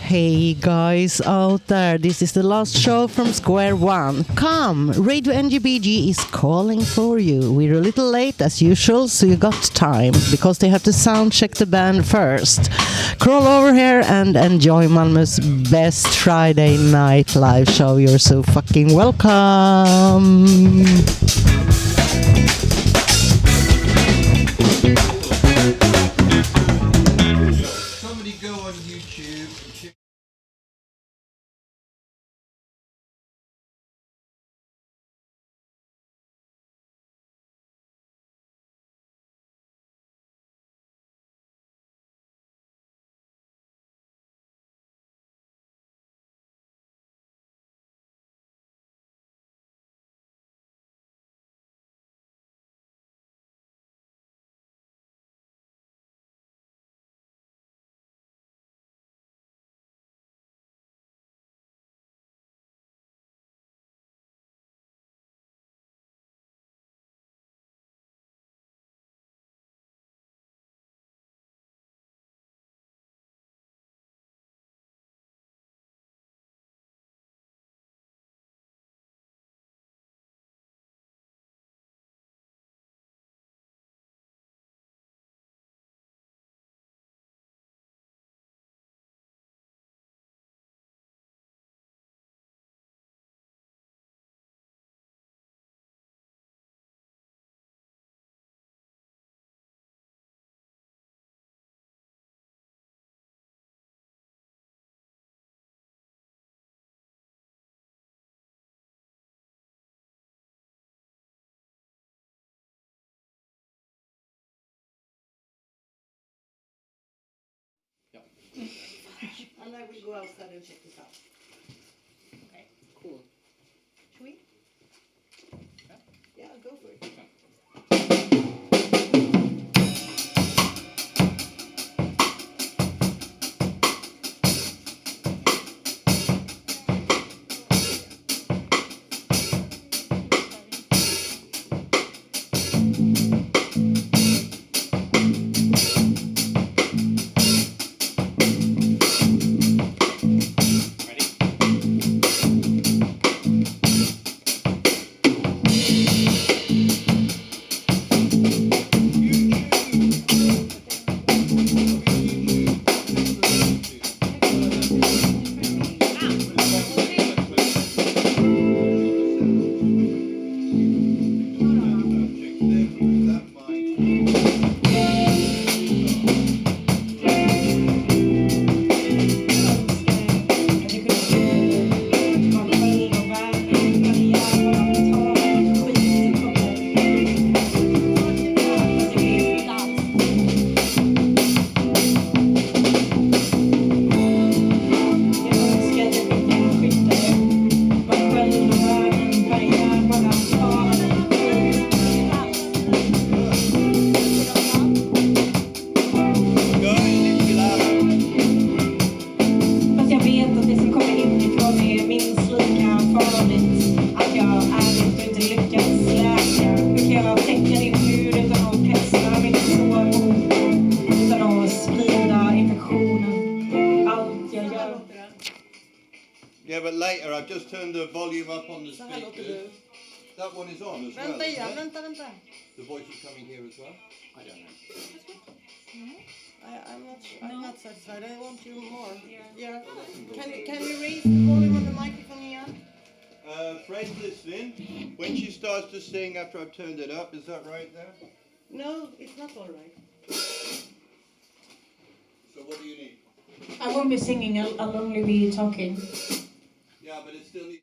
Hey guys out there, this is the last show from Square One. Come, Radio NGBG is calling for you. We're a little late as usual, so you got time, because they have to sound check the band first. Crawl over here and enjoy Malmö's best Friday night live show. You're so fucking welcome. Somebody go on YouTube. And I will go outside and check this out. Okay, cool. Should we? Yeah, go for it. Yeah, but later I've just turned the volume up on the speakers. That one is on as well. Vänta. The voice is coming here as well. I don't know. I'm not satisfied. I want you more. Yeah. Can you raise the volume on the microphone again? Fred's listening. When she starts to sing after I've turned it up, is that right there? No, it's not all right. So what do you need? I won't be singing, I'll only be talking. Yeah, but it still needs...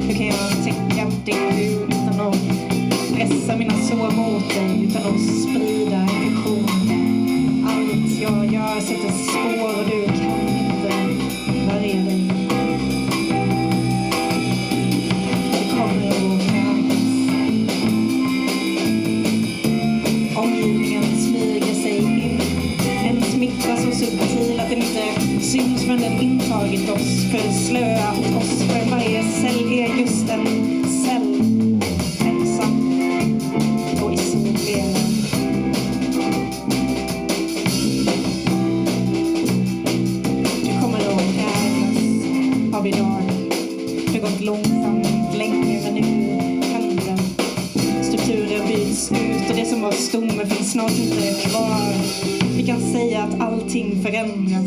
Hur kan jag täcka din hud utan att pressa mina sår mot dig, utan att sprida infektioner? Allt jag gör sätter spår och du kan inte värja dig. Det kommer att krävas. Omgivningen smyger sig in. En smitta så subtil att den inte syns förrän den intagit oss. Förslöat oss, för varje cell är just en cell. Ensam och isolerad. Det kommer att krävas av idag. Det har gått långsamt länge, men nu händer det. Strukturer byts ut och det som var stomme finns snart inte kvar. Vi kan säga att allting förändras.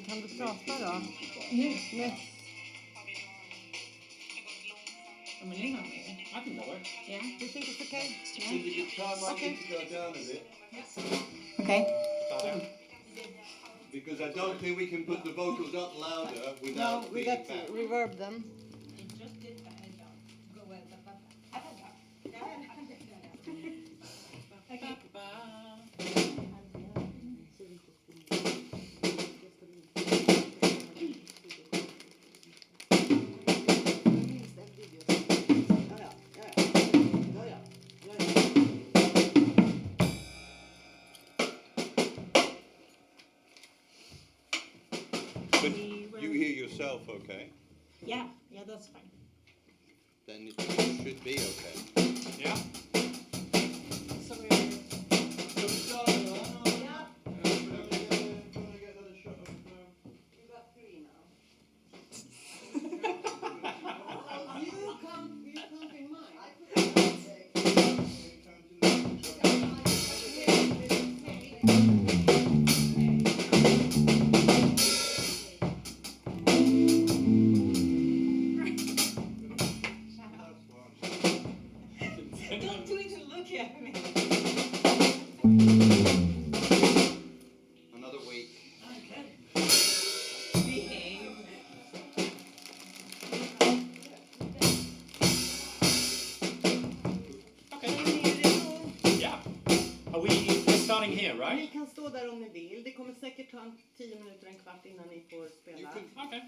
Kan du prata då? Nej. I can do it. Yeah. Do you think it's okay? So the guitar might need to go down a bit. Okay. Because I don't think we can put the vocals up louder No, without we being got back. to reverb them. But you hear yourself okay? Yeah, that's fine. Then it should be okay. Yeah. So we're... Don't do it to look at me. Another week. Behave. Yeah. We're starting here, Ni right? kan stå där om ni vill. Det kommer säkert ta 10 minuter, en kvart innan ni får spela. Okay.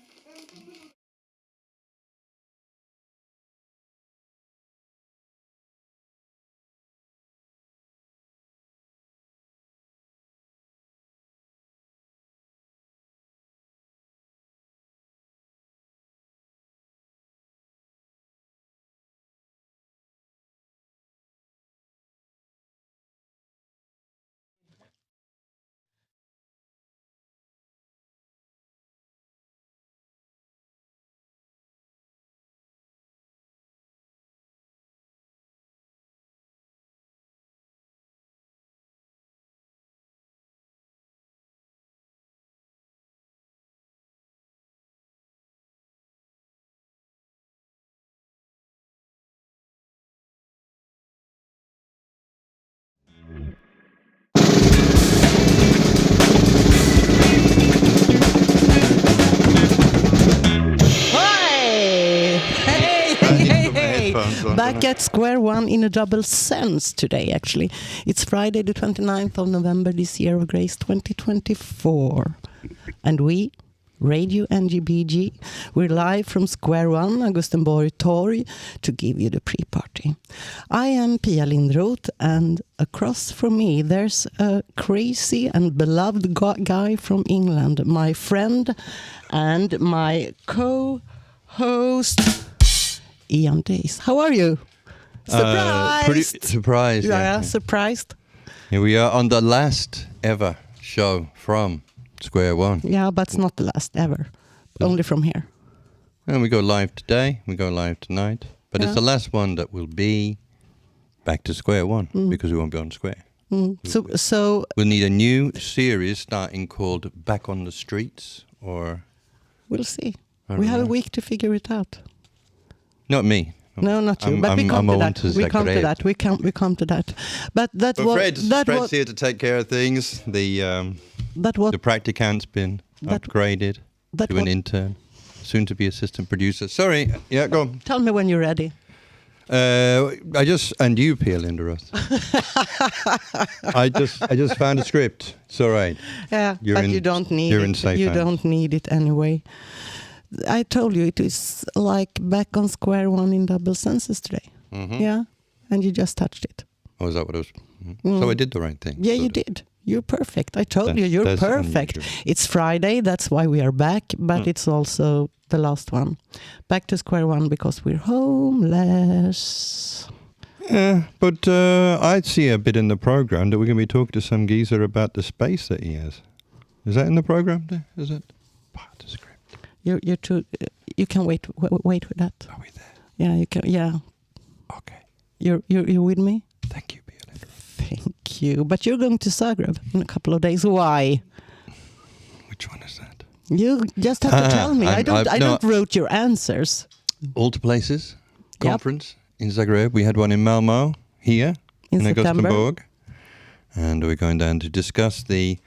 Back at Square One in a double sense today, actually. It's Friday the 29th of November this year of grace 2024. And we, Radio NGBG, we're live from Square One, Augustenborg Torg, to give you the pre-party. I am Pia Lindroth, and across from me there's a crazy and beloved guy from England, my friend and my co-host, Ian Days. How are you? Surprised! Pretty surprised. Yeah, surprised. Here we are on the last ever show from Square One. Yeah, but it's not the last ever. Only from here. And we go live today, we go live tonight. But it's Yeah. the last one that will be back to Square One, because we won't be on Square. So We'll need a new series starting called Back on the Streets, or... we'll see. I We don't have a know. week to figure it out. Not me. No, not you. I'm- But we I'm- come I'm to on that. to We come to Zagreb. that. We come to that. But that But was Fred's here to take care of things. The that was practicant's been upgraded to an intern, soon to be assistant producer. Sorry, yeah, go on. Tell me when you're ready. And you, Pia Linderoth. I just found a script. It's all right. Yeah, you don't need you're it. In safe you hands. don't need it anyway. I told you it is like back on square one in double senses today. Mm-hmm. Yeah, and you just touched it. Oh, is that what it was? Mm-hmm. So I did the right thing. Yeah, you did. You're perfect. I told you, you're that's perfect. unusual. It's Friday, that's why we are back, but it's also the last one. Back to square one because we're homeless. Yeah, but I see a bit in the program that we're going to be talking to some geezer about the space that he has. Is that in the program there? Is it? Part of the script. You're too. You can wait with that. Are we there? Yeah, you can. Yeah. Okay. You're with me. Thank you, Pia Linderoth. Thank you. But you're going to Zagreb in a couple of days. Why? Which one is that? You just have to tell me. I don't wrote your answers. All to Places conference in Zagreb. We had one in Malmö here in September. Augustenborg. And we're going down to discuss the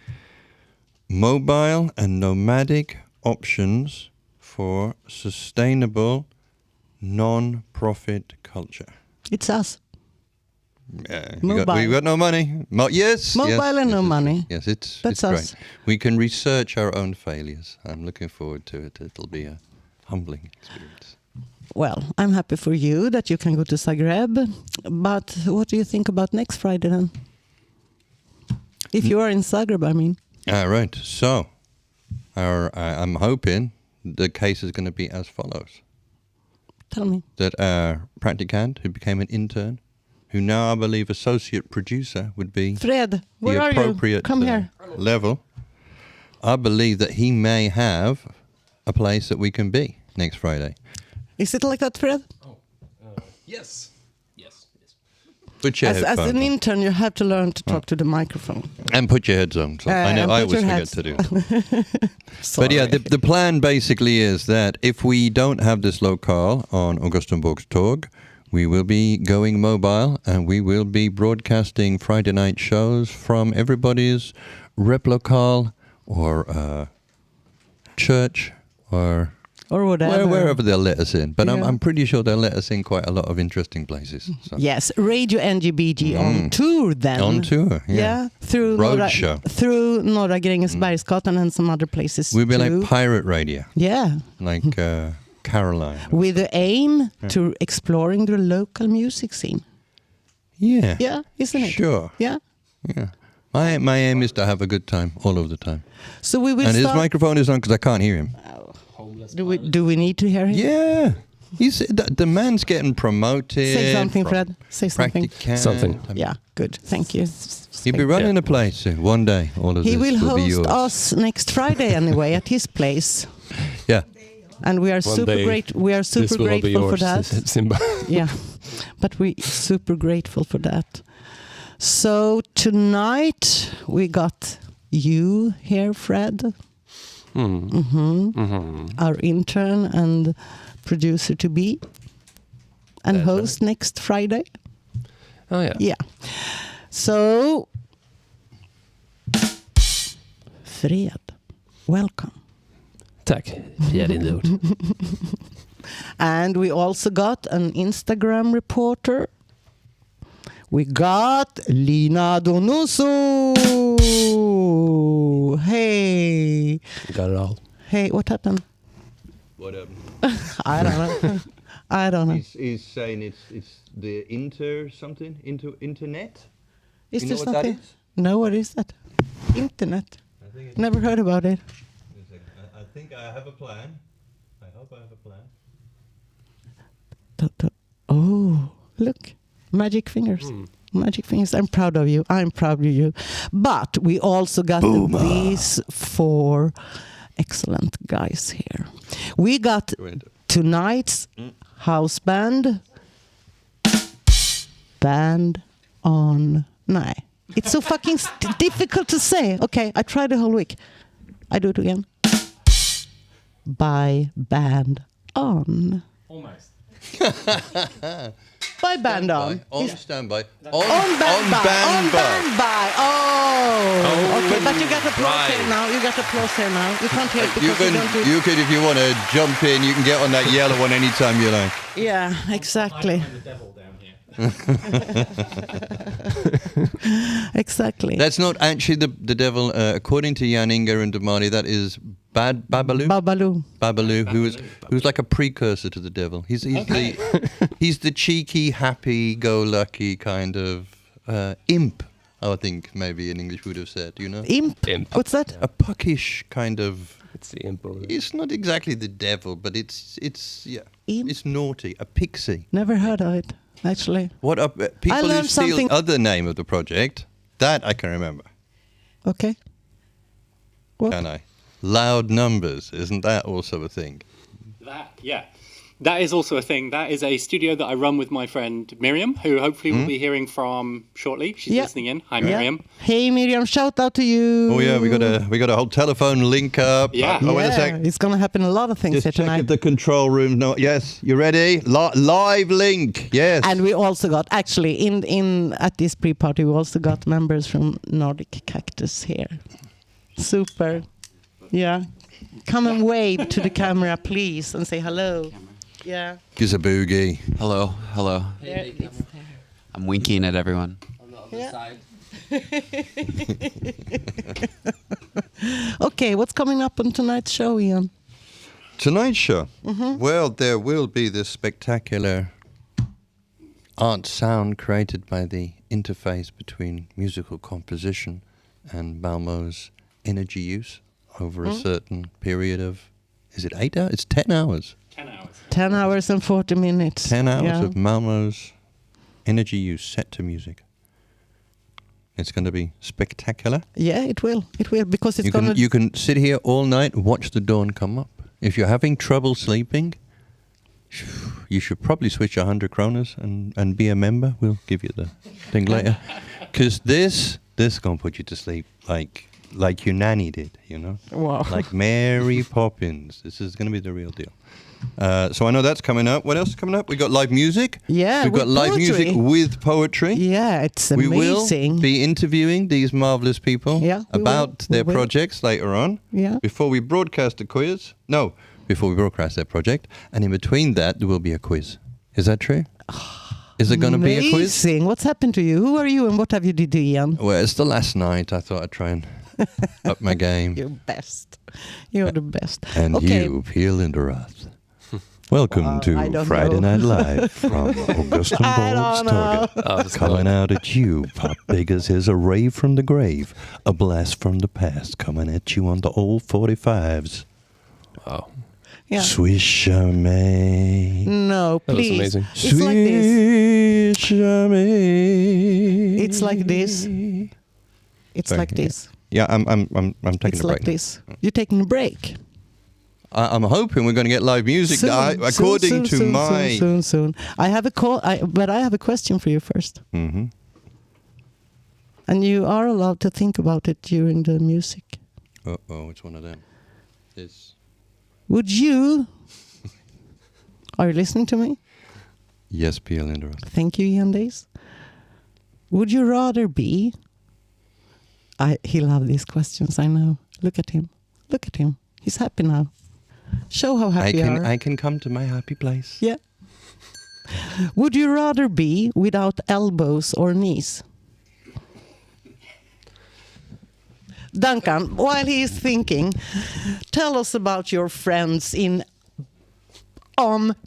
mobile and nomadic options for sustainable non-profit culture. It's us. Yeah, we got no money. Yes. Mobile and no money. Yes, it's That's great. us. We can research our own failures. I'm looking forward to it. It'll be a humbling experience. Well, I'm happy for you that you can go to Zagreb. But what do you think about next Friday then? If you are in Zagreb, I mean. Right. So, I'm hoping the case is going to be as follows. Tell me. That our practicant, who became an intern, who now I believe associate producer would be Fred, where the are you? appropriate Come here. level. I believe that he may have a place that we can be next Friday. Is it like that, Fred? Yes. Yes. Put your As headphones an on. intern, you have to learn to talk to the microphone. And put your heads on. So I know and I put always your forget hats- to do that. Sorry. But yeah, the plan basically is that if we don't have this locale on Augustenborg's Torg, we will be going mobile and we will be broadcasting Friday night shows from everybody's rep locale or church or whatever. wherever they'll let us in. But Yeah. I'm pretty sure they'll let us in quite a lot of interesting places. So. Yes, Radio NGBG on tour then. On tour, yeah. Yeah, through Roadshow. through Norra Grängesbergsgatan and some other places We'll be too. like pirate radio, Yeah, like Caroline. with the aim to exploring the local music scene. Yeah. Yeah, isn't it? Sure. Yeah. Yeah. My aim is to have a good time all of the time. So we will And his start. microphone is on because I can't hear him. Do we need to hear him? Yeah. The man's getting promoted. Say something, from Fred. Say something. practicant. Something. I mean, Yeah, good. Thank you. He'll be running a place soon. One day, all of He this will be host yours. us next Friday anyway at his place, Yeah. and we are One super day, great. We are This super will all be grateful for yours, that. Simba. Yeah, but we super grateful for that. So tonight we got you here, Fred, our intern and producer to be, and That's host next Friday. Oh yeah. Yeah. So, Fred, welcome. Tack. Fjärilord. And we also got an Instagram reporter. We got Lina Donoso. Hey. Got it all. Hey, what happened? What happened? I don't know. I don't know. He's saying it's the internet. Is you there know what that something? is? No, what is that? Internet. I think it's Never heard about it. I think I have a plan. I hope I have a plan. Oh, look. Magic fingers. Magic fingers. I'm proud of you. I'm proud of you. But we also got these 4 excellent guys here. We got tonight's house band. Band on... Nej. It's so fucking difficult to say. Okay, I tried the whole week. I do it again. By band on. Almost. By band on. On standby. On band by. On band by. Oh, Okay, but you got applause right. here now. You got applause here now. You can't hear it because You can, don't do... you could, if you want to jump in, you can get on that yellow one anytime you like. Yeah, exactly. I'm the devil down here. Exactly. That's not actually the devil. According to Jan Inge and Damani, that is Babalu. Babalu. Who's like a precursor to the devil. He's the cheeky, happy-go-lucky kind of imp. I think maybe in English would have said. You know, Imp? What's that? a puckish kind of. It's the imp. It's not exactly the devil, but it's Imp? it's naughty. A pixie. Never heard of it, actually. What up? People who learned steal something- other name of the project. That I can remember. Okay. What? Can I? Loud numbers. Isn't that also a thing? That is also a thing. That is a studio that I run with my friend Miriam, who hopefully we'll be hearing from shortly. She's Yeah. listening in. Hi, Miriam. Hey, Miriam, shout out to you. Oh yeah, we got a whole telephone link up. Yeah. Oh, wait a sec. It's going to happen a lot of things Just here check tonight. if the control room. No, yes, you ready? Live link. Yes. And we also got, actually, in at this pre-party, we also got members from Nordic Cactus here. Super. Yeah. Come and wave to the camera, please, and say hello. Yeah. Gives a boogie. Hello. I'm winking at everyone. Okay, what's coming up on tonight's show, Ian? Tonight's show. Well, there will be this spectacular art sound created by the interface between musical composition and Malmö's energy use over a certain period of, is it 8 hours? It's 10 hours. 10 hours. 10 hours and 40 minutes. 10 hours Yeah. of Malmö's energy use set to music. It's going to be spectacular. Yeah, it will. It will, because it's going to... You can sit here all night and watch the dawn come up. If you're having trouble sleeping, you should probably switch 100 kroners and be a member. We'll give you the thing later. Because this going to put you to sleep like your nanny did, you know? Wow. Like Mary Poppins. This is going to be the real deal. So I know that's coming up. What else is coming up? We got live music. Yeah, We've got with live music poetry. with poetry. Yeah, it's We amazing. will be interviewing these marvelous people Yeah, we about will. their We will. projects later on. Yeah. Before we broadcast the quiz. No, before we broadcast their project. And in between that, there will be a quiz. Is that true? Is there going to be a quiz? Amazing. What's happened to you? Who are you and what have you did, Ian? Well, it's the last night. I thought I'd try and up my game. You're best. You're the best. And okay. you, Peel Inderath. Welcome I to don't Friday know. Night Live from Augustenborg's Target. Coming out at you, pop big as is a rave from the grave, a blast from the past, coming at you on the old 45s. Wow. Yeah. Swish me. No, That was please. amazing. It's like this. Swish me. It's like this. It's Sorry, like this. Yeah, I'm taking It's a break. like this. You're taking a break. I'm hoping we're going to get live music. According to my. Soon. I have but I have a question for you first. Mm-hmm. And you are allowed to think about it during the music. Uh-oh, it's one of them. This. Would you? Are you listening to me? Yes, Peel Inderath. Thank you, Ian Days. Would you rather be? He loves these questions. I know. Look at him. Look at him. He's happy now. Show how happy you are. I can come to my happy place. Yeah. Would you rather be without elbows or knees? Duncan, while he is thinking, tell us about your friends in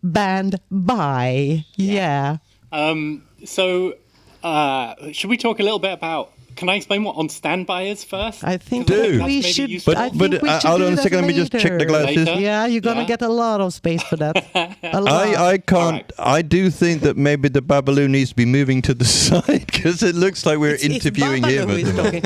Band By. Yeah. Should we talk a little bit about... Can I explain what On Standby is first? I think Do. we That's should. maybe useful. I think we should hold do on a that second. Let me just check the later. glasses. Later? Yeah, you're gonna Yeah. get a lot of space for that. A lot. I can't. Alright. I do think that maybe the Babalu needs to be moving to the side because it looks like we're interviewing it's him. Babalu who's talking.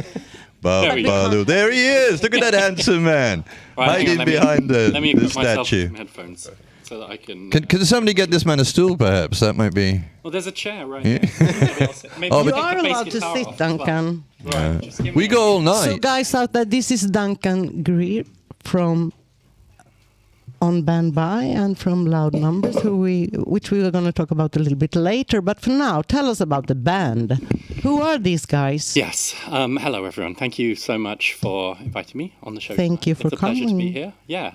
There we go. Babalu, there he is. Look at that handsome man Right, hang on, hiding let me- behind Let me the equip myself statue. with some headphones so that I can... Can somebody get this man a stool? Perhaps that might be. Well, there's a chair right Yeah. here. Maybe Oh, we You but- take are the bass allowed to guitar sit, off as well. Duncan. Right, just give We me go all So, night. guys out there, this is Duncan Greer from on Bandby and from Loud Numbers, which we are going to talk about a little bit later. But for now, tell us about the band. Who are these guys? Yes. Hello, everyone. Thank you so much for inviting me on the show. Thank you for coming. It's a pleasure to be here. Yeah.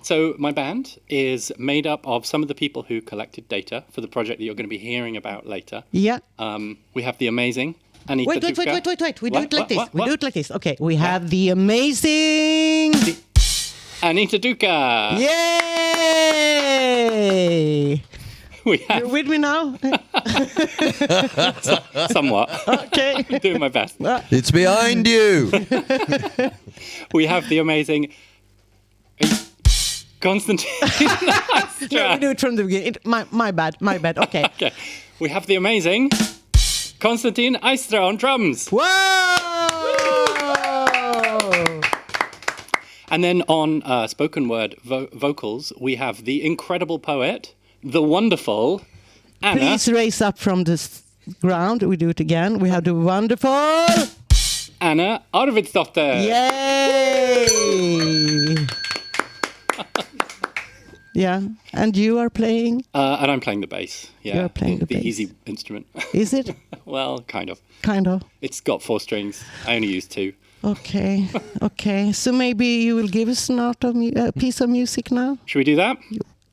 So my band is made up of some of the people who collected data for the project that you're going to be hearing about later. Yeah. We have the amazing Anita Wait. Duka. We do it like this. Okay. We have the amazing... Anita Duka. Yay! We have... You're with me now? Somewhat. Okay. Doing my best. It's behind you. We have the amazing Konstantin. No, we do it from the beginning. My bad. Okay. Okay. We have the amazing Konstantin Eistra on drums. Whoa! And then on spoken word vocals, we have the incredible poet, the wonderful Anna. Please raise up from the ground. We do it again. We have the wonderful Anna Arvidsdotter. Yay! Yeah, and you are playing? And I'm playing the bass. Yeah, You're playing the bass. easy instrument. Is it? Well, kind of. Kind of. It's got 4 strings. I only use 2. Okay. So maybe you will give us a piece of music now? Should we do that?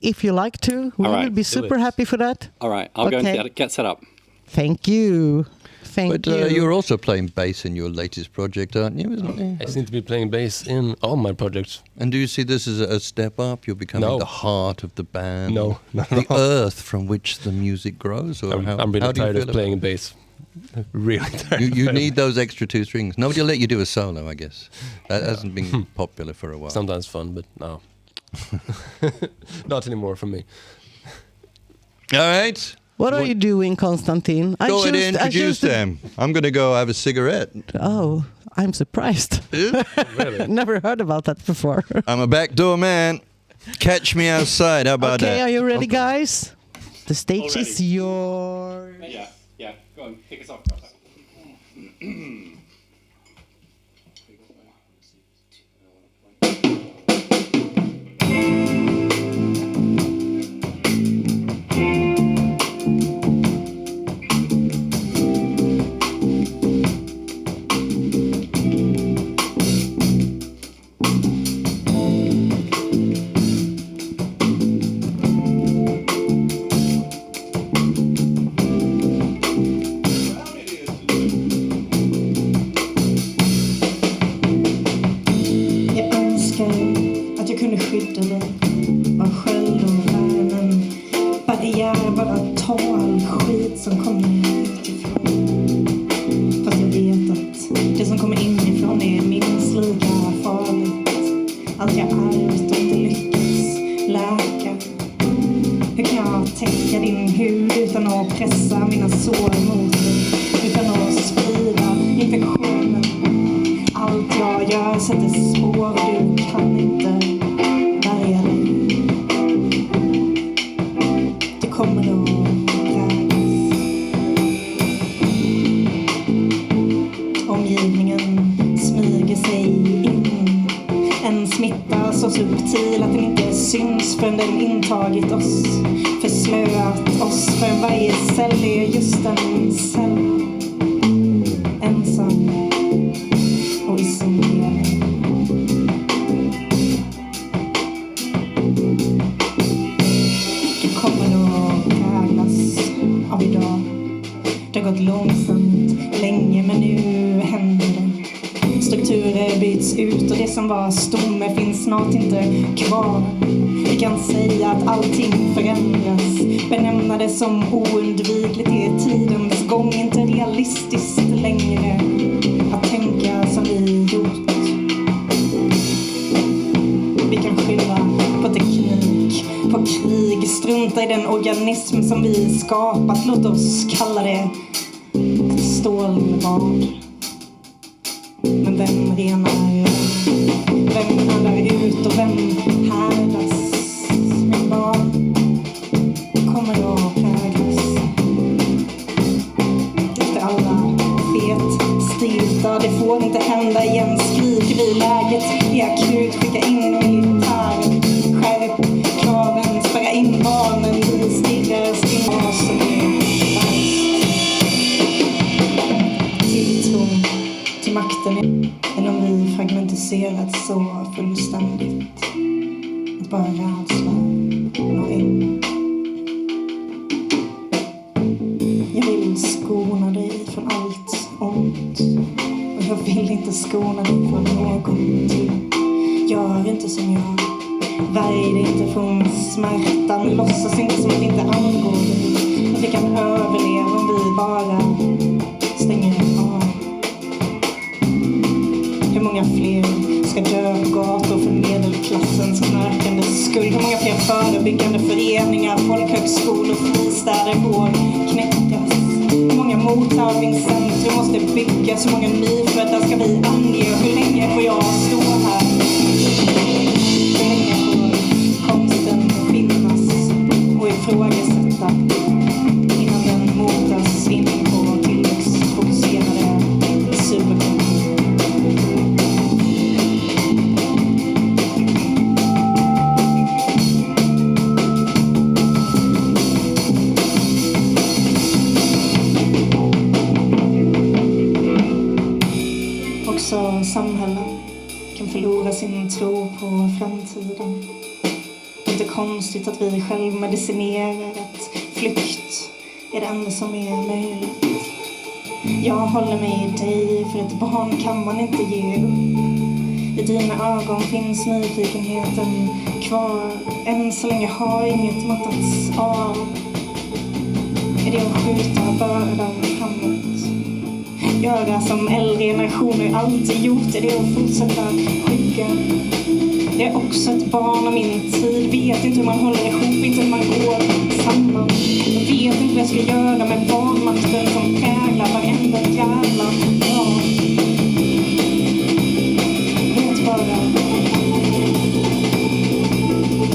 If you like to. We All right, will be super happy for that. All right, I'll go and get set up. Thank you. But you're also playing bass in your latest project, aren't you? Isn't it? I seem to be playing bass in all my projects. And do you see this as a step up? You're becoming the heart of the band. No, the earth from which the music grows. Or I'm really tired of playing bass. Really tired. You need those extra 2 strings. Nobody will let you do a solo, I guess. That hasn't been popular for a while. Sometimes fun, but no. Not anymore for me. All right. What are you doing, Konstantin? Go ahead and introduce them. I'm going to go have a cigarette. Oh, I'm surprised. Really? Never heard about that before. I'm a backdoor man. Catch me outside. How about that? Okay, are you ready, guys? The stage is yours. Yeah. Go on, kick us off. Stomme finns snart inte kvar. Vi kan säga att allting förändras. Benämna det som oundvikligt är tidens gång inte realistiskt längre att tänka som vi gjort. Vi kan skylla på teknik, på krig, strunta i den organism som vi skapat. Låt oss kalla det ett stålbad. Men vem renar? Vem handlar ut och vem härdas? Min barn kommer att präglas. Efter alla fetstiltar, det får inte hända igen. Skriker vi, läget är akut, skicka in militär. Skärp natten än om vi fragmentiserats så fullständigt. Att bara rädsla nå in. Jag vill skona dig från allt ont. Och jag vill inte skona dig från någonting. Gör inte som jag. Värj dig inte från smärtan. Låtsas inte som att det inte angår dig. Att vi kan överleva om vi bara stänger av. Hur många fler ska dö på gator för medelklassens knarkande skuld? Hur många fler förebyggande föreningar, folkhögskolor, fristäder får knäckas? Hur många mottagningscentrum måste byggas? Hur många nyfödda ska vi ange? Hur länge får jag stå här? Hur länge får konsten finnas och ifrågasätta innan den motas in på tillväxtfokuserade superkontor? Också samhällen kan förlora sin tro på framtiden. Det är inte konstigt att vi självmedicinerar att flykt är det enda som är möjligt. Jag håller mig i dig, för ett barn kan man inte ge upp. I dina ögon finns nyfikenheten kvar. Än så länge har inget mattats av. Är det att skjuta bördan framåt? Göra som äldre generationer alltid gjort. Är det att fortsätta skygga? Jag är också ett barn av min tid. Vet inte hur man håller ihop, inte hur man går samman. Jag vet inte vad jag ska göra med barnmakten som präglar varenda jävla dag. Jag vet bara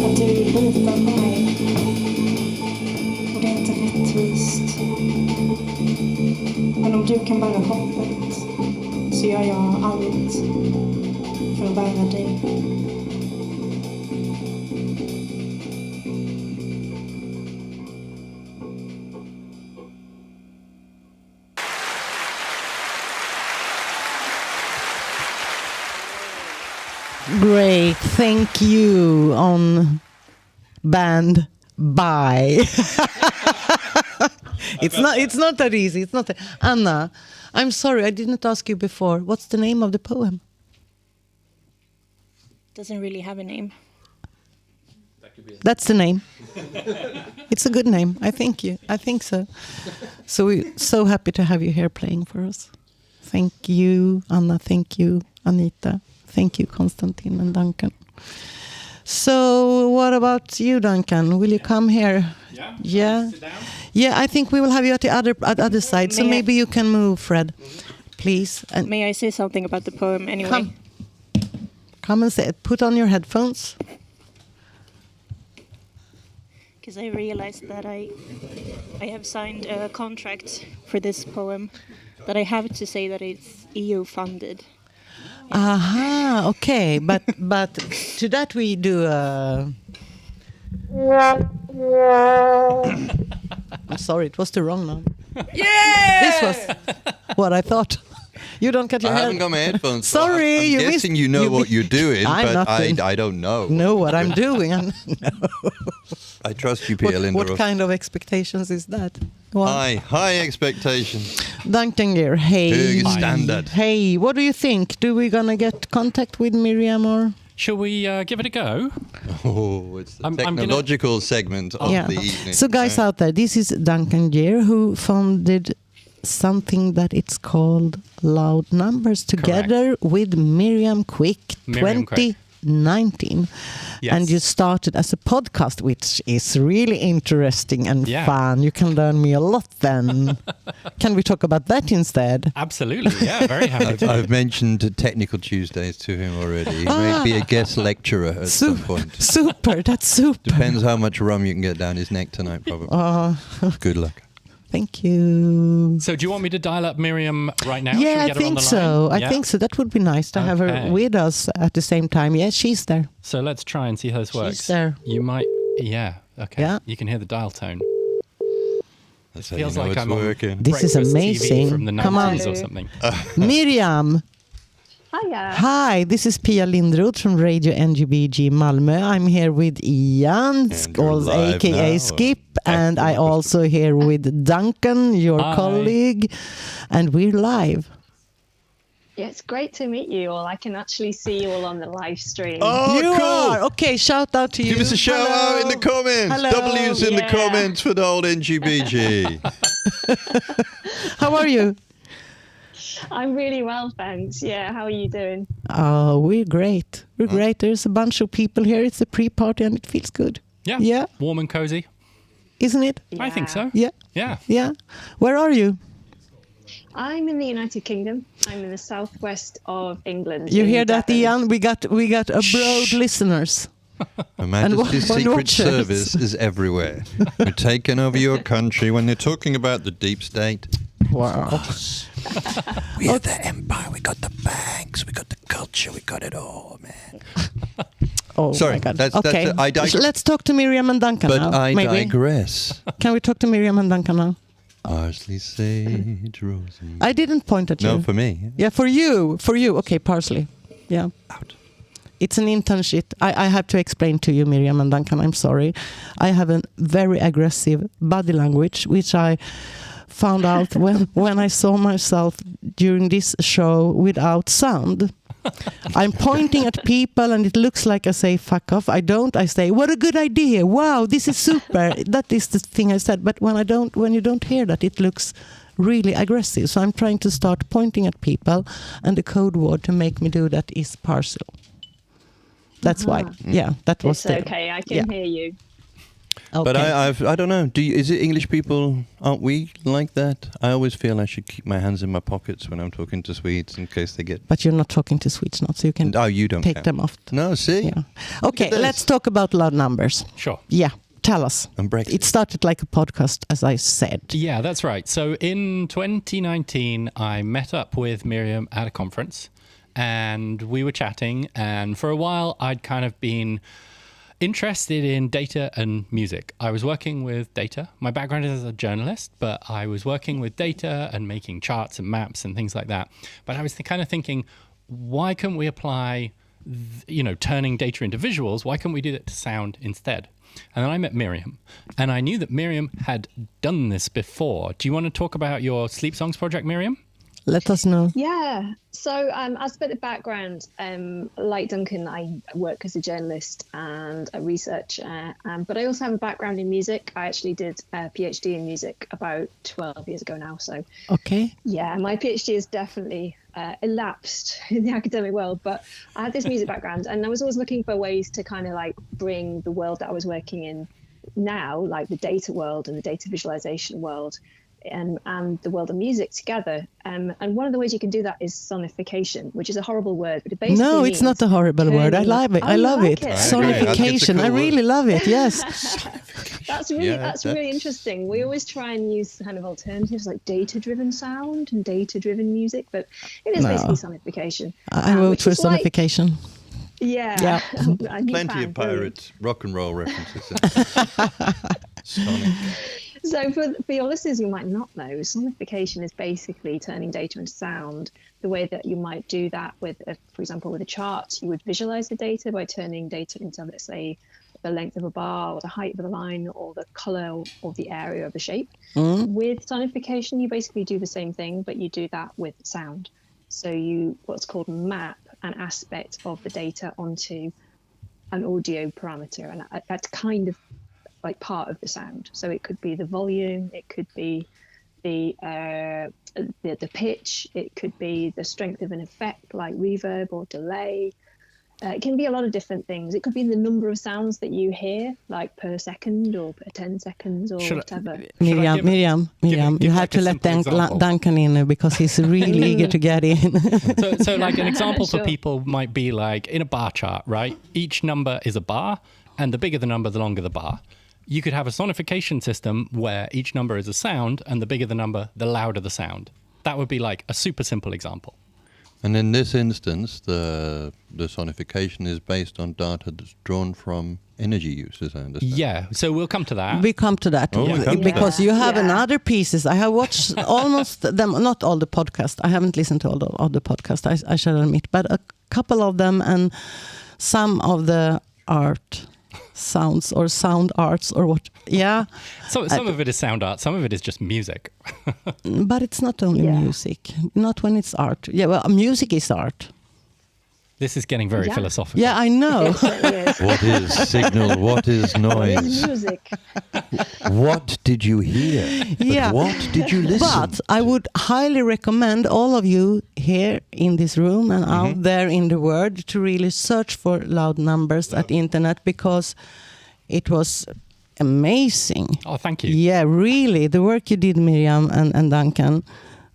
att du litar på mig. Och det är inte rättvist. Men om du kan bära hoppet så gör jag allt för att bära dig. Great, thank you on band. Bye. It's not that easy. It's not that. Anna, I'm sorry, I didn't ask you before. What's the name of the poem? Doesn't really have a name. That's the name. It's a good name. I think so. So we're so happy to have you here playing for us. Thank you, Anna. Thank you, Anita. Thank you, Konstantin and Duncan. So what about you, Duncan? Will you come here? Yeah. Sit down. Yeah, I think we will have you at the other side. So maybe you can move, Fred, please. And May I say something about the poem anyway? come and say it. Put on your headphones. Because I realized that I have signed a contract for this poem that I have to say that it's EU funded. Aha, okay, but to that we do. I'm sorry, it was the wrong number. Yeah, this was what I thought. You don't cut your I head. haven't got my headphones. Sorry, I'm you guessing missed- you know you what mi- you're doing, I'm but not doing- I don't know. Know what I'm doing. I trust you, Pia Linderoth. What kind of expectations is that? Well, High expectations. Duncan Gear, hey. Hög standard. Hey, what do you think? Do we gonna get contact with Miriam or? Shall we give it a go? Oh, it's the I'm gonna- technological segment of the evening. So guys out there, this is Duncan Gear who founded something that it's called Loud Numbers together with Miriam Quick Miriam Quick. 2019. Yes. And you started as a podcast, which is really interesting and Yeah. fun. You can learn me a lot then. Can we talk about that instead? Absolutely, yeah, very happy to. I've mentioned Technical Tuesdays to him already. He may be a guest lecturer at some point. Super, that's super. Depends how much rum you can get down his neck tonight, probably. Good luck. Thank you. So do you want me to dial up Miriam right now? Should Yeah, we I get her on think the so. line? I think so. That would be nice to have her Okay. with us at the same time. Yes, she's there. So let's try and see how this works. She's there. You might, yeah, okay. Yeah. You can hear the dial tone. That's Feels how you know like it's I'm on working. This is breakfast amazing. TV from the Come on. 90s or something. Miriam, Hiya. Hi, this is Pia Lindroth from Radio NGBG Malmö. I'm here with Ian, aka now. Skip, and I also here with Duncan, your Hi. colleague, and we're live. Yeah, it's great to meet you all. I can actually see you all on the live stream. Oh, you cool. are! Okay, shout out to you. Give us a shout out in the comments. Hello. W's in the Yeah. comments for the old NGBG. How are you? I'm really well, thanks. Yeah, how are you doing? Oh, we're great. We're great. There's a bunch of people here. It's a pre-party and it feels good. Yeah. Yeah. Warm and cozy. Isn't it? I think so. Yeah. Yeah. Yeah. Where are you? I'm in the United Kingdom. I'm in the southwest of England. You in hear that, Devon. Ian? We got abroad listeners. Her Majesty's And Secret watchers. Service is everywhere. We're taking over your country when they're talking about the deep state. Wow. We have the empire, we got the banks, we got the culture, we got it all, man. Oh Sorry, my God. that's Okay, I digress. let's talk to Miriam and Duncan But now. I maybe. digress. Can we talk to Miriam and Duncan now? Parsley, sage, rosemary. I didn't point at you. No, for me. Yeah, for you. For you. Okay, parsley. Yeah. Out. It's an internship. I have to explain to you, Miriam and Duncan, I'm sorry. I have a very aggressive body language, which I found out when I saw myself during this show without sound. I'm pointing at people and it looks like I say fuck off. I don't. I say what a good idea. Wow, this is super. That is the thing I said. But when you don't hear that, it looks really aggressive. So I'm trying to start pointing at people, and the code word to make me do that is parcel. That's why. Yeah, that was It's okay, I can hear you. Okay. But I don't know. Is it English people? Aren't we like that? I always feel I should keep my hands in my pockets when I'm talking to Swedes in case they get. But you're not talking to Swedes now, so you can You don't take count. them off. No, see. Yeah. Okay, this. let's talk about loud numbers. Sure. Yeah, tell us. And Brexit. It started like a podcast, as I said. Yeah, that's right. So in 2019, I met up with Miriam at a conference and we were chatting. And for a while, I'd kind of been interested in data and music. I was working with data. My background is as a journalist, but I was working with data and making charts and maps and things like that. But I was kind of thinking, why can't we apply, turning data into visuals? Why can't we do that to sound instead? And then I met Miriam, and I knew that Miriam had done this before. Do you want to talk about your Sleep Songs project, Miriam? Let us know. Yeah. So as a bit of background, like Duncan, I work as a journalist and a researcher, but I also have a background in music. I actually did a PhD in music about 12 years ago now. So Okay. yeah, my PhD is definitely elapsed in the academic world, but I had this music background and I was always looking for ways to kind of like bring the world that I was working in now, like the data world and the data visualization world, and the world of music together. And one of the ways you can do that is sonification, which is a horrible word, but it basically No, it's not a horrible word. I love it. Oh, I you love like it. it? I agree. Sonification. It's a I cool really word. love it. Yes. That's really interesting. We always try and use kind of alternatives like data-driven sound and data-driven music, but it is No. basically sonification. I vote which for is like- sonification. Yeah. I'm a new Plenty fan, of brilliant. pirates, rock and roll references. Sonic. So for your listeners who might not know, sonification is basically turning data into sound. The way that you might do that with, for example, with a chart, you would visualize the data by turning data into, let's say, the length of a bar or the height of a line or the color or the area of the shape. With sonification, you basically do the same thing, but you do that with sound. So you what's called map an aspect of the data onto an audio parameter, and that's kind of like part of the sound. So it could be the volume, it could be the pitch, it could be the strength of an effect like reverb or delay. It can be a lot of different things. It could be the number of sounds that you hear, like per second or per 10 seconds or whatever. Miriam, give you have like to a let simple example? Duncan in because he's really eager to get in. So like an example for Sure. people might be like in a bar chart, right? Each number is a bar, and the bigger the number, the longer the bar. You could have a sonification system where each number is a sound, and the bigger the number, the louder the sound. That would be like a super simple example. And in this instance, the sonification is based on data that's drawn from energy use, as I understand. Yeah, so we'll come to that. We come to that because you have another pieces. I have watched almost them, not all the podcasts. I haven't listened to all the podcasts, I shall admit, but a couple of them and some of the art sounds or sound arts or what. Yeah. So some of it is sound art, some of it is just music. But it's not only music, not when it's art. Yeah, well, music is art. This is getting very philosophical. Yeah, I know. What is signal? What is noise? Music. What did you hear? But what did you listen But I would highly recommend all of you here in this room and out there in the world to really search for Loud Numbers at the internet, because it was amazing. Oh, thank you. Yeah, really. The work you did, Miriam and Duncan,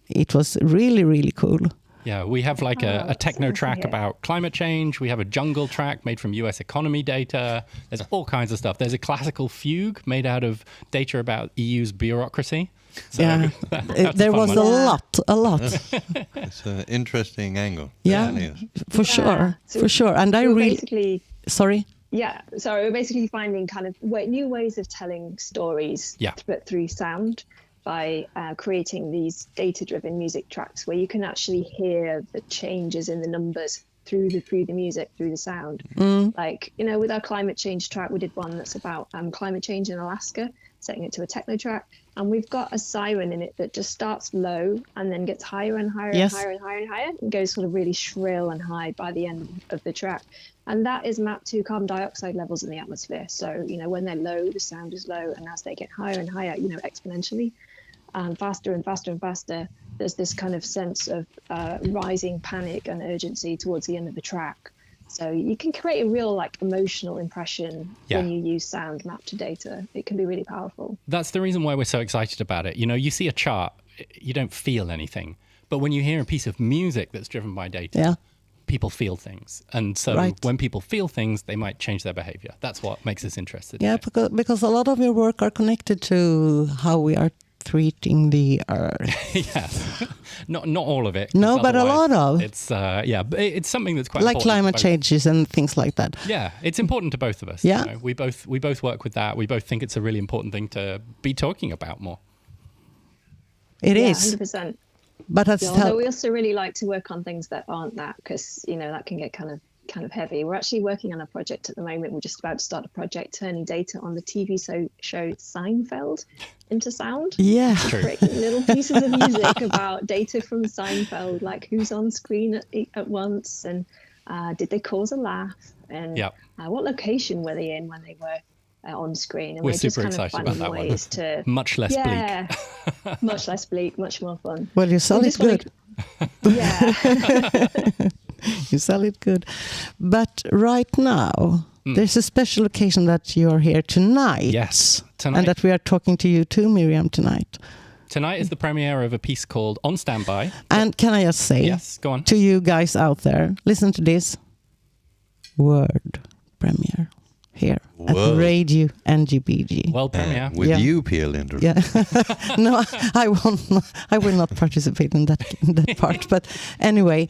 it was really, really cool. Yeah, we have like a techno track about climate change. We have a jungle track made from US economy data. There's all kinds of stuff. There's a classical fugue made out of data about EU's bureaucracy. So Yeah, there was a lot. It's an interesting angle. Yeah, for sure. And I really... Basically, Sorry? yeah, sorry, we're basically finding kind of new ways of telling stories through sound, by creating these data-driven music tracks where you can actually hear the changes in the numbers through the music, through the sound. Like, you know, with our climate change track, we did one that's about climate change in Alaska, setting it to a techno track, and we've got a siren in it that just starts low and then gets higher and higher and higher and higher and higher, and goes sort of really shrill and high by the end of the track. And that is mapped to carbon dioxide levels in the atmosphere. So, you know, when they're low, the sound is low, and as they get higher and higher, you know, exponentially, faster and faster and faster, there's this kind of sense of rising panic and urgency towards the end of the track. So you can create a real like emotional impression when you use sound mapped to data. It can be really powerful. That's the reason why we're so excited about it. You know, you see a chart, you don't feel anything. But when you hear a piece of music that's driven by data, people feel things. And so when people feel things, they might change their behavior. That's what makes us interested. Yeah, because a lot of your work are connected to how we are treating the earth. Yes, not all of it. No, but a lot of. It's it's something that's quite like important climate changes and things like that. Yeah, it's important to both of us. Yeah, you know, we both work with that. We both think it's a really important thing to be talking about more. It is 100%. But that's although we also really like to work on things that aren't that, because you know that can get kind of heavy. We're actually working on a project at the moment. We're just about to start a project turning data on the TV show Seinfeld into sound. Yeah. Creating little pieces of music about data from Seinfeld, like who's on screen at once, and did they cause a laugh, and what location were they in when they were on screen. And we're just super kind excited of about that ways one. to Much less bleak. Much less bleak, much more fun. Well, you sell it good. Yeah. You sell it good. But right now, there's a special occasion that you're here tonight. Yes, tonight. And that we are talking to you too, Miriam, tonight. Tonight is the premiere of a piece called On Standby. And can I just say go on. to you guys out there, listen to this world premiere here at Radio NGBG. World premiere. With you, Pia Linder. Yeah. No, I won't. I will not participate in that part. But anyway,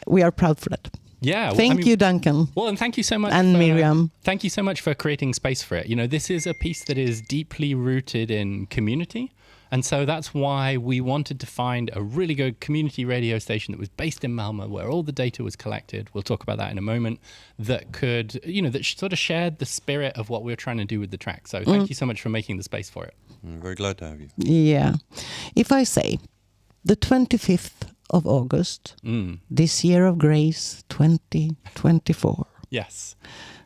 we are proud for that. Yeah. Thank you, Duncan. Well, and thank you so much. And Miriam. Thank you so much for creating space for it. You know, this is a piece that is deeply rooted in community. And so that's why we wanted to find a really good community radio station that was based in Malmö, where all the data was collected. We'll talk about that in a moment. That could, you know, that sort of shared the spirit of what we were trying to do with the track. So thank you so much for making the space for it. I'm very glad to have you. Yeah. If I say the 25th of August, this year of grace, 2024. Yes.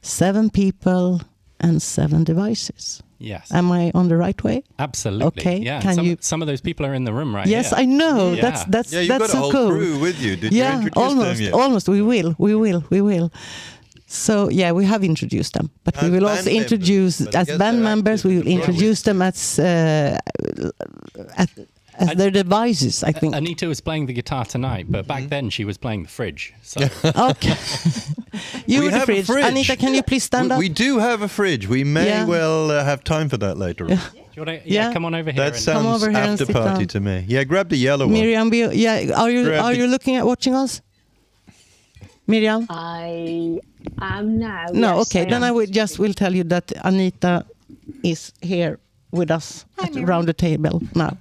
7 people and 7 devices. Yes. Am I on the right way? Absolutely. Okay. Yeah. Some of those people are in the room right Yes, here. I know. Yeah. That's you've that's got so a whole cool. crew with you. Did you introduce them yet? Almost. We will. So yeah, we have introduced them, but we will also introduce as band members. We will introduce them as their devices. I think Anita was playing the guitar tonight, but back then she was playing the fridge. So. Okay. You We were the have a fridge. fridge. Anita, can you please stand up? We do have a fridge. We may well have time for that later on. Do you want to, come on over here. That sounds over here and after sit party down. to me. Yeah, grab the yellow one. Miriam, are you looking at watching us? Miriam? I am now. No, yes, okay. Then am. I will tell you that Anita is here with us around the table now.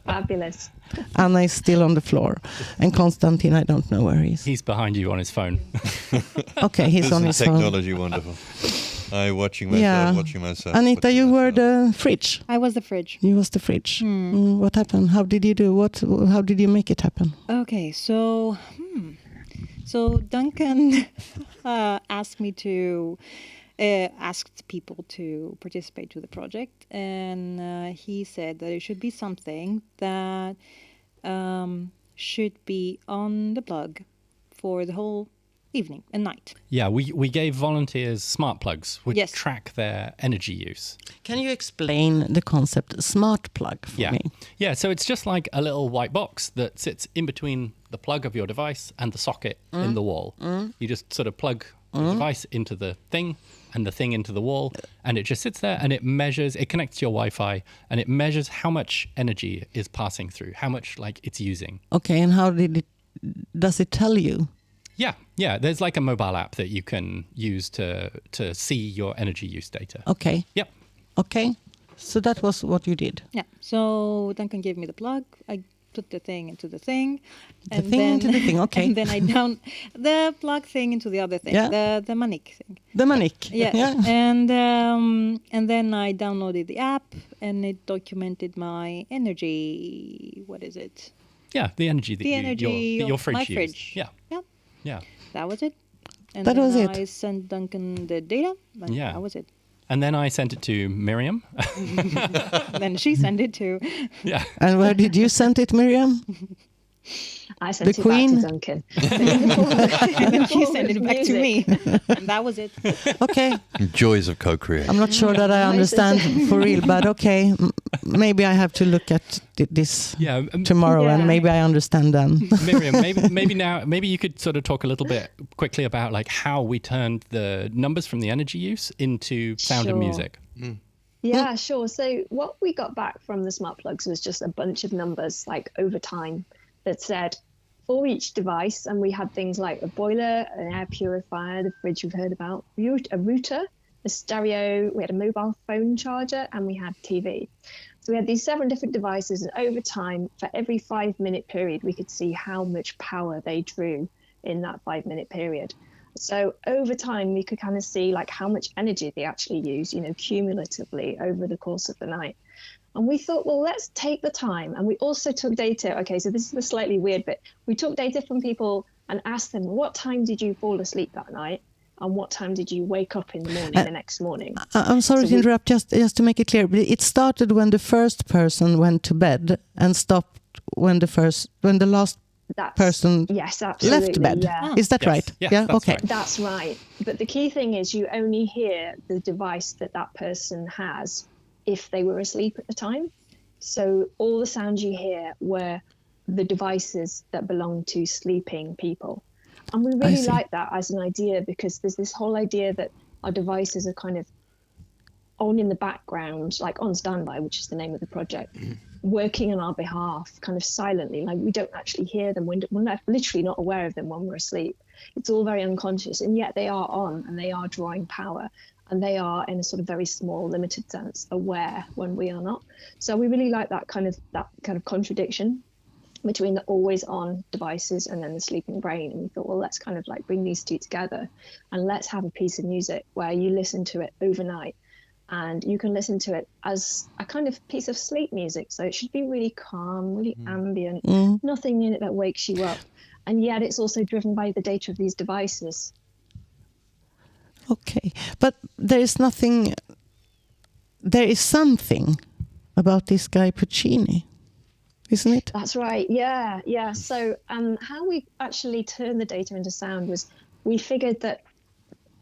Fabulous. Anna is still on the floor. And Konstantin, I don't know where he is. He's behind you on his phone. Okay, he's on Isn't his phone. technology wonderful? I watching myself. Anita, watching you were myself. the fridge. I was the fridge. You was the fridge. What happened? How did you do? How did you make it happen? Okay, so Duncan asked me to asked people to participate to the project, and he said that it should be something that should be on the plug for the whole evening and night. Yeah, we gave volunteers smart plugs which Yes. track their energy use. Can you explain the concept smart plug for me? Yeah, so it's just like a little white box that sits in between the plug of your device and the socket in the wall. You just sort of plug the device into the thing and the thing into the wall, and it just sits there and it measures, it connects to your Wi-Fi, and it measures how much energy is passing through, how much like it's using. Okay, and how does it tell you? Yeah, there's like a mobile app that you can use to see your energy use data. Okay. Yep. Okay. So that was what you did. Yeah. So Duncan gave me the plug. I put the thing into the thing. The thing into the thing, okay. And then I down the plug thing into the other thing. Yeah. The Manik thing. The Manik. Yeah. And then I downloaded the app, and it documented my energy. What is it? Yeah, the energy that your of fridge my used. fridge. Yeah. Yeah. That was it. And That then was it. I sent Duncan the data. And Yeah. That was it. And then I sent it to Miriam. Then she sent it to. Yeah. And where did you send it, Miriam? I sent The it back Queen? to Duncan. And then she sent it back to me. And that was it. Okay. Joys of co-creation. I'm not sure that I understand for real, but okay. Maybe I have to look at this Yeah. tomorrow, and Yeah. maybe I understand then. Miriam, maybe you could sort of talk a little bit quickly about like how we turned the numbers from the energy use into sound and Sure. music. Yeah, sure. So what we got back from the smart plugs was just a bunch of numbers, like over time, that said for each device, and we had things like a boiler, an air purifier, the fridge we've heard about, a router, a stereo, we had a mobile phone charger, and we had TV. So we had these 7 different devices, and over time, for every 5-minute period, we could see how much power they drew in that 5-minute period. So over time, we could kind of see like how much energy they actually use, cumulatively over the course of the night. And we thought, well, let's take the time. And we also took data. Okay, so this is the slightly weird bit. We took data from people and asked them, what time did you fall asleep that night? And what time did you wake up in the morning the next morning? I'm sorry to interrupt, just to make it clear. It started when the first person went to bed and stopped when the last person yes, absolutely, left bed. Yeah. Is that Yes. right? Yeah, that's Okay. right. That's right. But the key thing is you only hear the device that person has if they were asleep at the time. So all the sounds you hear were the devices that belong to sleeping people. And we really see. like that as an idea, because there's this whole idea that our devices are kind of on in the background, like on standby, which is the name of the project, working on our behalf, kind of silently. Like we don't actually hear them. We're literally not aware of them when we're asleep. It's all very unconscious, and yet they are on and they are drawing power. And they are, in a sort of very small, limited sense, aware when we are not. So we really like that kind of contradiction between the always on devices and then the sleeping brain. And we thought, well, let's kind of like bring these two together, and let's have a piece of music where you listen to it overnight, and you can listen to it as a kind of piece of sleep music. So it should be really calm, really ambient, nothing in it that wakes you up. And yet it's also driven by the data of these devices. Okay, but there is something about this guy Puccini, isn't it? That's right. Yeah. So how we actually turned the data into sound was we figured that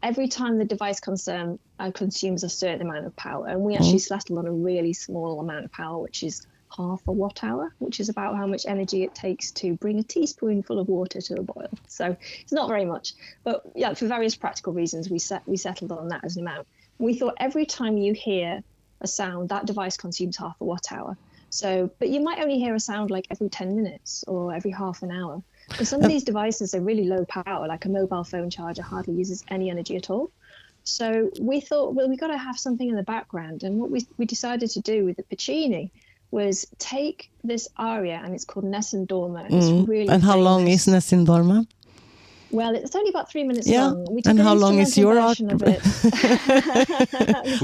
every time the device consumes a certain amount of power, and we actually settled on a really small amount of power, which is half a watt hour, which is about how much energy it takes to bring a teaspoonful of water to a boil. So it's not very much, but yeah, for various practical reasons, we settled on that as an amount. We thought every time you hear a sound, that device consumes half a watt hour. So, but you might only hear a sound like every 10 minutes or every half an hour. And some of these devices are really low power, like a mobile phone charger hardly uses any energy at all. So we thought, well, we've got to have something in the background. And what we decided to do with the Puccini was take this aria, and it's called Nessun Dorma. And, it's really and how long is Nessun Dorma? Well, it's only about 3 minutes Yeah. long. We And how long is your art? Of it.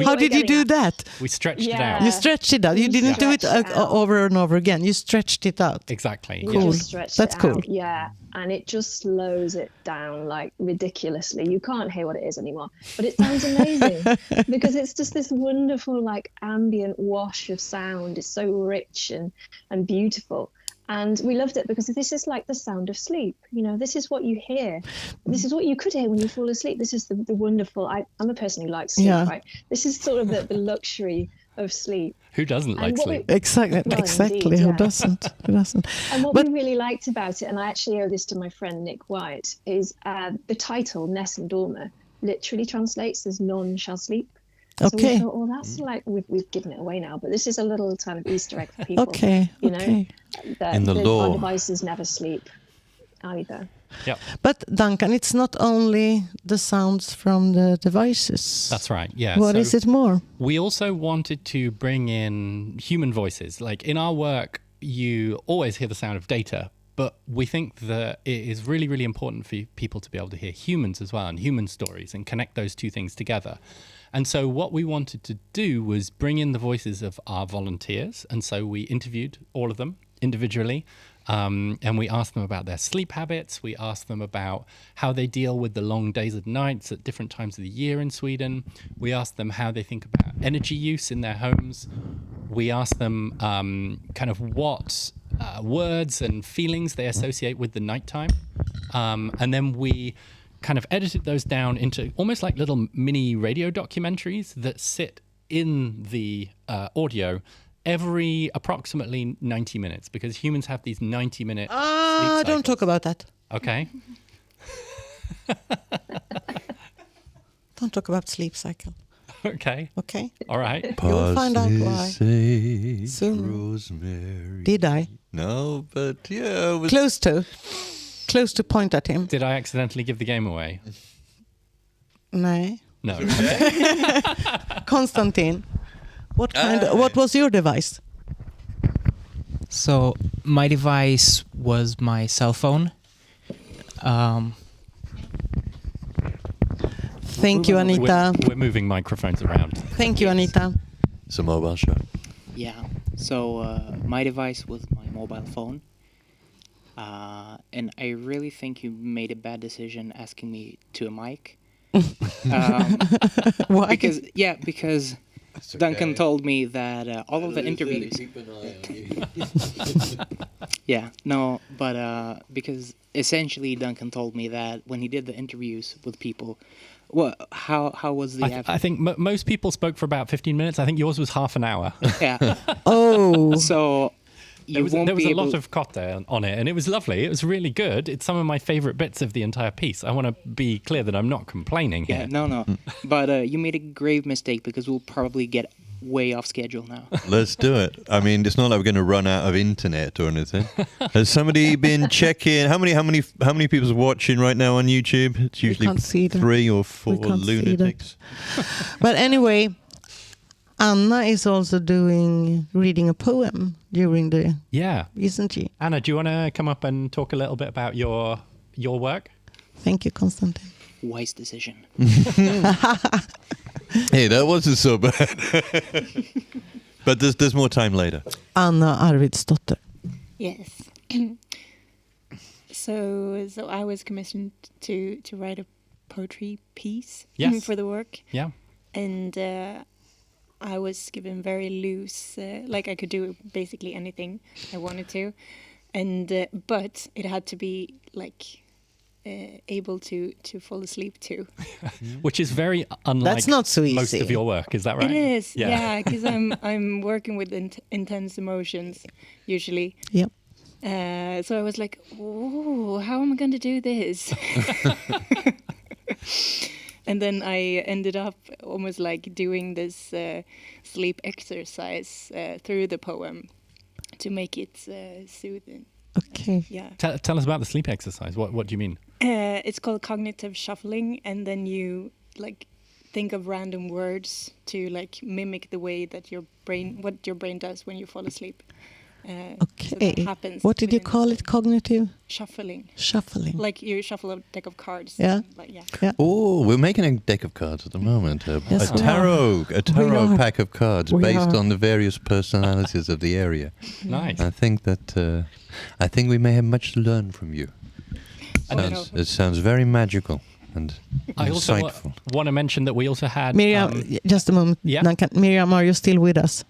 How did you do that? We stretched it Yeah. out. You stretched it out. You didn't do it stretched it out. over and over again. You stretched it out. Exactly. We Cool. just stretched That's it cool. out, yeah. And it just slows it down like ridiculously. You can't hear what it is anymore, but it sounds amazing because it's just this wonderful like ambient wash of sound. It's so rich and beautiful. And we loved it because this is like the sound of sleep. You know, this is what you hear. This is what you could hear when you fall asleep. This is the wonderful. I'm a person who likes sleep, Yeah. right? This is sort of the luxury of sleep. Who doesn't like what we- sleep? Exactly. Well, exactly. indeed, Who yeah. doesn't? Who doesn't? And what But- we really liked about it, and I actually owe this to my friend Nick White, is the title Nessun Dorma literally translates as "none shall sleep." So Okay. we thought, well, that's like we've given it away now, but this is a little kind of Easter egg for people. Okay. You know, Okay. that In the our law. devices never sleep either. Yep. But Duncan, it's not only the sounds from the devices. That's right. Yeah. What so is it more? We also wanted to bring in human voices. Like in our work, you always hear the sound of data, but we think that it is really, really important for people to be able to hear humans as well and human stories and connect those two things together. And so what we wanted to do was bring in the voices of our volunteers. And so we interviewed all of them individually. And we asked them about their sleep habits. We asked them about how they deal with the long days and nights at different times of the year in Sweden. We asked them how they think about energy use in their homes. We asked them kind of what words and feelings they associate with the nighttime. And then we kind of edited those down into almost like little mini radio documentaries that sit in the audio every approximately 90 minutes, because humans have these 90-minute sleep Don't talk about that. Okay. Don't talk about sleep cycle. Okay. Okay. All right. You'll find out why. Say, Soon. Rosemary. Did I? No, but yeah, it was Close to point at him. Did I accidentally give the game away? No. No. Konstantin, what was your device? So my device was my cell phone. Thank you, Anita. We're moving microphones around. Thank you, Anita. It's a mobile show. Yeah. So my device was my mobile phone. And I really think you made a bad decision asking me to a mic. Why? Because Duncan told me that all of the interviews. Yeah, no, but because essentially Duncan told me that when he did the interviews with people, how was the I think most people spoke for about 15 minutes. I think yours was half an hour. Yeah. Oh. So there was a lot of kotte on it, and it was lovely. It was really good. It's some of my favorite bits of the entire piece. I want to be clear that I'm not complaining here. Yeah, no. But you made a grave mistake because we'll probably get way off schedule now. Let's do it. I mean, it's not like we're going to run out of internet or anything. Has somebody been checking? How many people's watching right now on YouTube? It's usually can't see them. 3 or 4 We can't see them. lunatics. But anyway, Anna is also reading a poem during the, Yeah. isn't she? Anna, do you want to come up and talk a little bit about your work? Thank you, Konstantin. Wise decision. Hey, that wasn't so bad. But there's more time later. Anna Arvidsdotter. Yes. So I was commissioned to write a poetry piece Yes. for the work, Yeah. and I was given very loose, like I could do basically anything I wanted to, and but it had to be like able to fall asleep to. Which is very unlike That's not so most easy. of your work. Is that right? It is, yeah, because I'm working with intense emotions usually. Yep. So I was like, "Oh, how am I going to do this?" And then I ended up almost like doing this sleep exercise through the poem. to make it soothing. Okay. Yeah. Tell us about the sleep exercise. What do you mean? It's called cognitive shuffling, and then you like think of random words to like mimic the way that what your brain does when you fall asleep. So that happens. What did you call it? Cognitive shuffling. Shuffling. Like you shuffle a deck of cards. Yeah. Yeah. Oh, we're making a deck of cards at the moment. Yes, a tarot are. pack of cards based on the various personalities of the area. Nice. I think we may have much to learn from you. It sounds very magical and I also insightful. want to mention that we also had Miriam, just a moment. Yeah. Duncan, Miriam, are you still with us?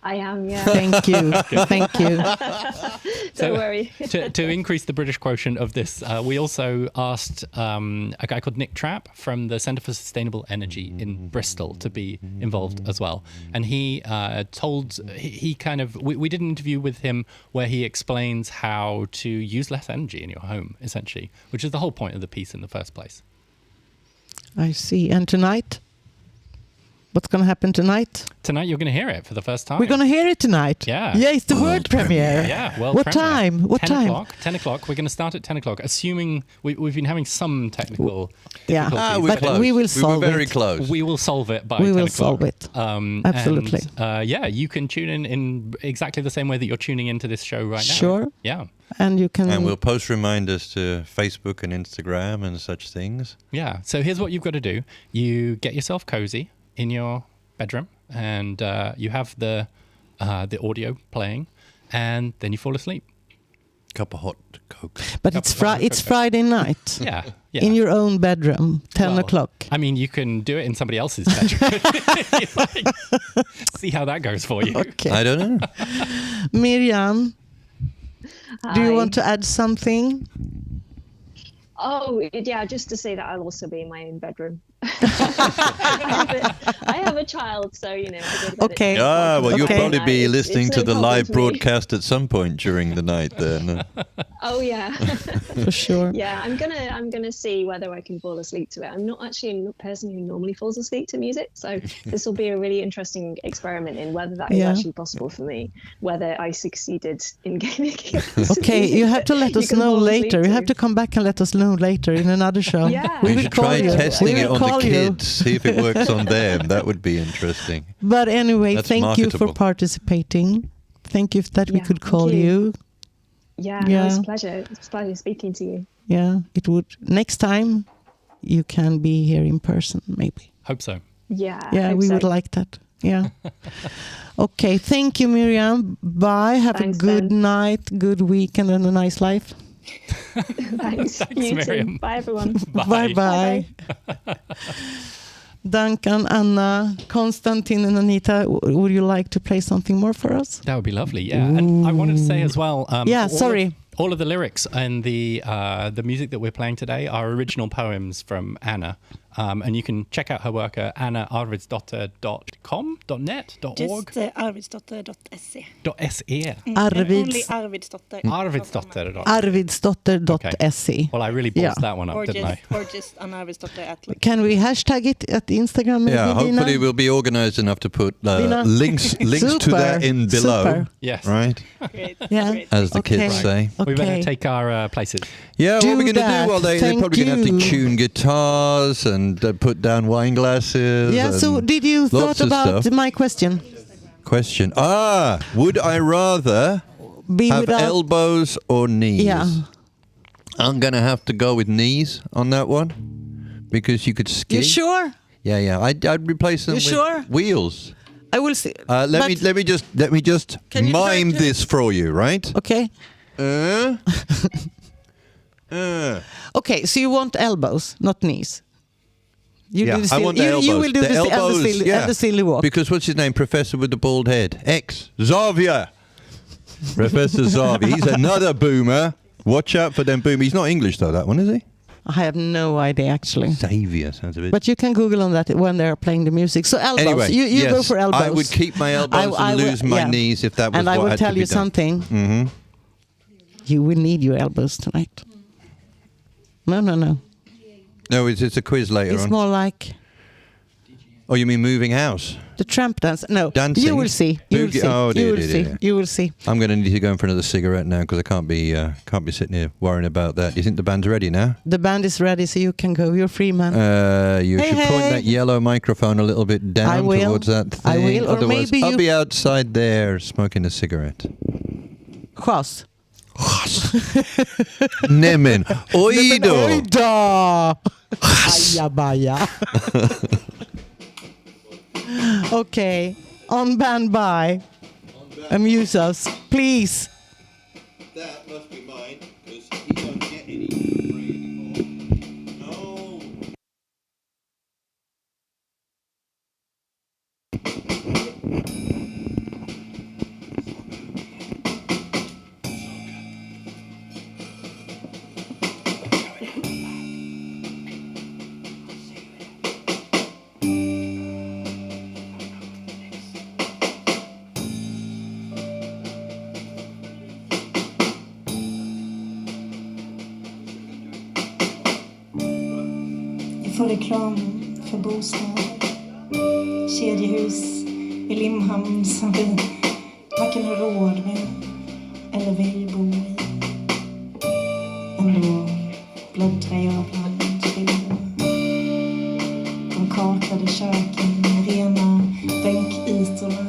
I am, yeah. Thank you. Thank you. Don't worry. to increase the British quotient of this, we also asked a guy called Nick Trapp from the Centre for Sustainable Energy in Bristol to be involved as well. And he we did an interview with him where he explains how to use less energy in your home, essentially, which is the whole point of the piece in the first place. I see. And tonight? What's going to happen tonight? Tonight you're going to hear it for the first time. We're going to hear it tonight. Yeah. Yeah, it's the world premiere. Yeah, well, what time? What 10 time? o'clock. 10 o'clock. We're going to start at 10 o'clock, assuming we've been having some technical yeah. difficulties. But we will solve it. We were very close. We will solve it by 10 We will o'clock. solve it. Absolutely. And, you can tune in exactly the same way that you're tuning into this show right now. Sure. Yeah. And you can... And we'll post reminders to Facebook and Instagram and such things. Yeah. So here's what you've got to do. You get yourself cozy in your bedroom, and you have the audio playing, and then you fall asleep. Cup of hot Coke. But it's Friday night. Yeah. In your own bedroom, 10 o'clock. I mean, you can do it in somebody else's bedroom. See how that goes for you. Okay. I don't know. Miriam, do you Hi. want to add something? Oh, yeah, just to say that I'll also be in my own bedroom. I have a child, so, I go to bed Okay. Well, you'll Okay. probably be It's listening no to the problem live to me. broadcast at some point during the night then. Oh, yeah. For sure. Yeah, I'm gonna see whether I can fall asleep to it. I'm not actually a person who normally falls asleep to music, so this will be a really interesting experiment in whether that is actually possible for me, whether I succeeded in making it. Okay, you have to let us know later. You have to come back and let us know later in another show. Yeah. We will should call try you. testing We it will on the call you. kids, see if it works on them. That would be interesting. But anyway, That's thank you for marketable. participating. Thank you that we Yeah, could thank call you. Yeah, no, it's a pleasure. It's a pleasure speaking to you. Yeah, it would. Next time, you can be here in person, maybe. Hope so. Yeah. Yeah, we would like that. Yeah. Okay, thank you, Miriam. Bye. Have Thanks, a good Ben. night, good weekend, and a nice life. Thanks. Thanks, You Miriam. too. Bye, everyone. Bye bye. Duncan, Anna, Konstantin, and Anita, would you like to play something more for us? That would be lovely, yeah. And I wanted to say as well... all of the lyrics and the music that we're playing today are original poems from Anna. And you can check out her work at annaarvidsdotter.com.net, .org. Just arvidsdotter.se. .se. Only Arvidsdotter. Arvidsdotter.se. Well, I really ballsed that one up, didn't I? Or just an Arvidsdotter at like. Can we hashtag it at Instagram? Maybe, Yeah, hopefully Dina? we'll be organized enough to put Dina? links to that in below. Super. Yes. Right? Great. Yeah. Great. As the kids say. We better Okay. take our places. Yeah, what Do are we going to that. do? Well, they're Thank probably going to have to you. tune guitars and put down wine glasses. Yeah, so and did you lots thought of about stuff. my question? Question. Would I rather Be have without... elbows or knees? Yeah. I'm going to have to go with knees on that one because you could ski. You sure? Yeah. I'd replace them You with sure? wheels. I will see. Let me just Can you try mime to- this for you, right? Okay. Okay, so you want elbows, not knees. You Yeah, do the I want the elbows. You will do the elbows, yeah. the silly walk. Because what's his name? Professor with the bald head. Xavier. Professor Xavier. He's another boomer. Watch out for them boomers. He's not English though, that one, is he? I have no idea actually. Xavier sounds a bit... But you can Google on that when they're playing the music. So elbows, Anyway, you yes, go for elbows. I would keep my elbows I and will- lose my yeah. knees if that was And what I will had tell to be you done. something. Mm-hmm. You will need your elbows tonight. No. No, it's a quiz later It's on. more like Oh, you mean moving house? The tramp dance? No. Dancing? You will see. You will see. Oh, You will see. You will see. I'm going to need to go in for another cigarette now because I can't be sitting here worrying about that. Do you think the band's ready now? The band is ready, so you can go. You're free, man. You should point that yellow microphone a little bit down towards that thing. I will. Or Otherwise, maybe I'll be outside there smoking a cigarette. Chas. Nämen, oj då! Oj då! Ajabaja. Okay, on band by. Amuse us, please. That must be mine, because he don't get any free anymore. No. Vi får reklam för bostäder. Kedjehus i Limhamn som vi varken har råd med eller vill bo i. Ändå bläddrar jag bland bilderna. De kakade köken med rena bänkytorna.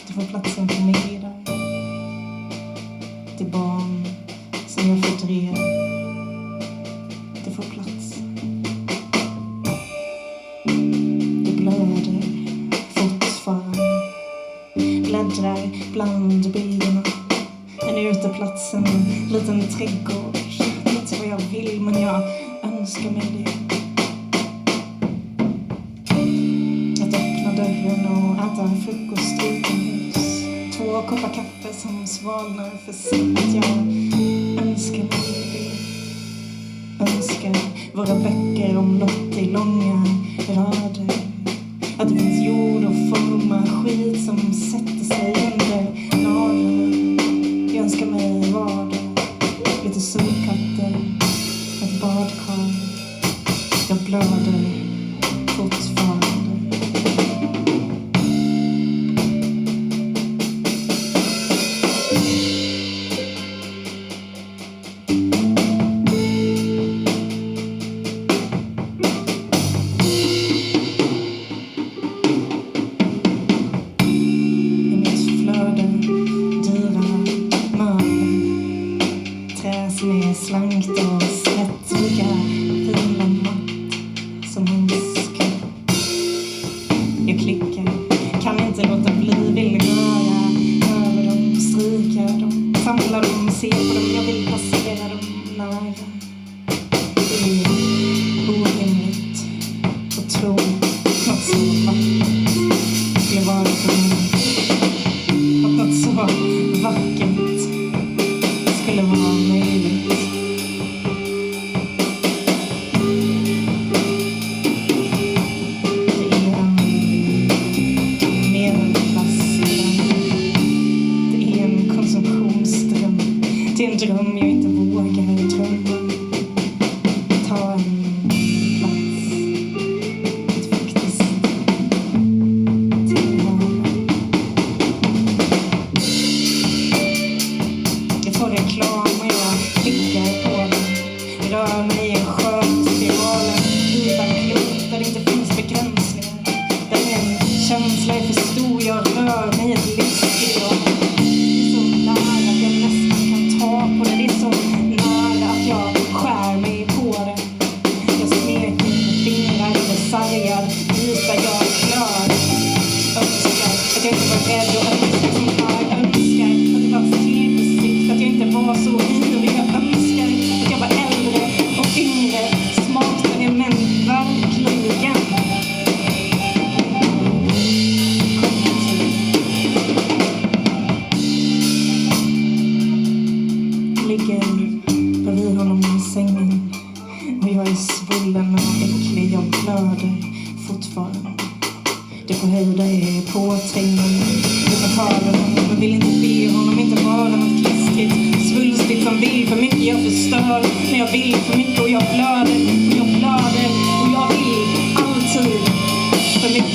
Det får platsen för middag. Till barn som jag fördrev. Det får plats. Det blöder fortfarande. Bläddrar bland bilderna. En uteplats, en liten trädgård. Inte vad jag vill, men jag önskar mig det. Att öppna dörren och äta frukost utomhus. 2 koppar kaffe som svalnar för sent. Jag önskar mig det. Önskar våra böcker om lott i långa rader. Att det finns jord och forma skit som sätter sig under naglarna. Jag önskar mig vardag, lite solkatter, ett badkar. Jag blöder fortfarande.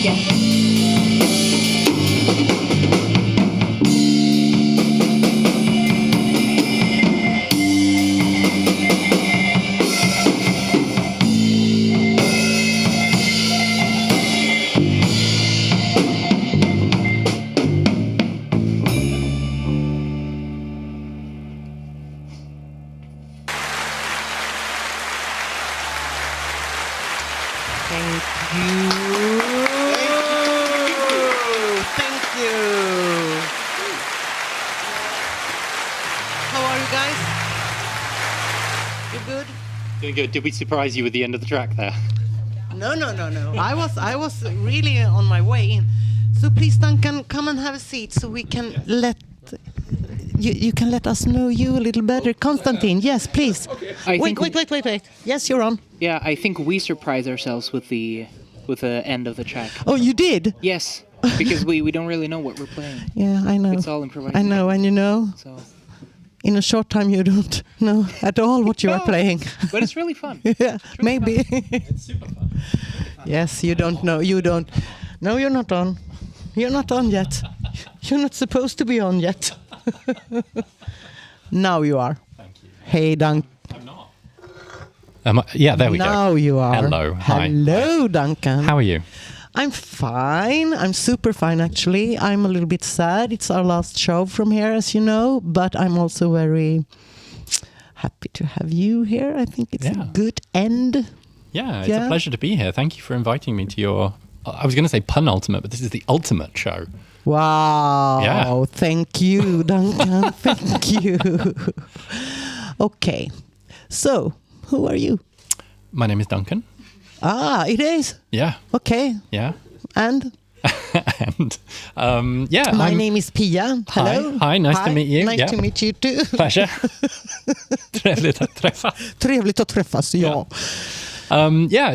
mycket. Doing good. Did we surprise you with the end of the track there? No. I was really on my way in. So please, Duncan, come and have a seat so we can let you can let us know you a little better. Konstantin, yes, please. Okay. Wait. Yes, you're on. Yeah, I think we surprised ourselves with the end of the track. Oh, you did? Yes, because we don't really know what we're playing. Yeah, I know. It's all improvised. I know, and you know. So. In a short time, you don't know at all what you are playing. But it's really fun. Yeah, really maybe. Fun. It's super fun. Yes, you don't know. You don't. No, you're not on. You're not on yet. You're not supposed to be on yet. Now you are. Thank you. Hey, Duncan. I'm not. Yeah, there we go. Now you are. Hello. Hi. Hello, Duncan. How are you? I'm fine. I'm super fine, actually. I'm a little bit sad. It's our last show from here, as you know, but I'm also very happy to have you here. I think it's a good end. Yeah, it's a pleasure to be here. Thank you for inviting me to your, I was going to say penultimate, but this is the ultimate show. Wow. Yeah. Thank you, Duncan. Thank you. Okay. So, who are you? My name is Duncan. Ah, it is? Yeah. Okay. Yeah. And? And my name is Pia. Hello. Hi, nice to meet you. Nice to meet you too. Pleasure. Trevligt att träffas. Trevligt att träffas, ja.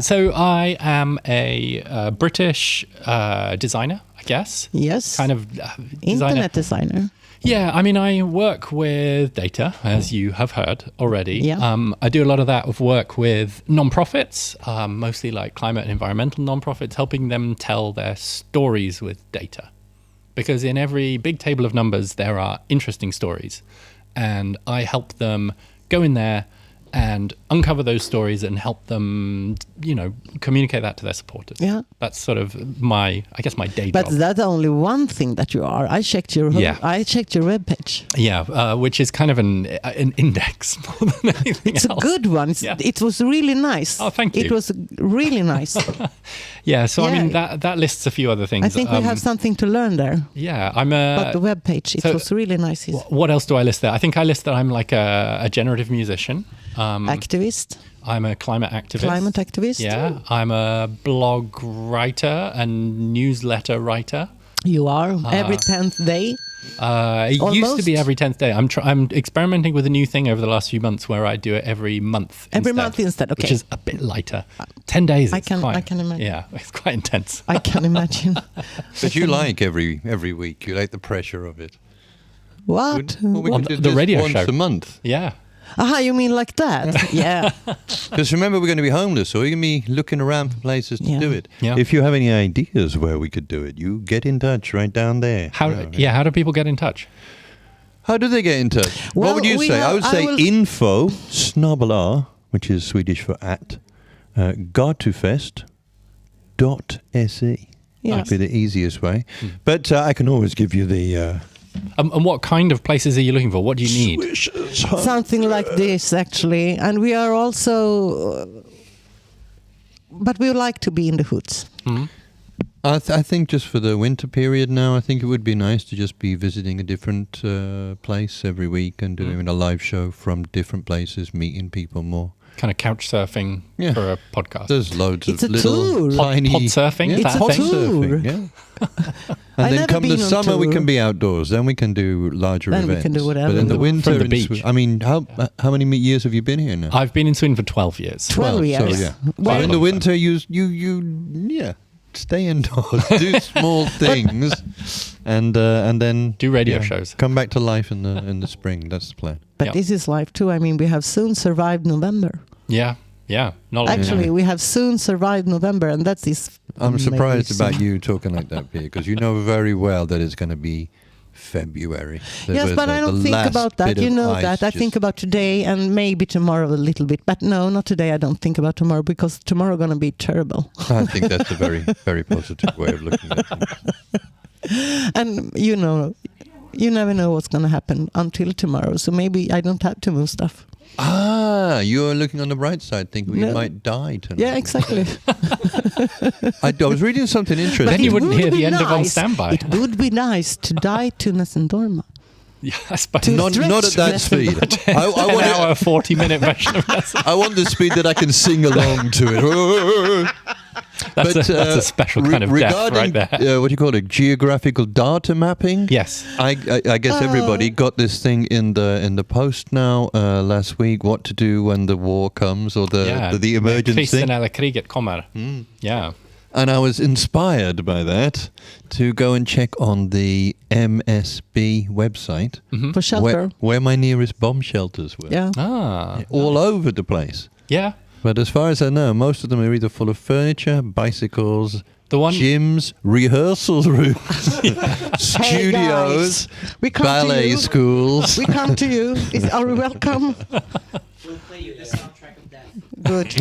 So I am a British designer, I guess. Yes. Kind of Internet designer. Yeah, I mean, I work with data, as you have heard already. Yeah. I do a lot of that of work with non-profits, mostly like climate and environmental non-profits, helping them tell their stories with data. Because in every big table of numbers, there are interesting stories. And I help them go in there and uncover those stories and help them, communicate that to their supporters. Yeah. That's sort of my day job. But that's only one thing that you are. I checked your webpage. Yeah, which is kind of an index more than anything else. It's a good one. It was really nice. Oh, thank you. It was really nice. Yeah, so I mean that lists a few other things. I think we have something to learn there. Yeah, But the webpage, it was really nice. What else do I list there? I think I list that I'm like a generative musician. Activist. I'm a climate activist. Climate activist. Yeah, I'm a blog writer and newsletter writer. You are every 10th day. It used to be every 10th day. I'm experimenting with a new thing over the last few months where I do it every month. Month instead, okay. Which is a bit lighter. 10 days. I can imagine. Yeah, it's quite intense. I can imagine. But you like every week. You like the pressure of it. What? We could do the radio once show. a month. Yeah. Aha, you mean like that? Yeah. Because remember, we're going to be homeless, so we're going to be looking around for places to do it. Yeah. If you have any ideas where we could do it, you get in touch right down there. How do people get in touch? How do they get in touch? Well, what would you say? I would say info, /, which is Swedish for at, Back2Fest.se. Yeah. That'd be the easiest way. But I can always give you the... and what kind of places are you looking for? What do you need? Something like this, actually. And we are also... but we would like to be in the hoods. Mm-hmm. I think just for the winter period now, I think it would be nice to just be visiting a different place every week and doing a live show from different places, meeting people more. Kind of couch surfing for a podcast. There's loads It's of a little tour. tiny... Pod surfing? Yeah, It's a pod tour. surfing, yeah. And then come the summer, we can be outdoors. Then we can do larger Then we events. can do whatever. But in the winter, From the in beach. I mean, how many years have you been here now? I've been in Sweden for 12 years. 12 years. So, yeah. Well, So in the winter, you stay indoors, do small things, and then Do radio shows. Come back to life in the spring. That's the plan. But this is life too. I mean, we have soon survived November. Yeah. Yeah, not long. Actually, we have soon survived November, and that's this. I'm surprised amazing. about you talking like that, Pierre, because you know very well that it's going to be February. Yes, but I don't think about that. You know that. I think about today and maybe tomorrow a little bit. But no, not today. I don't think about tomorrow because tomorrow going to be terrible. I think that's a very, very positive way of looking at things. And you know, you never know what's going to happen until tomorrow. So maybe I don't have to move stuff. Ah, you're looking on the bright side, thinking No. we might die tonight. Yeah, exactly. I was reading something interesting. Then you It wouldn't would hear the be end of On nice- Standby. It would be nice to die to Nesendorma. Yeah, I suppose. To Not at that speed. I An want hour, 40-minute version of that. I want the speed that I can sing along to it. That's a special kind of death right there. What do you call it? Geographical data mapping. Yes. I guess everybody got this thing in the post now last week. What to do when the war comes or the emergency. Krisen eller kriget kommer. Yeah. And I was inspired by that to go and check on the MSB website For shelter. where my nearest bomb shelters were. Yeah. Ah. All over the place. Yeah. But as far as I know, most of them are either full of furniture, bicycles, The one. gyms, rehearsal rooms, studios, We come to ballet you. schools. We come to you. Are we welcome? We'll play you the soundtrack of death. Good.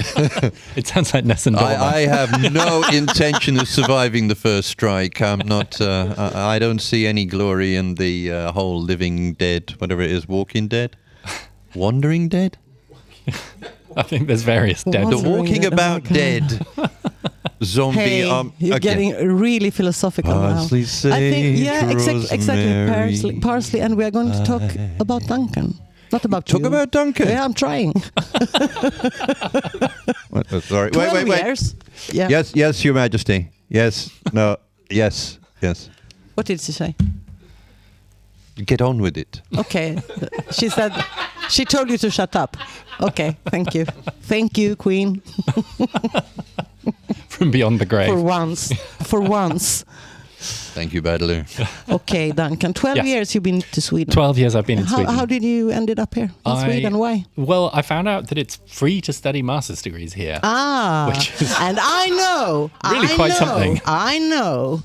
It sounds like Nessendorma. I have no intention of surviving the first strike. I'm not. I don't see any glory in the whole living dead, whatever it is, walking dead, wandering dead. I think there's various dead. The Wandering walking dead, about okay. dead zombie. Hey, you're okay. getting really philosophical Parsley, now. I think, yeah, sage, exactly. rosemary, Parsley, and we are going to talk about Duncan. Not about Talk you. about Duncan. Yeah, I'm trying. What? Sorry. 12 Wait. years. Yeah. Yes, Your Majesty. Yes. No. Yes. What did she say? Get on with it. Okay. She said, she told you to shut up. Okay, thank you. Thank you, Queen. From beyond the grave. For once. For once. Thank you, Battler. Okay, Duncan. 12 Yes. years you've been to Sweden. 12 years I've been in Sweden. How did you ended up here in Sweden? Why? Well, I found out that it's free to study master's degrees here. Ah, Which is and I know. really I quite know, something. I know.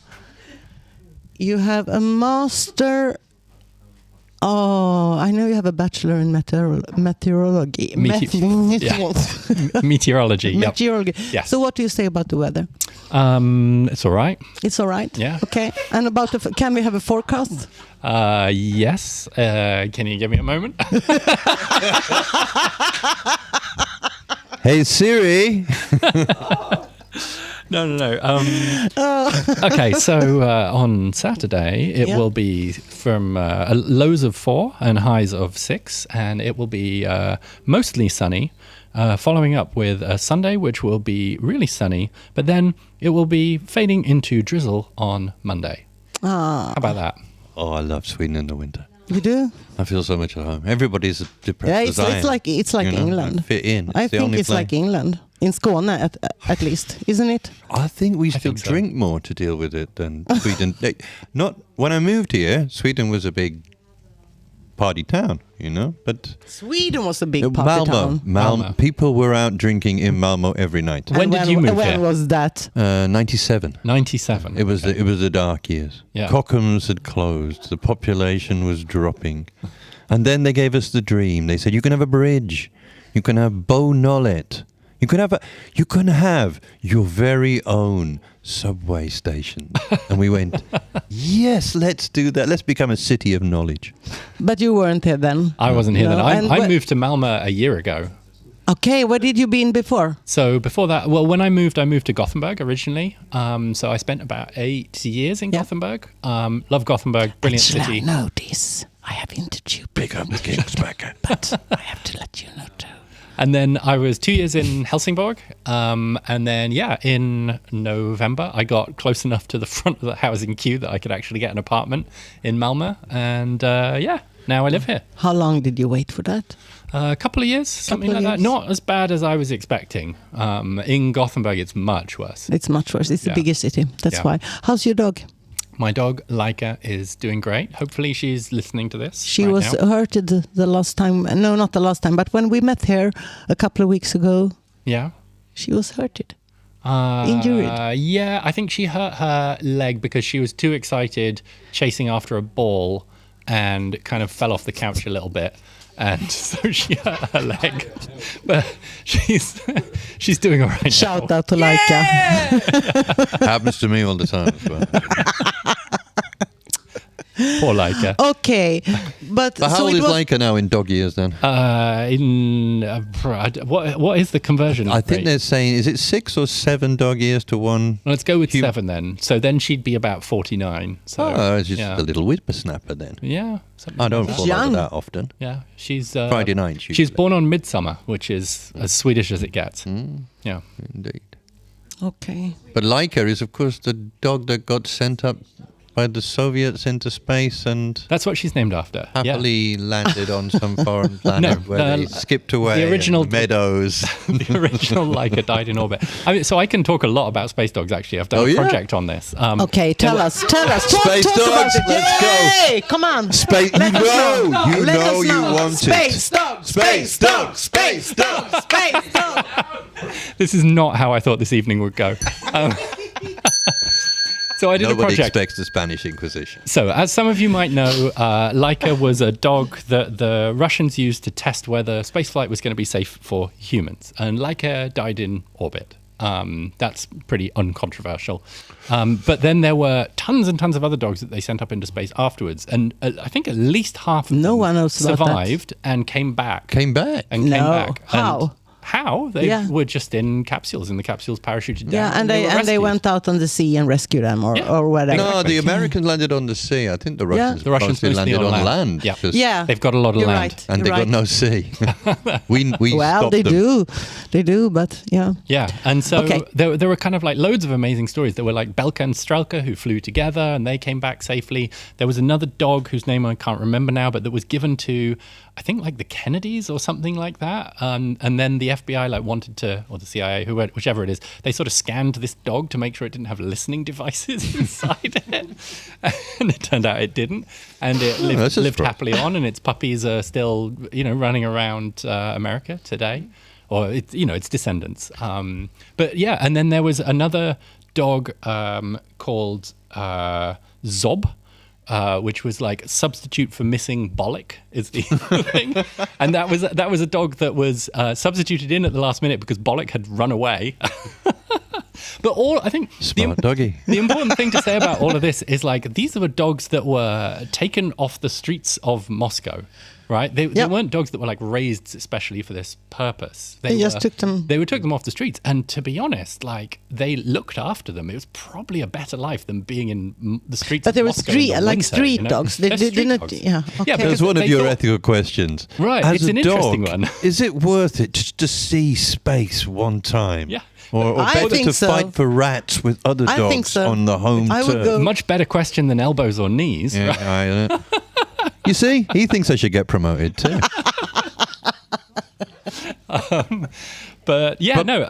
You have a master. Oh, I know you have a bachelor in meteorology. Meteorology. Yep. Meteorology. Yes. So what do you say about the weather? It's all right. It's all right? Yeah. Okay. And about can we have a forecast? Yes. Can you give me a moment? Hey, Siri. No. Okay, so on Saturday it Yeah. will be from lows of 4 and highs of 6, and it will be mostly sunny. Following up with Sunday, which will be really sunny, but then it will be fading into drizzle on Monday. How about that? Oh, I love Sweden in the winter. You do? I feel so much at home. Everybody's depressed Yeah, as I am. it's like You know, England. I fit in. I the think only it's place. like England. In Skåne, at least, isn't it? I think we still think so. drink more to deal with it than Sweden. Not when I moved here, Sweden was a big party town, you know. But Sweden was a big party town. Malmö. People were out drinking in Malmö every night. When did you move When here? was that? 97. 97. It was the dark years. Yeah. Kockums had closed. The population was dropping, and then they gave us the dream. They said you can have a bridge, you can have Bo Nollet, you can have your very own subway station. And we went, yes, let's do that. Let's become a city of knowledge. But you weren't here then. I wasn't here No, then. and I moved to Malmö a year ago. Okay, where did you been before? So before that, well, when I moved to Gothenburg originally. So I spent about 8 years in Gothenburg. Love Gothenburg, brilliant city. Know this. I have interviewed Big up the Kingsbacker. but I have to let you know too. And then I was 2 years in Helsingborg. And then, in November, I got close enough to the front of the housing queue that I could actually get an apartment in Malmö. And now I live here. How long did you wait for that? A couple of years, something Couple like of that. years. Not as bad as I was expecting. In Gothenburg, it's much worse. It's much worse. It's a Yeah. bigger city. That's Yeah. why. How's your dog? My dog, Laika, is doing great. Hopefully she's listening to this She right was now. hurted the last time. No, not the last time, but when we met here a couple of weeks ago. Yeah. She was hurted. Injured. Yeah, I think she hurt her leg because she was too excited chasing after a ball and kind of fell off the couch a little bit. And so she hurt her leg. But she's doing all right now. Shout out to Laika. Happens to me all the time as well. Poor Laika. Okay, but how so old it is was, Laika now in dog years then? What is the conversion? I think rate? they're saying, is it 6 or 7 dog years to 1? Let's go with 7 then. So then she'd be about 49. So it's just a little whippersnapper then. Yeah. I don't She's follow young. that often. Yeah, she's Friday night. She's born on Midsummer, which is as Swedish as it gets. Yeah, indeed. Okay. But Laika is, of course, the dog that got sent up by the Soviets into space and that's what she's named after. Happily landed on some foreign planet where they skipped away. The original meadows. The original Laika died in orbit. I mean, so I can talk a lot about space dogs. Actually, I've done a project on this. Okay, tell us. Space talk dogs. about it. Let's Yay! Come on. Space. You know you want it. Space dogs. Space dogs. Space dogs. Space dogs. This is not how I thought this evening would go. So I did Nobody a project. expects the Spanish Inquisition. So, as some of you might know, Laika was a dog that the Russians used to test whether spaceflight was going to be safe for humans. And Laika died in orbit. That's pretty uncontroversial. But then there were tons and tons of other dogs that they sent up into space afterwards. And I think at least half of them survived and came back. Came back? And came back. How? How? They were just in capsules, and the capsules parachuted down. Yeah, and they went out on the sea and rescued them or whatever. No, the Americans landed on the sea. I think the Russians, mostly landed on land. Yeah, they've got a lot of land. Right. And they got no sea. we well, stopped they them. They do, but yeah. Yeah, and so there were kind of like loads of amazing stories. There were like Belka and Strelka who flew together and they came back safely. There was another dog whose name I can't remember now, but that was given to, I think, like the Kennedys or something like that. And then the FBI wanted to, or the CIA, whichever it is, they sort of scanned this dog to make sure it didn't have listening devices inside it. And it turned out it didn't. And it lived happily on, and its puppies are still, running around America today. Or its descendants. But yeah, and then there was another dog called Zob, which was like substitute for missing bollock is the thing. And that was a dog that was substituted in at the last minute because bollock had run away. But I think Smart doggy. The important thing to say about all of this is these were dogs that were taken off the streets of Moscow. Right, they weren't dogs that were raised especially for this purpose. They just took them. They took them off the streets, and to be honest, they looked after them. It was probably a better life than being in the streets. But of they were Moscow in the winter, street dogs. They didn't. Dogs. Yeah, okay. Yeah, that's one of your ethical questions. Right, As it's a an interesting dog, one. Is it worth it just to see space one time? Yeah. Or better to fight for rats with other dogs on the home turf? Much better question than elbows or knees. Yeah, right? You see, he thinks I should get promoted too. But yeah, no.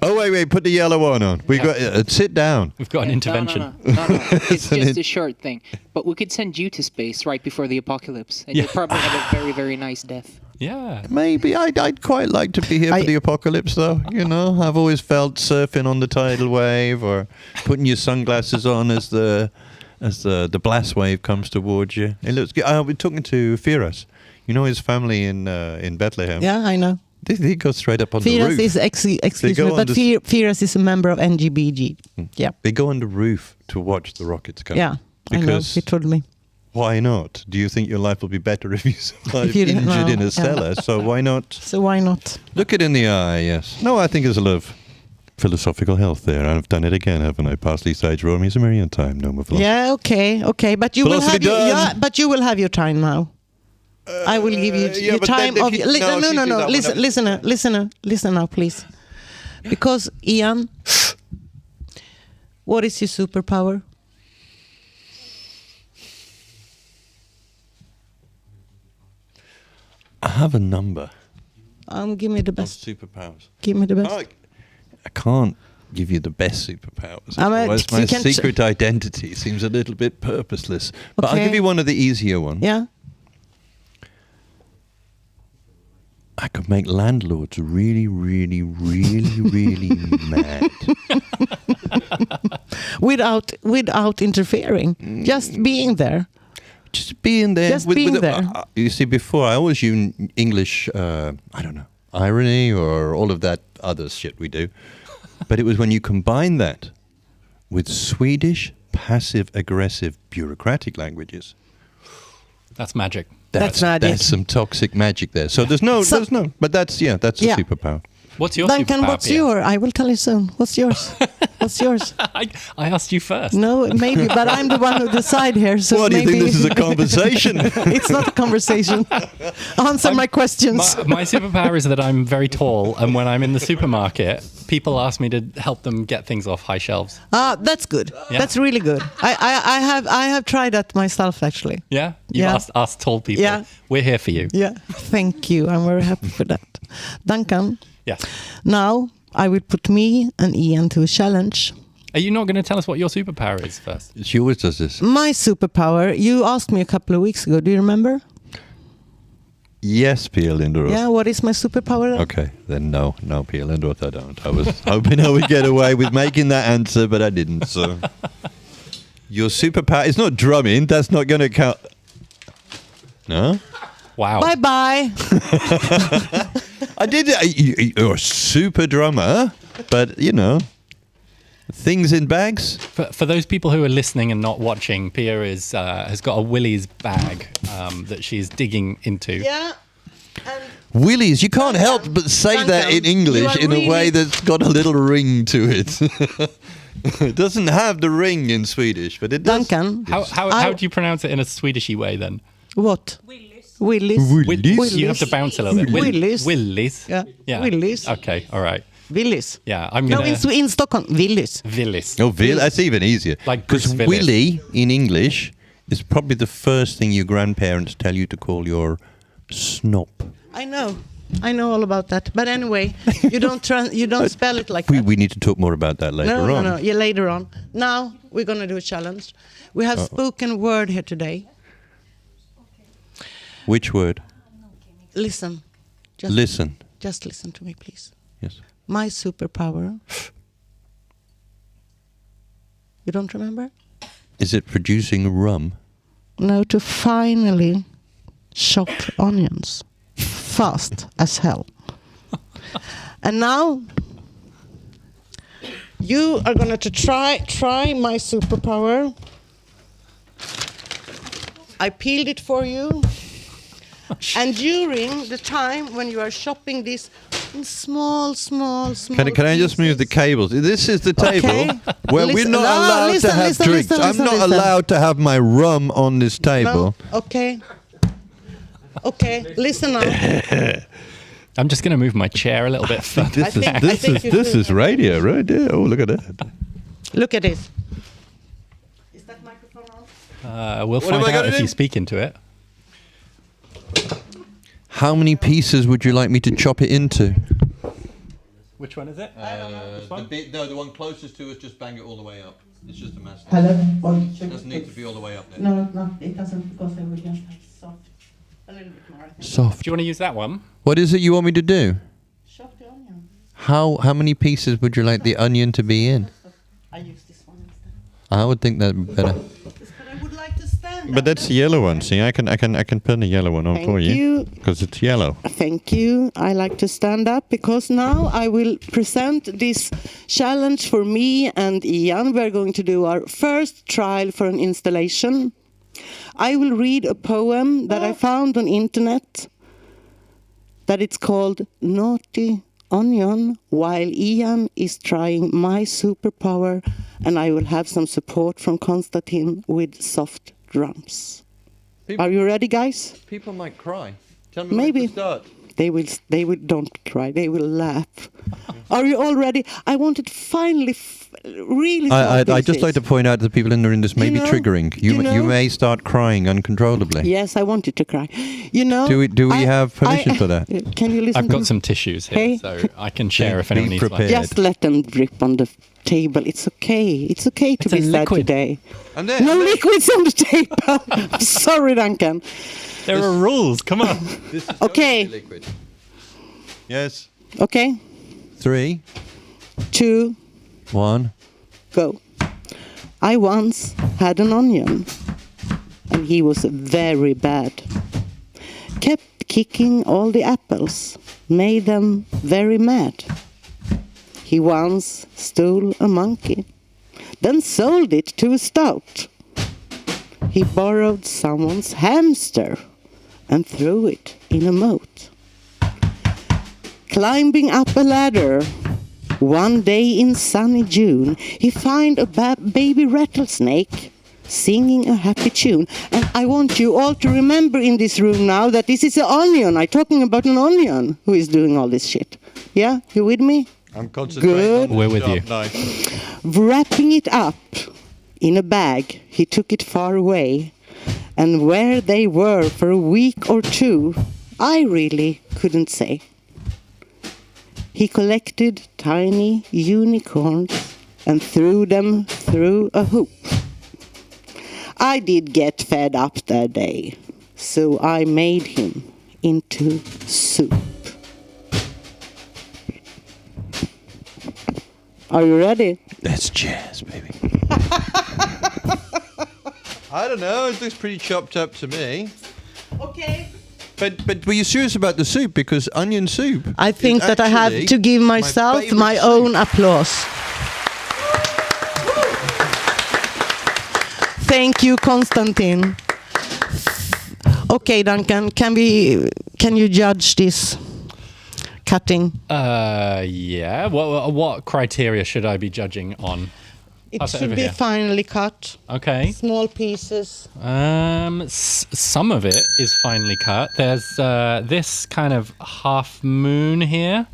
Oh wait! Put the yellow one on. We got sit down. We've got an intervention. No. It's just a short thing. But we could send you to space right before the apocalypse, and you'll probably have a very, very nice death. Yeah. Maybe I'd quite like to be here for the apocalypse, though. I've always felt surfing on the tidal wave or putting your sunglasses on as the blast wave comes towards you. It looks good. I'll be talking to Firas. His family in Bethlehem. Yeah, I know. They go straight up on the roof. Firas is excuse me, but Firas is a member of NGBG. Yeah. They go on the roof to watch the rockets come. Yeah, I know. He told me. Why not? Do you think your life will be better if you survive injured in a cellar? So why not? So why not? Look it in the eye, yes. No, I think there's a lot of philosophical health there. I've done it again, haven't I? Parsley, sage, rosemary, a million time. No more philosophy. Yeah, okay. But you will have your time now. I will give you your time. No. Listen now, please. Because Ian, what is your superpower? I have a number. Give me the best. Superpowers. Give me the best. I can't give you the best superpowers. Otherwise, my secret identity seems a little bit purposeless. But I'll give you one of the easier ones. Yeah. I I could make landlords really, really, really, really mad. Without interfering, just being there. Just being there. Just being there. You see, before I always use English, I don't know, irony or all of that other shit we do. But it was when you combine that with Swedish passive-aggressive bureaucratic languages. That's magic. That's magic. There's some toxic magic there. So there's no, but that's a superpower. What's your Duncan, superpower? what's your? I will tell you soon. What's yours? What's yours? I asked you first. No, maybe, but I'm the one who decide here. So What, do you maybe think this is a conversation? It's not a conversation. Answer my questions. My superpower is that I'm very tall, and when I'm in the supermarket, people ask me to help them get things off high shelves. That's good. Yeah. That's really good. I have tried that myself, actually. Yeah? You've asked tall people. Yeah. We're here for you. Yeah, thank you. I'm very happy for that. Duncan. Yes. Now I will put me and Ian to a challenge. Are you not going to tell us what your superpower is first? She always does this. My superpower, you asked me a couple of weeks ago. Do you remember? Yes, Pia Lindroth. Yeah, what is my superpower then? Okay, then no, Pia Lindroth, I don't. I was hoping I would get away with making that answer, but I didn't. So your superpower is not drumming. That's not going to count. No. Wow. Bye-bye. I did. You're a super drummer, but you know, things in bags. For those people who are listening and not watching, Pia has got a Willys bag that she's digging into. Yeah. Willies, you can't help but say that in English in a way that's got a little ring to it. It doesn't have the ring in Swedish, but it does. Duncan. How do you pronounce it in a Swedishy way then? What? Willys. Willys. You have to bounce a little bit. Willys. Willys. Yeah. Willys. Okay. All right. Willys. Yeah. I'm gonna. No, in Stockholm, Willys. Willys. Oh, that's even easier. Like because Bruce Willis. Willy in English is probably the first thing your grandparents tell you to call your snop. I know all about that. But anyway, you don't spell it like that. We need to talk more about that later on. No. Yeah, later on. Now we're gonna do a challenge. We have spoken word here today. Which word? Listen. Listen. Just listen to me, please. Yes. My superpower. You don't remember? Is it producing rum? No, to finally chop onions. Fast as hell. And now you are going to try my superpower. I peeled it for you. And during the time when you are chopping this in small Can I just move the cables? This is the table where we're not allowed to have drinks. I'm not allowed to have my rum on this table. No? Okay, listen now. I'm just going to move my chair a little bit further. This is radio right there. Oh, look at that. Look at this. Is that microphone on? We'll find out if you speak into it. How many pieces would you like me to chop it into? Which one is it? The one closest to us, just bang it all the way up. It's just a mass. Hello? It doesn't need to be all the way up there. No, it doesn't, because I will just have soft. A little bit more, I think. Soft. Do you want to use that one? What is it you want me to do? Chop the onion. How many pieces would you like the onion to be in? I use this one instead. I would think that'd be better. But I would like to stand. But that's the yellow one. See, I can put the yellow one on for you because it's yellow. Thank you. I like to stand up because now I will present this challenge for me and Ian. We're going to do our first trial for an installation. I will read a poem that I found on internet that it's called Naughty Onion, while Ian is trying my superpower, and I will have some support from Konstantin with soft drums. Are you ready, guys? People might cry. Tell me Maybe. when to start. They will don't cry. They will laugh. Are you all ready? I wanted finally really. I just like to point out to the people in the room this may be triggering. You may start crying uncontrollably. Yes, I want you to cry. You know. Do we have permission for that? Can you listen? I've got some tissues here, so I can share if anyone needs one. Just let them drip on the table. It's okay. It's okay to be sad today. No liquids on the table. I'm sorry, Duncan. There are rules. Come on. Okay. Yes. Okay. 3, 2, 1. go. I once had an onion, and he was very bad. Kept kicking all the apples, made them very mad. He once stole a monkey, then sold it to a stoat. He borrowed someone's hamster and threw it in a moat. Climbing up a ladder, one day in sunny June, he found a baby rattlesnake singing a happy tune. And I want you all to remember in this room now that this is an onion. I'm talking about an onion who is doing all this shit. Yeah, you with me? I'm concentrating. Good. On We're with you. Nice. Wrapping it up in a bag, he took it far away. And where they were for a week or two, I really couldn't say. He collected tiny unicorns and threw them through a hoop. I did get fed up that day, so I made him into soup. Are you ready? That's jazz, baby. I don't know. It looks pretty chopped up to me. Okay. But were you serious about the soup? Because onion soup. I think that I have to give myself my own applause. Thank you, Konstantin. Okay, Duncan, can you judge this cutting? Yeah. What criteria should I be judging on? It Pass it should over be here. finely cut. Okay. Small pieces. Some of it is finely cut. There's this kind of half moon here.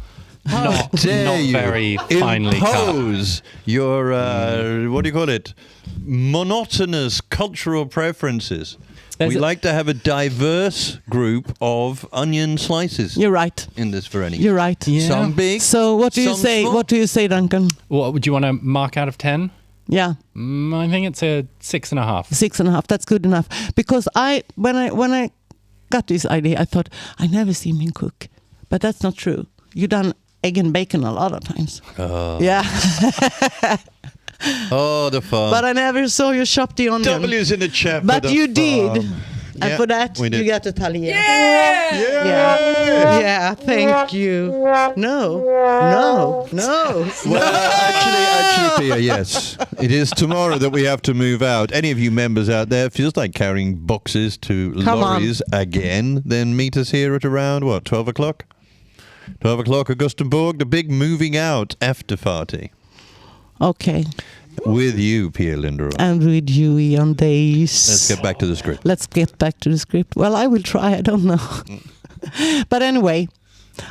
Not very finely cut. Impose your what do you call it? Monotonous cultural preferences. We like to have a diverse group of onion slices. You're right. In this Vereni. You're right. Yeah. Some big. So what do you some say? small. What do you say, Duncan? What would you want to mark out of 10? Yeah. I think it's a 6.5. 6.5. That's good enough. Because when I got this idea, I thought I never seen him cook, but that's not true. You done egg and bacon a lot of times. Oh. Yeah. Oh, the fun. But I never saw you chop the onion. W's in the chat. But you did. And Yeah, for that, we did. you got Italian. Yeah! Yeah, thank you. No. Well, actually, Pia, yes. It is tomorrow that we have to move out. Any of you members out there feels like carrying boxes to Come lorries again, then meet us here at around, 12 o'clock? 12 o'clock, Augustenborg, the big moving out after party. Okay. With you, Pia Linderoth. And with you, Ian Days. Let's get back to the script. Let's get back to the script. Well, I will try. I don't know. But anyway,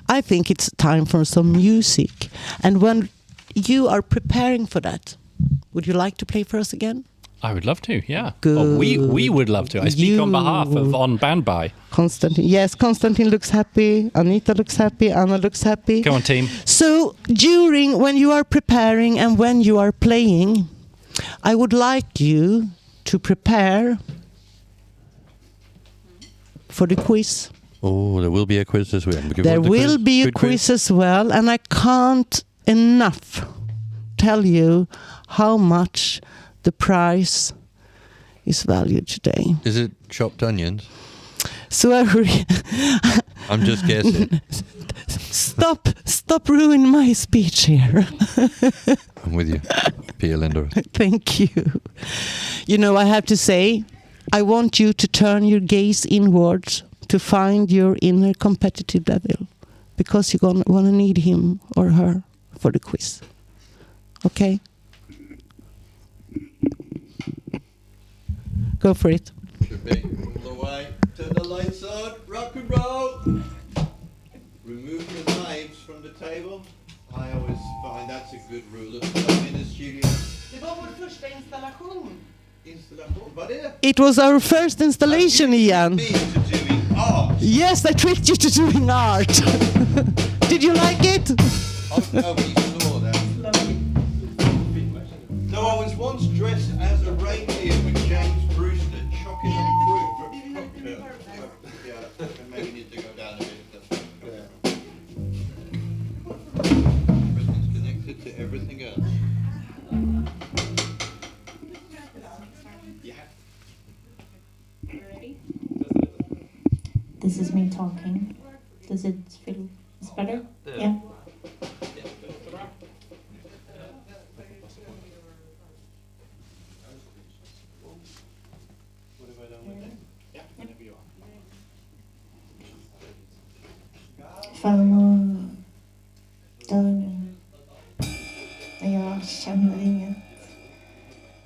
I think it's time for some music. And when you are preparing for that, would you like to play for us again? I would love to, yeah. Good. Oh, we would love to. I speak on behalf of On Band By. Konstantin. Yes, Konstantin looks happy. Anita looks happy. Anna looks happy. Come on, team. So when you are preparing and when you are playing, I would like you to prepare for the quiz. Oh, there will be a quiz this week. There will be a quiz as well, and I can't enough tell you how much the prize is valued today. Is it chopped onions? So I'm just guessing. Stop ruining my speech here. I'm with you, Pia Linderoth. Thank you. You know, I have to say, I want you to turn your gaze inwards to find your inner competitive devil, because you're going to want to need him or her for the quiz. Okay? Go for it. Should be all the way. Turn the lights on. Rock and roll. Remove your knives from the table. I always find that's a good rule of thumb in the studio. Det var vår första installation. Installation? Vad är det? It was our first installation, Ian. Me to doing art. Yes, I tricked you to doing art. Did you like it? Oh, nobody saw that. No, I was once dressed as a reindeer with James Brewster chopping on fruit for a cocktail. Yeah, I maybe need to go down a bit. is me talking. Does it feel it's better? Yeah. Farmor dör nu. Jag känner inget.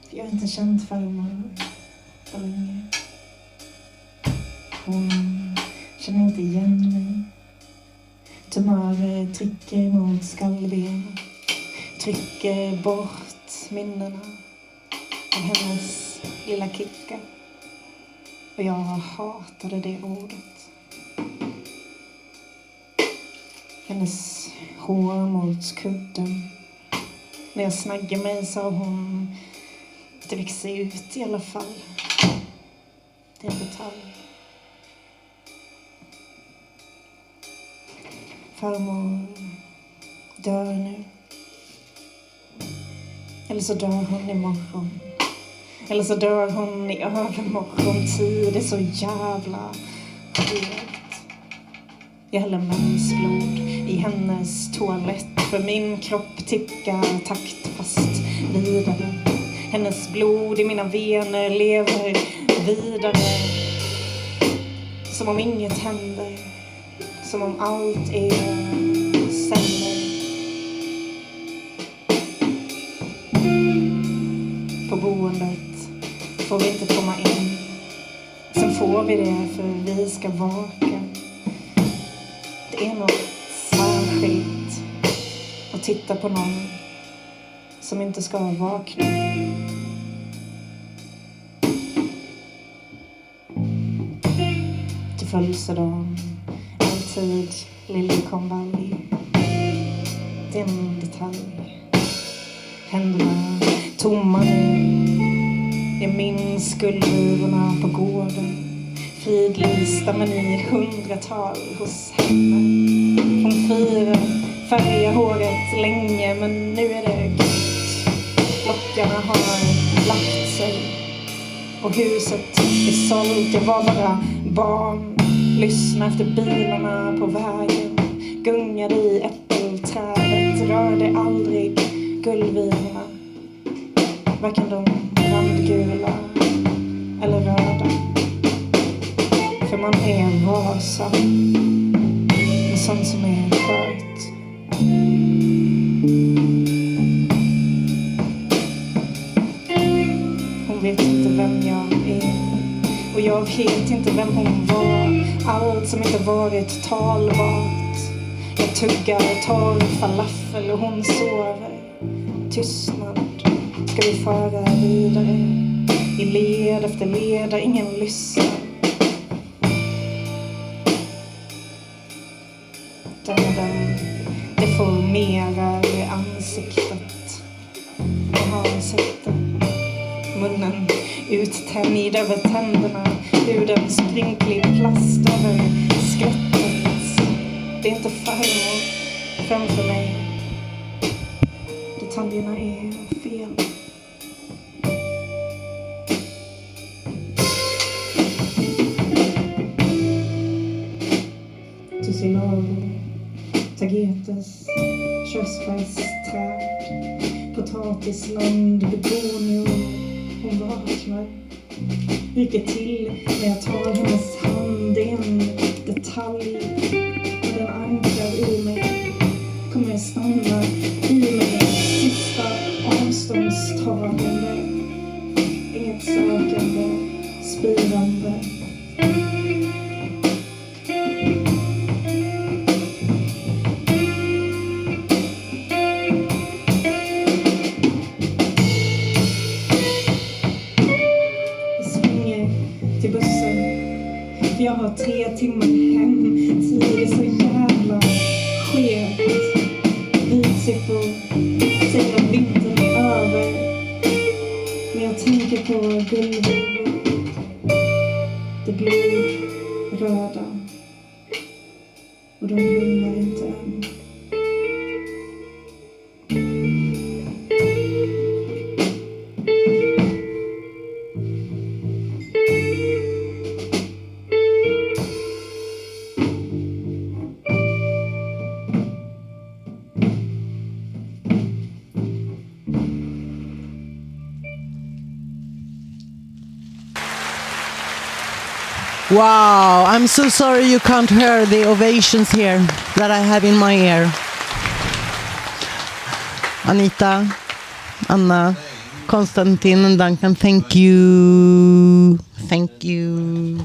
För jag har inte känt farmor på länge. Hon känner inte igen mig. Tumörer trycker mot skallbenet. Trycker bort minnena av hennes lilla kicka. Och jag hatade det ordet. Hennes hår mot kudden. När jag snaggar mig sa hon att det växer ut i alla fall. Det är en detalj. Farmor dör nu. Eller så dör hon imorgon. Eller så dör hon i övermorgon tid. är så jävla skevt. Jag häller mensblod i hennes toalett. För min kropp tickar taktfast vidare. Hennes blod i mina vener lever vidare. Som om inget händer. Som om allt är sämre. På boendet får vi inte komma in. Sen får vi det för vi ska vaka. Det är något särskilt att titta på någon som inte ska vakna. Till födelsedagen alltid liljekonvalj. Det är en detalj. Händerna tomma nu. Jag minns guldruvorna på gården. Fridlysta men i 100-tal hos henne. Hon färgar håret länge men nu är det gult. Lockarna har lagt sig. Och huset är sålt. Jag var bara barn. Lyssna efter bilarna på vägen. Gungade i äppelträdet. Rörde aldrig guldvivorna. Varken de brandgula eller röda. För man är varsam. En sån som är skört. Hon vet inte vem jag är. Och jag vet inte vem hon var. Allt som inte varit talbart. Jag tuggar torr falafel och hon sover. Tystnad ska vi föra vidare. I led efter led där ingen lyssnar. Döden deformerar ansiktet. Jag har sett det. Munnen uttänjd över tänderna. Huden sprinklig plast över skelettet. Det är inte farmor framför mig. Detaljerna är fel. Tussilago, tagetes, körsbärsträd, potatisland, begonior. Hon vaknar. Rycker till när jag tar hennes hand. Det är en detalj. Och den ankar i mig. Kommer jag stanna i mig. Sista avståndstagande. Inget sökande. Spirande. Jag har 3 timmar hem. Tid är så jävla skevt. Vitsippor säger att vintern är över. Men jag tänker på guldvivor. Det blodröda. Och de blommar inte än. Wow, I'm so sorry you can't hear the ovations here that I have in my ear. Anita, Anna, Konstantin and Duncan, thank you. Thank you.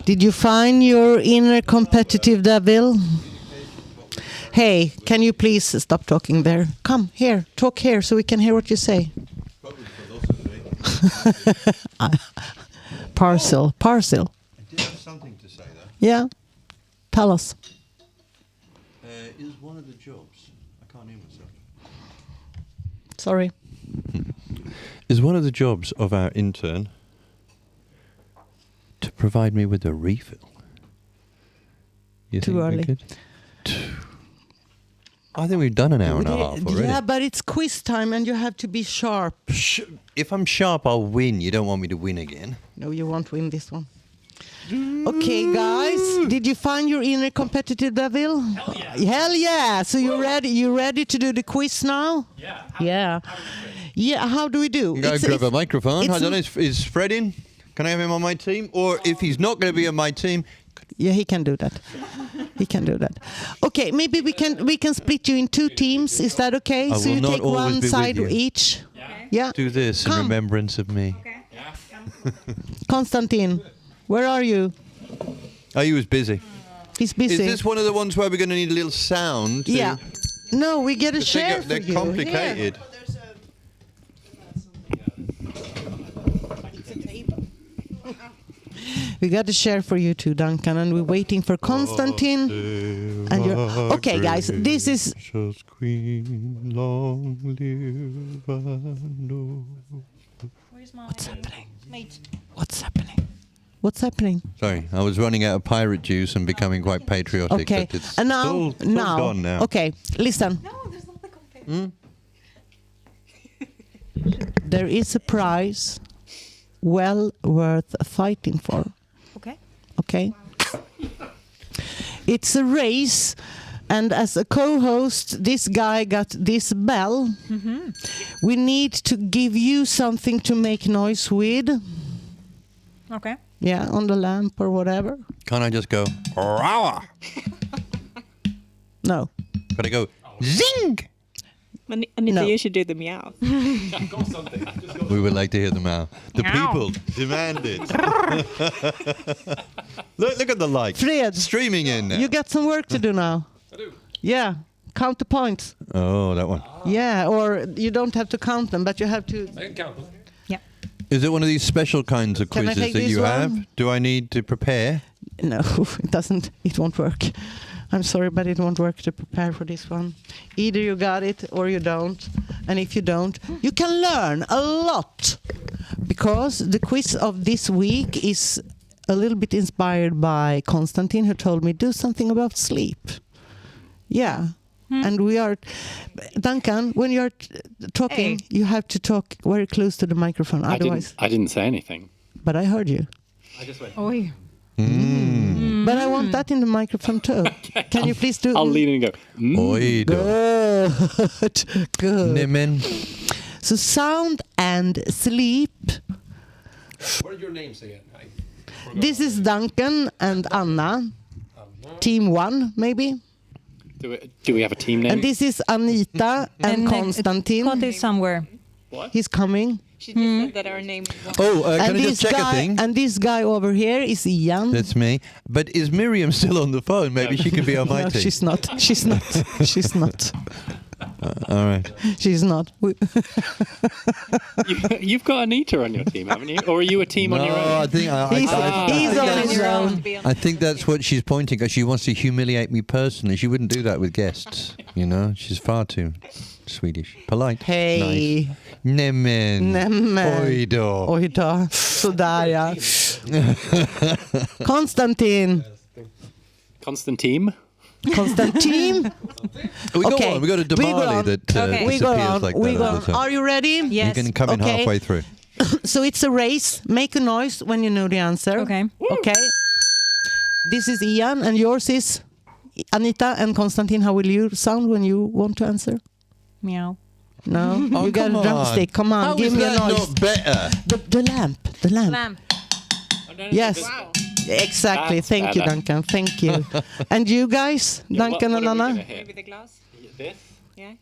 Did you find your inner competitive devil? Hey, can you please stop talking there? Come here, talk here so we can hear what you say. Parcel. I did have something to say though. Yeah, tell us. Is one of the jobs, I can't hear myself. Sorry. Is one of the jobs of our intern to provide me with a refill? You Too think we early. could? I think we've done an hour and a half already. Yeah, but it's quiz time and you have to be sharp. If I'm sharp, I'll win. You don't want me to win again. No, you won't win this one. Okay, guys, did you find your inner competitive devil? Hell yeah! Hell yeah! So you're ready? You ready to do the quiz now? Yeah. Yeah. Yeah. How do we do? Go grab a microphone. I it's- don't know. Is Fred in? Can I have him on my team? Or if he's not going to be on my team, Yeah, he can do that. He can do that. Okay, maybe we can split you in two teams. Is that okay? I So will you not take always one be with side you. each. Yeah. do this in Come. remembrance of me. Konstantin, where are you? Oh, he was busy. He's busy. Is this one of the ones where we're going to need a little sound? To Yeah. No, we get a share for They're you. complicated. We got a share for you too, Duncan, and we're waiting for Konstantin. And you're okay, guys. This is Precious Queen, long live and Where's my what's happening. mate? What's happening? What's happening? Sorry, I was running out of pirate juice and becoming quite patriotic. Okay, but it's and now, all gone now. Okay, listen. No, there's nothing compared. There is a prize well worth fighting for. Okay. Okay. It's a race, and as a co-host, this guy got this bell. Mm-hmm. We need to give you something to make noise with. Okay. Yeah, on the lamp or whatever. Can't I just go, "Rowa"? No. Gotta go, zing! Anita, No. you should do the meow. We would like to hear them out. The Meow. people demand it. look at the likes. Fred, Streaming in now. you got some work to do now. I do. Yeah, count the points. Oh, that one. Yeah, or you don't have to count them, but you have to. I can count them. Is it one of these special kinds of Can I quizzes take that this you one? have? Do I need to prepare? No, it doesn't. It won't work. I'm sorry, but it won't work to prepare for this one. Either you got it or you don't. And if you don't, you can learn a lot. Because the quiz of this week is a little bit inspired by Konstantin, who told me do something about sleep. Yeah. And we are, Duncan, when you're talking, you have to talk very close to the microphone. Otherwise, I didn't say anything. but I heard you. I just went. Oi. But I want that in the microphone too. Can you please do? I'll lean in and go. Oi då. Good. Good. Nämen. So sound and sleep. What are your names again? This is Duncan and Anna. Team 1, maybe. Do we have a team name? And this is Anita and Konstantin. Caught it somewhere. He's coming. She just said that our name. Oh, can And I this just check a guy thing? and this guy over here is Ian. That's me. But is Miriam still on the phone? Maybe she could be on my No, team. she's not. She's not. She's not. All right. She's not. You've got Anita on your team, haven't you? Or are you a team on your No, own? I think He's on his own. I think that's what she's pointing at. She wants to humiliate me personally. She wouldn't do that with guests. You know, she's far too Swedish. Polite. Hey. Nice. Nämen. Nämen. Oj då. Oj då. Sådär ja. Konstantin. Konstantin? Konstantin. We go Okay, on. We got a we go Damali on. that Okay. We go disappears on. like We that go all on. the time. Are you ready? You Yes. can come in Okay. halfway through. So it's a race. Make a noise when you know the answer. Okay. Okay. This is Ian and yours is Anita and Konstantin. How will you sound when you want to answer? Meow. No, Oh, you got come a drumstick. Come on, How give is me a that noise. not better? The lamp. The lamp. Lamp. Yes. Wow. Exactly. That's Thank you, better. Duncan. Thank you. And you guys, Duncan and Anna? Maybe the glass. This? Yeah.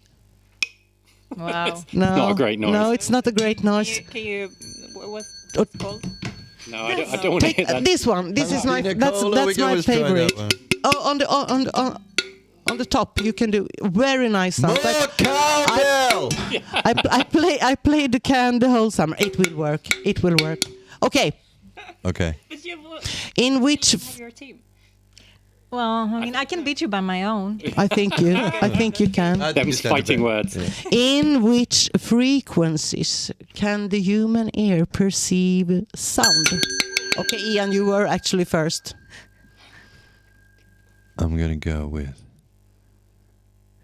Wow. No, Not a great noise. No, it's not a great noise. Can you what's Oh. it called? No, I don't want to Take hit that. this one. This is my that's Nicole, we that's can my always try that favorite. one. Oh, on the top you can do very nice sound. More cowbell! I played the can the whole summer. It will work. It will work. Okay. Okay. But you In which have your team. Well, I mean, I can beat you by my own. I think you can. Them's fighting words. In which frequencies can the human ear perceive sound? Okay, Ian, you were actually first. I'm going to go with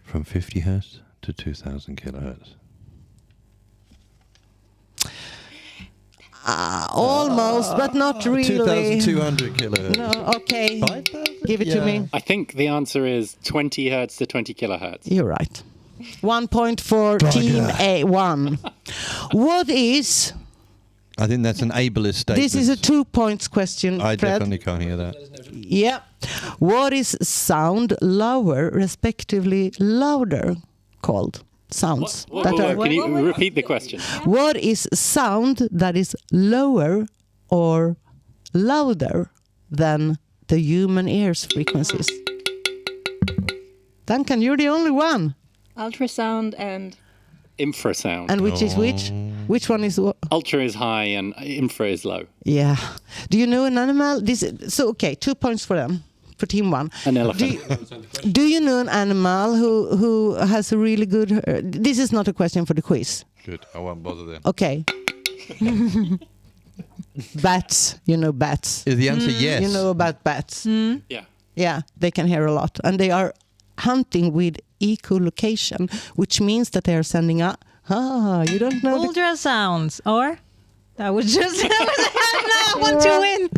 from 50 hertz to 2000 kilohertz. Almost, but not really. 2200 kilohertz. No, okay. 5000? Give it to me. I think the answer is 20 hertz to 20 kilohertz. You're right. 1 point for Team A1. What is... I think that's an ableist statement. This is a 2 points question, I Fred. definitely can't hear that. Yeah. What is sound lower, respectively louder, called? Sounds. that are, Can you repeat the question? What is sound that is lower or louder than the human ear's frequencies? Duncan, you're the only one. Ultrasound and Infrasound. And which is which? Which one is what? Ultra is high and infra is low. Yeah. Do you know an animal? Okay, 2 points for them. For team one. An elephant. Do you know an animal who has a really good... this is not a question for the quiz. Good. I won't bother them. Okay. Bats. You know bats. Is the answer yes? You know about bats. Yeah. Yeah, they can hear a lot. And they are hunting with echolocation, which means that they are sending out... you don't know... ultrasounds, or that was just I want to win.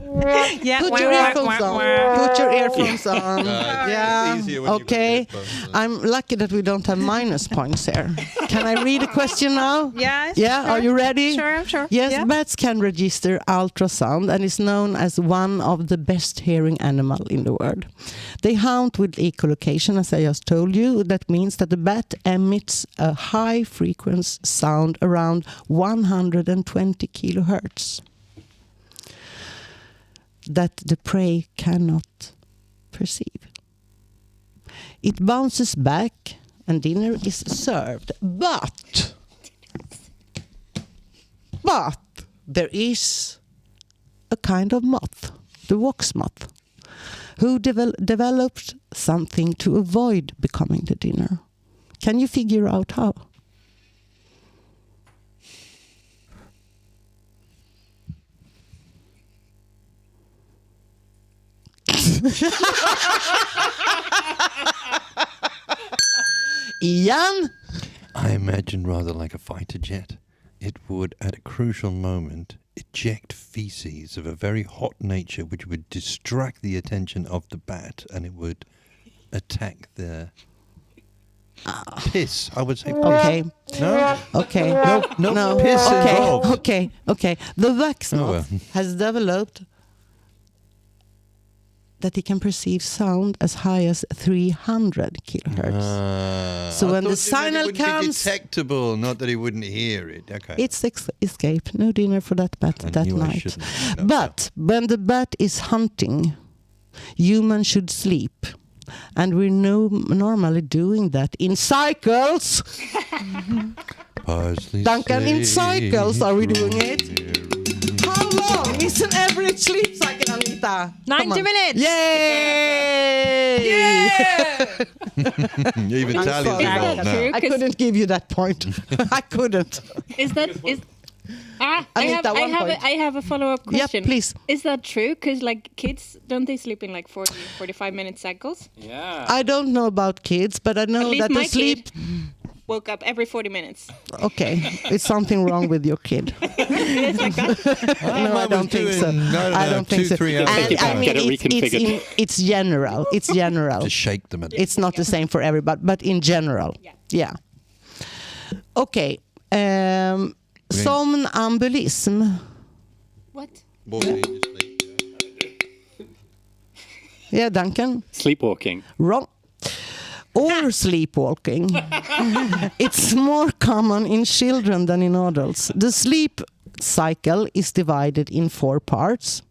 Yeah, Put your earphones on. Put your earphones on. Yeah. It's easier when you've got Okay. earphones on. I'm lucky that we don't have minus points here. Can I read a question now? Yeah. Yeah. Sure. Are you ready? Sure, I'm sure. Yes. Yeah. Bats can register ultrasound and is known as one of the best hearing animal in the world. They hunt with echolocation, as I just told you. That means that the bat emits a high frequency sound around 120 kilohertz that the prey cannot perceive. It bounces back and dinner is served. But there is a kind of moth, the wax moth, who developed something to avoid becoming the dinner. Can you figure out how? Ian? I imagine rather like a fighter jet. It would, at a crucial moment, eject feces of a very hot nature which would distract the attention of the bat, and it would attack the piss. I would say piss. Okay. No? Okay. No piss involved. Okay. The wax moth well. has developed that it can perceive sound as high as 300 kilohertz. So I when the thought it signal wouldn't be comes, detectable, not that he wouldn't hear it. Okay. it's escape. No dinner for that bat I that knew I night. shouldn't have done But when the bat is hunting, humans should sleep. And we're normally doing that in cycles. Parsley, Duncan, in sage, cycles are we doing it? rosemary. How long is an average sleep cycle, Anita? 90 minutes. Yay! Even I'm Italians sorry. involved Is that now. true? I couldn't give you that point. I couldn't. Is that is? Anita, 1 point. I have a follow-up question. Yeah, please. Is that true? Because like kids, don't they sleep in like 40, 45-minute cycles? Yeah. I don't know about kids, but I know At least that my the sleep... kid woke up every 40 minutes. Okay, it's something wrong with your kid. It's like that. No, I don't think so. I don't think so. 2-3 hours. And I mean, Get it reconfigured. it's general. It's general. Just shake them. It's not the same for everybody, but in general. Yeah. Okay. Somnambulism. What? Yeah, Duncan. Sleepwalking. Wrong. Or sleepwalking. It's more common in children than in adults. The sleep cycle is divided in 4 parts.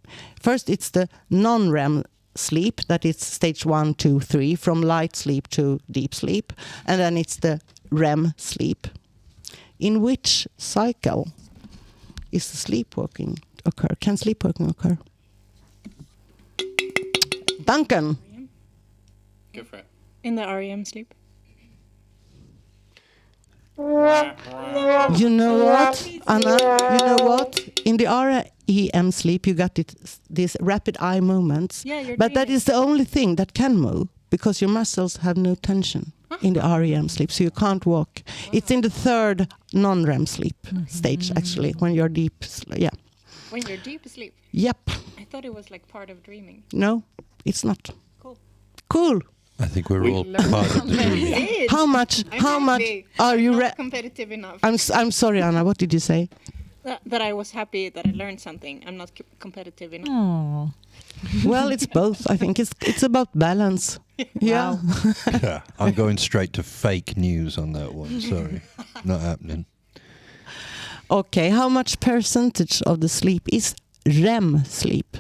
First, it's the non-REM sleep, that is stage 1, 2, 3, from light sleep to deep sleep. And then it's the REM sleep. In which cycle is the sleepwalking occur? Can sleepwalking occur? Duncan. Go for it. In the REM sleep. You know what, Anna? You know what? In the REM sleep, you got these rapid eye movements. Yeah, you're but that dreaming. is the only thing that can move because your muscles have no tension in the REM sleep, so you can't walk. It's in the 3rd non-REM sleep stage, actually, when you're deep. Yeah. When you're deep asleep. Yep. I thought it was like part of dreaming. No, it's not. Cool. Cool. I think we're all part of the dream. How much? How much are you? Not competitive enough. I'm sorry, Anna. What did you say? That I was happy that I learned something. I'm not competitive enough. Oh. Well, it's both. I think it's about balance. Yeah. Yeah, I'm going straight to fake news on that one. Sorry, not happening. Okay, how much percentage of the sleep is REM sleep?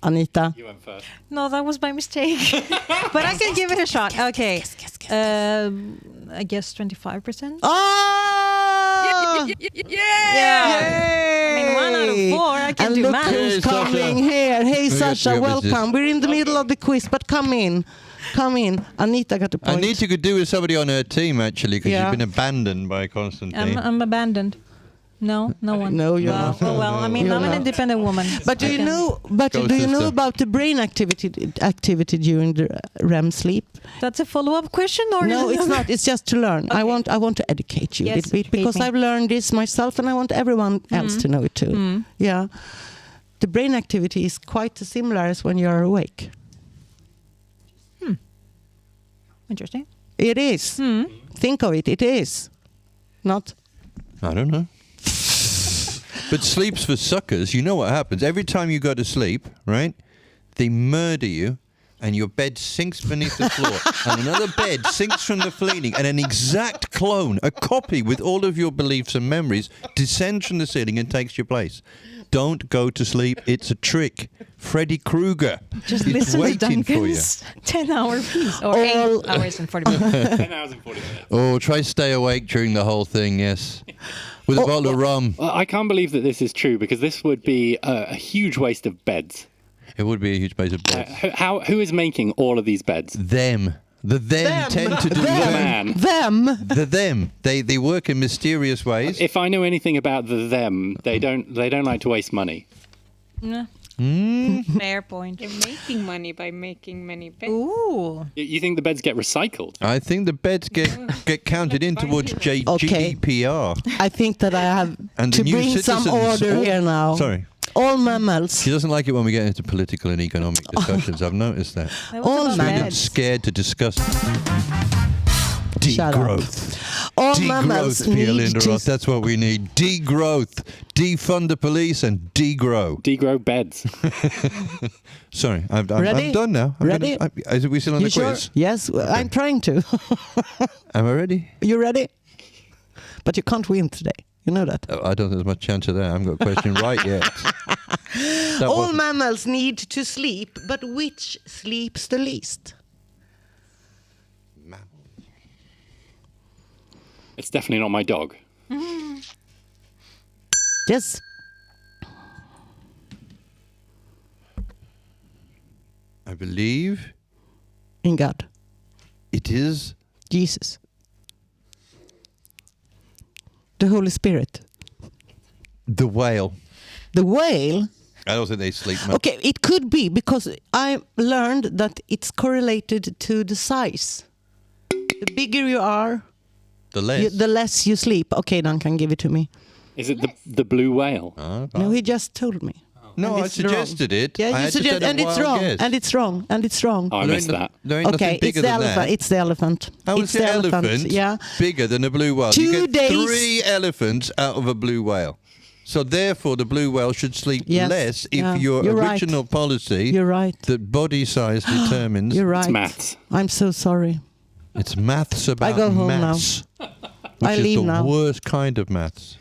Anita. You went first. No, that was my mistake. But I can give it a shot. Okay. I guess 25%. Oh! Yeah! I mean, 1 out of 4, I can and do look math. who's coming here. Hey, Sasha, welcome. We're in the middle of the quiz, but come in. Come in. Anita got a point. Anita could do with somebody on her team, actually, because you've been abandoned by Constantine. I'm abandoned. No one. No, you're not. Oh well, I mean, I'm an independent woman. But do you know? But Go, do you know sister. about the brain activity during the REM sleep? That's a follow-up question, or No, it's not. It's just to learn. Okay. I want to educate you a Yes, little bit educate because me. I've learned this myself, and I want everyone else to know it too. Yeah, the brain activity is quite similar as when you're awake. Interesting. It is. Think of it. It is. Not. I don't know. But sleep's for suckers. You know what happens. Every time you go to sleep, right, they murder you and your bed sinks beneath the floor and another bed sinks from the ceiling and an exact clone, a copy with all of your beliefs and memories, descends from the ceiling and takes your place. Don't go to sleep. It's a trick. Freddy Krueger Just is listen to waiting for you. Duncan's 10-hour piece. Or 8 hours and 40 minutes. 10 hours and 40 minutes. Oh, try stay awake during the whole thing, yes. With a bottle of rum. I can't believe that this is true because this would be a huge waste of beds. It would be a huge base of beds. Who is making all of these beds? Them. The them tend to do The work. man. Them. The them. They work in mysterious ways. If I know anything about the them, they don't like to waste money. No. Fair point. You're making money by making many beds. Ooh. You think the beds get recycled? I think the beds get counted in towards Okay. GDPR. I think that I have And to the new bring some citizens- order here now. Sorry. All mammals. She doesn't like it when we get into political and economic discussions. I've noticed that. That was All about mammals. I'm beds. scared to discuss Shut up. degrowth. All mammals Degrowth, Pia need Linderoth. to. That's what we need. Degrowth. Defund the police and degrow. Degrow beds. Sorry, I'm Ready? done now. Ready? Are we still on You the sure? quiz? Yes, I'm trying to. Am I ready? You ready? But you can't win today. You know that. Oh, I don't think there's much chance of that. I haven't got a question right yet. That All wasn't- mammals need to sleep, but which sleeps the least? It's definitely not my dog. Yes. I believe In God. it is Jesus. The Holy Spirit. the whale. The whale. I don't think they sleep much. Okay, it could be because I learned that it's correlated to the size. The bigger you are, The less. the less you sleep. Okay, Duncan, give it to me. Is it the blue whale? No, he just told me. No, I suggested it. Yeah, I you had to suggest, set a and it's wild wrong, guess. and it's wrong, and it's wrong. Oh, I missed that. There ain't Okay, nothing bigger it's the than elephant. that. It's the elephant. How is It's the elephant Yeah. bigger than a blue whale? 2 You get days. 3 elephants out of a blue whale. So therefore, the blue whale should sleep Yes, less if yeah, your you're original policy You're right. that body size determines. You're right. It's maths. I'm so sorry. It's maths about go home now. maths. Which I is leave the now. worst kind of maths.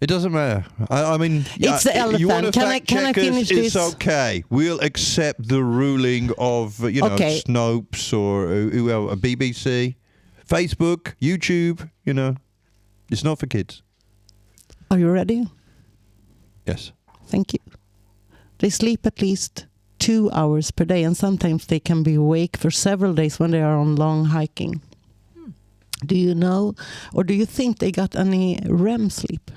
It doesn't matter. I mean, It's the You want elephant. to Can I- fact can I check us, finish it's this? okay. We'll accept the ruling of Okay. Snopes or a BBC, Facebook, YouTube. It's not for kids. Are you ready? Yes. Thank you. They sleep at least 2 hours per day, and sometimes they can be awake for several days when they are on long hiking. Do you know, or do you think they got any REM sleep?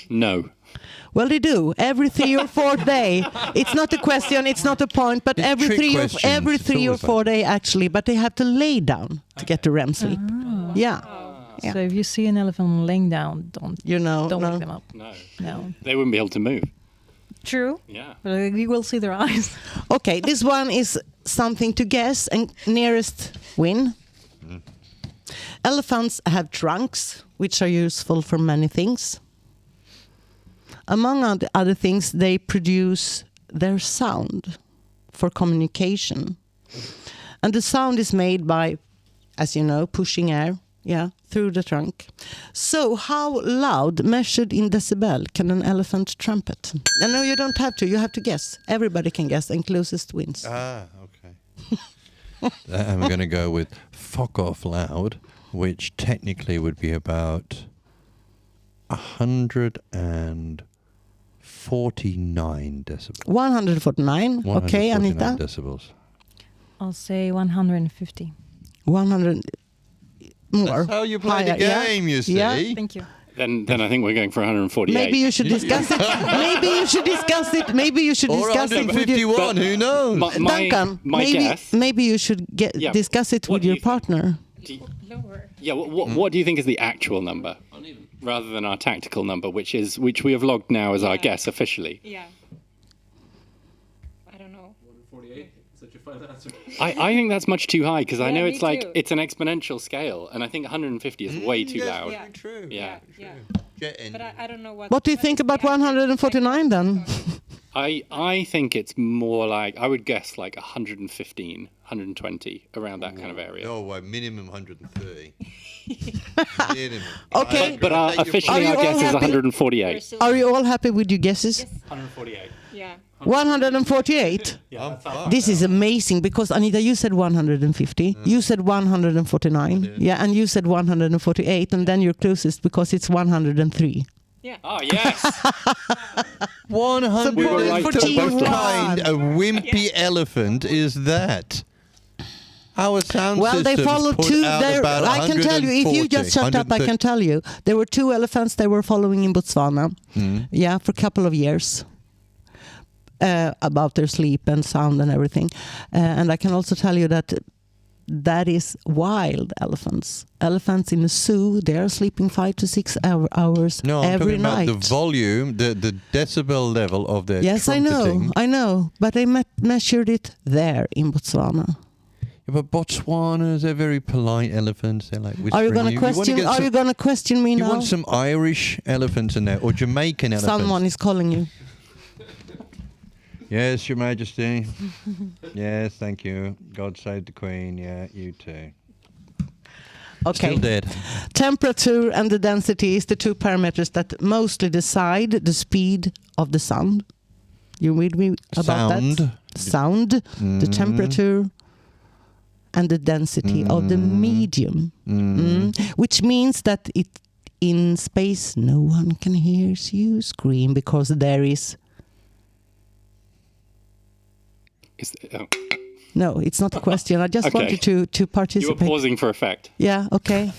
No. Well, they do every 3 or 4 day. It's not a question, it's not a point, but It's every trick 3 questions. every It's 3 or always 4 day actually. But they have to lay down to get the REM sleep. Yeah. So if you see an elephant laying down, don't no. wake them up. No. No. They wouldn't be able to move. True. Yeah. But you will see their eyes. Okay, this one is something to guess, and nearest win. Elephants have trunks, which are useful for many things. Among other things, they produce their sound for communication. And the sound is made by, as you know, pushing air, through the trunk. So how loud, measured in decibel, can an elephant trumpet? And no, you don't have to. You have to guess. Everybody can guess, and closest wins. Okay. I'm going to go with fuck off loud, which technically would be about 149 decibels. 149. Okay, 149 Anita. decibels. I'll say 150. 100 more. That's how you play the higher, game, you see. Yeah. Thank you. Then I think we're going for 148. Maybe you should discuss it. Maybe you should discuss it. Maybe you should Or discuss it with your 151, who knows? Duncan. my guess. Maybe you should discuss it What with do your you think? partner. Lower. Yeah. What do you think is the actual number, rather than our tactical number, which we have logged now as our guess officially? Yeah. I don't know. 148. Such a fun answer. I think that's much too high because I Yeah, know me it's like too. it's an exponential scale, and I think 150 is way too loud. Yeah. True. Yeah. Yeah. Jet engine. But I don't know what. What do you think about 149 then? I think it's more like, I would guess like 115, 120, around that kind of area. No, minimum 130. Minimum. Okay. But officially Are our you all guess is happy? 148. Are you all happy with your guesses? 148. Yeah. 148. This is amazing because Anita, you said 150, you said 149, and you said 148, and then you're closest because it's 103. Yeah. Oh, yes. 100. We were right What to both of kind of wimpy elephant is that? Our sound Well, they systems followed put two. out about I can tell you, if you just shut up, I can tell you. There were 2 elephants they were following in Botswana, for a couple of years. About their sleep and sound and everything. And I can also tell you that is wild elephants. Elephants in a zoo, they are sleeping 5 to 6 hours No, I'm every talking night. about the volume, the decibel level of their Yes, trumpeting. I know. But they measured it there in Botswana. Yeah, but Botswanas, they're very polite elephants. They're like whispering. Are you going to question? Are you going to question me You now? want some Irish elephants in there, or Jamaican elephants? Someone is calling you. Yes, Your Majesty. Yes, thank you. God save the Queen. Yeah, you too. Okay. Still dead. Temperature and the density is the 2 parameters that mostly decide the speed of the sound. You with me about that? Sound, the temperature, and the density of the medium. Which means that in space no one can hear you scream because there is... No, it's not a question. I just wanted to participate. You were pausing for effect. Yeah, okay.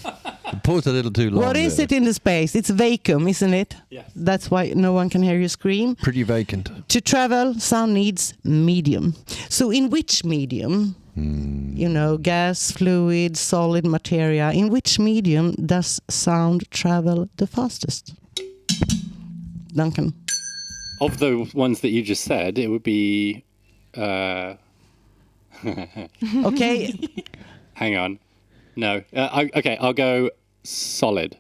Pause a little too long. What is it in the space? It's vacuum, isn't it? Yes. That's why no one can hear you scream. Pretty vacant. To travel, sound needs medium. So in which medium You know, gas, fluid, solid materia. In which medium does sound travel the fastest? Duncan. Of the ones that you just said, it would be... Okay. Hang on. No. Okay, I'll go solid.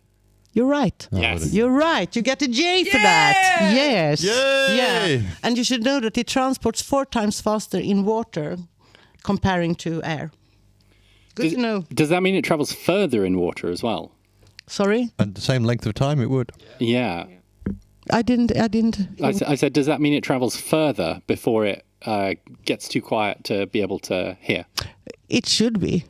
You're right. Yes. You're right. You get a J for that. Yes. Yay! Yeah. And you should know that it transports 4 times faster in water comparing to air. Good to know. Does that mean it travels further in water as well? Sorry? At the same length of time, it would. Yeah. I didn't. I said, does that mean it travels further before it gets too quiet to be able to hear? It should be.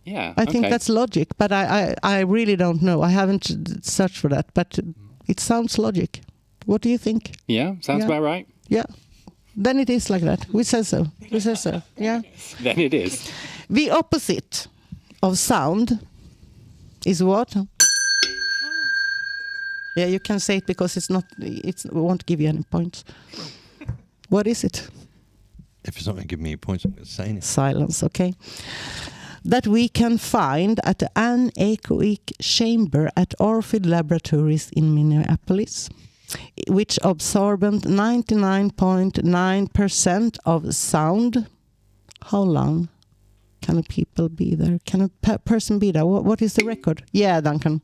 Yeah. I think that's logic, but I really don't know. I haven't searched for that, but it sounds logic. What do you think? Yeah, sounds about right. Yeah. Then it is like that. We say so. Yeah. Then it is. The opposite of sound is what? Yeah, you can say it because it won't give you any points. What is it? If it's not going to give me points, I'm going to say it. Silence, okay. That we can find at the anechoic chamber at Orchid Laboratories in Minneapolis, which absorbent 99.9% of sound. How long can a people be there? Can a person be there? What is the record? Yeah, Duncan.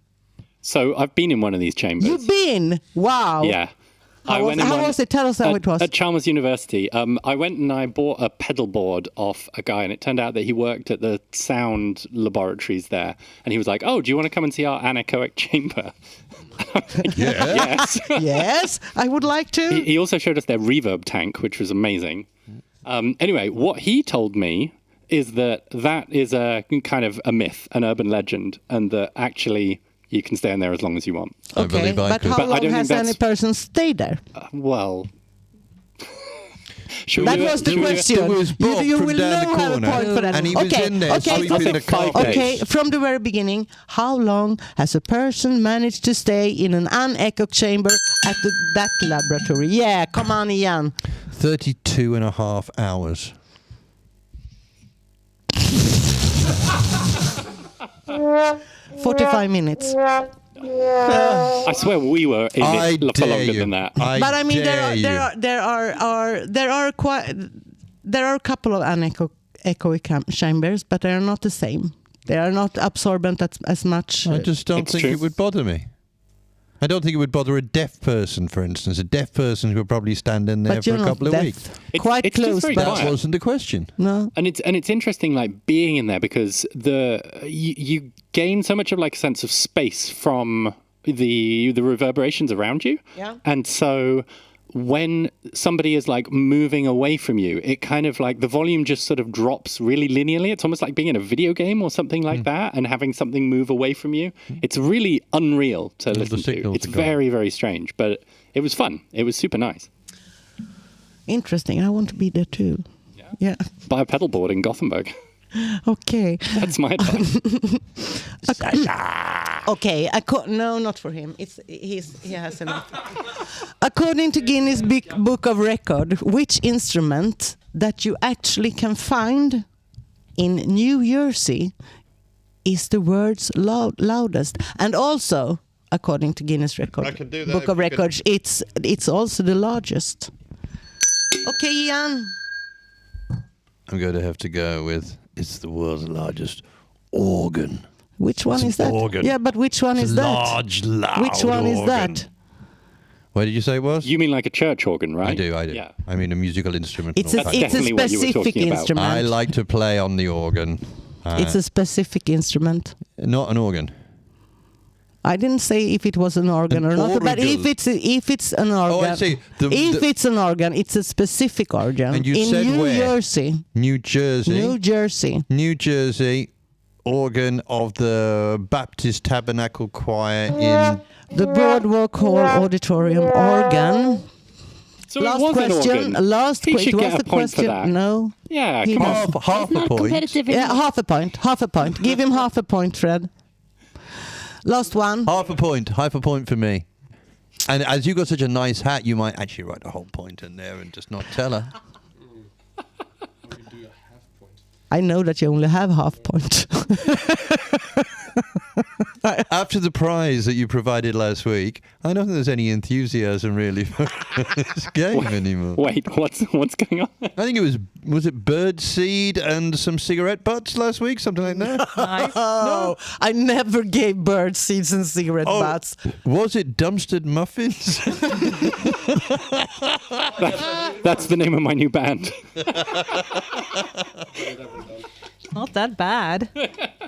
So I've been in one of these chambers. You've been? Wow. Yeah. How was it? Tell us how it was. At Chalmers University. I went and I bought a pedal board off a guy, and it turned out that he worked at the sound laboratories there. And he was like, "Oh, do you want to come and see our anechoic chamber?" Yeah. Yes. Yes, I would like to. He also showed us their reverb tank, which was amazing. Anyway, what he told me is that is a kind of a myth, an urban legend, and that actually you can stay in there as long as you want. I believe I but could. how long has any person stayed there? Well... That was the question. You will know have a point for that. And he was in there sweeping the carpet. Okay, from the very beginning, how long has a person managed to stay in an anechoic chamber at that laboratory? Yeah, come on, Ian. 32.5 hours. 45 minutes. I swear we were in it for longer than that. But I mean, there are a couple of anechoic chambers, but they are not the same. They are not absorbent as much. I just don't think it would bother me. I don't think it would bother a deaf person, for instance. A deaf person would probably stand in there for a couple of weeks. Quite close, but that wasn't the question. No, and it's interesting, like being in there because you gain so much of like a sense of space from the reverberations around you. Yeah, and so when somebody is like moving away from you, it kind of like the volume just sort of drops really linearly. It's almost like being in a video game or something like that and having something move away from you. It's really unreal to listen to. It's very, very strange, but it was fun. It was super nice. Interesting. I want to be there too. Yeah. Buy a pedal board in Gothenburg. Okay. That's my advice. Okay, no, not for him. He has enough. According to Guinness Book of Record, which instrument that you actually can find in New Jersey is the world's loudest? And also, according to Guinness Book of Records, it's also the largest. Okay, Ian. I'm going to have to go with it's the world's largest organ. Which one is that? Organ. Yeah, but which one is that? Large, loud Which one is organ. that? What did you say it was? You mean like a church organ, right? I do. Yeah. I mean a musical instrument. It's a specific instrument. I like to play on the organ. It's a specific instrument. Not an organ. I didn't say if it was an organ or not, but if it's an organ, I see. It's an organ, it's a specific organ. And you in said New where? Jersey. New Jersey. Organ of the Baptist Tabernacle Choir in the Boardwalk Hall Auditorium organ. So last it was question. An organ. Last he should question. get Was a the point question? for that. No. Yeah, half a point. Yeah, half a point. Half a point. Give him half a point, Fred. Last one. Half a point for me. And as you got such a nice hat, you might actually write a whole point in there and just not tell her. I know that you only have half point. After the prize that you provided last week, I don't think there's any enthusiasm really for this game anymore. Wait, what's going on? I think was it bird seed and some cigarette butts last week, something like that. Nice. No, I never gave bird seeds and cigarette butts. Was it dumpstered muffins? That's the name of my new band. Not that bad.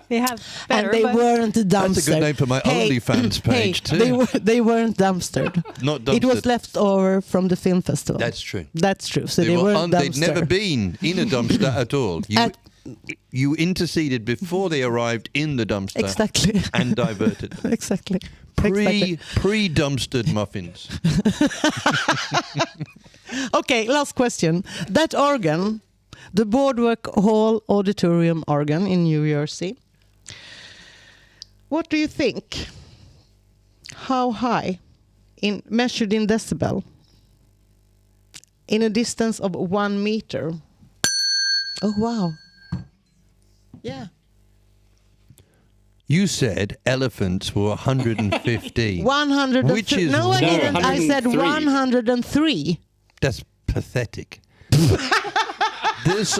They have better, And they weren't dumpstered. That's a good name for my OnlyFans page too. They weren't dumpstered. Not dumpstered. It was left over from the film festival. That's true. That's true. So they were weren't they'd dumpstered. never been in a dumpster at all. You interceded before they arrived in the dumpster. Exactly. And diverted them. Exactly. Pre-dumpstered muffins. Okay, last question. That organ, the Boardwalk Hall Auditorium organ in New Jersey, what do you think? How high, measured in decibel, in a distance of 1 meter? Oh, wow. Yeah. You said elephants were 150. 103. Which is no, I didn't. I said 103. That's pathetic. This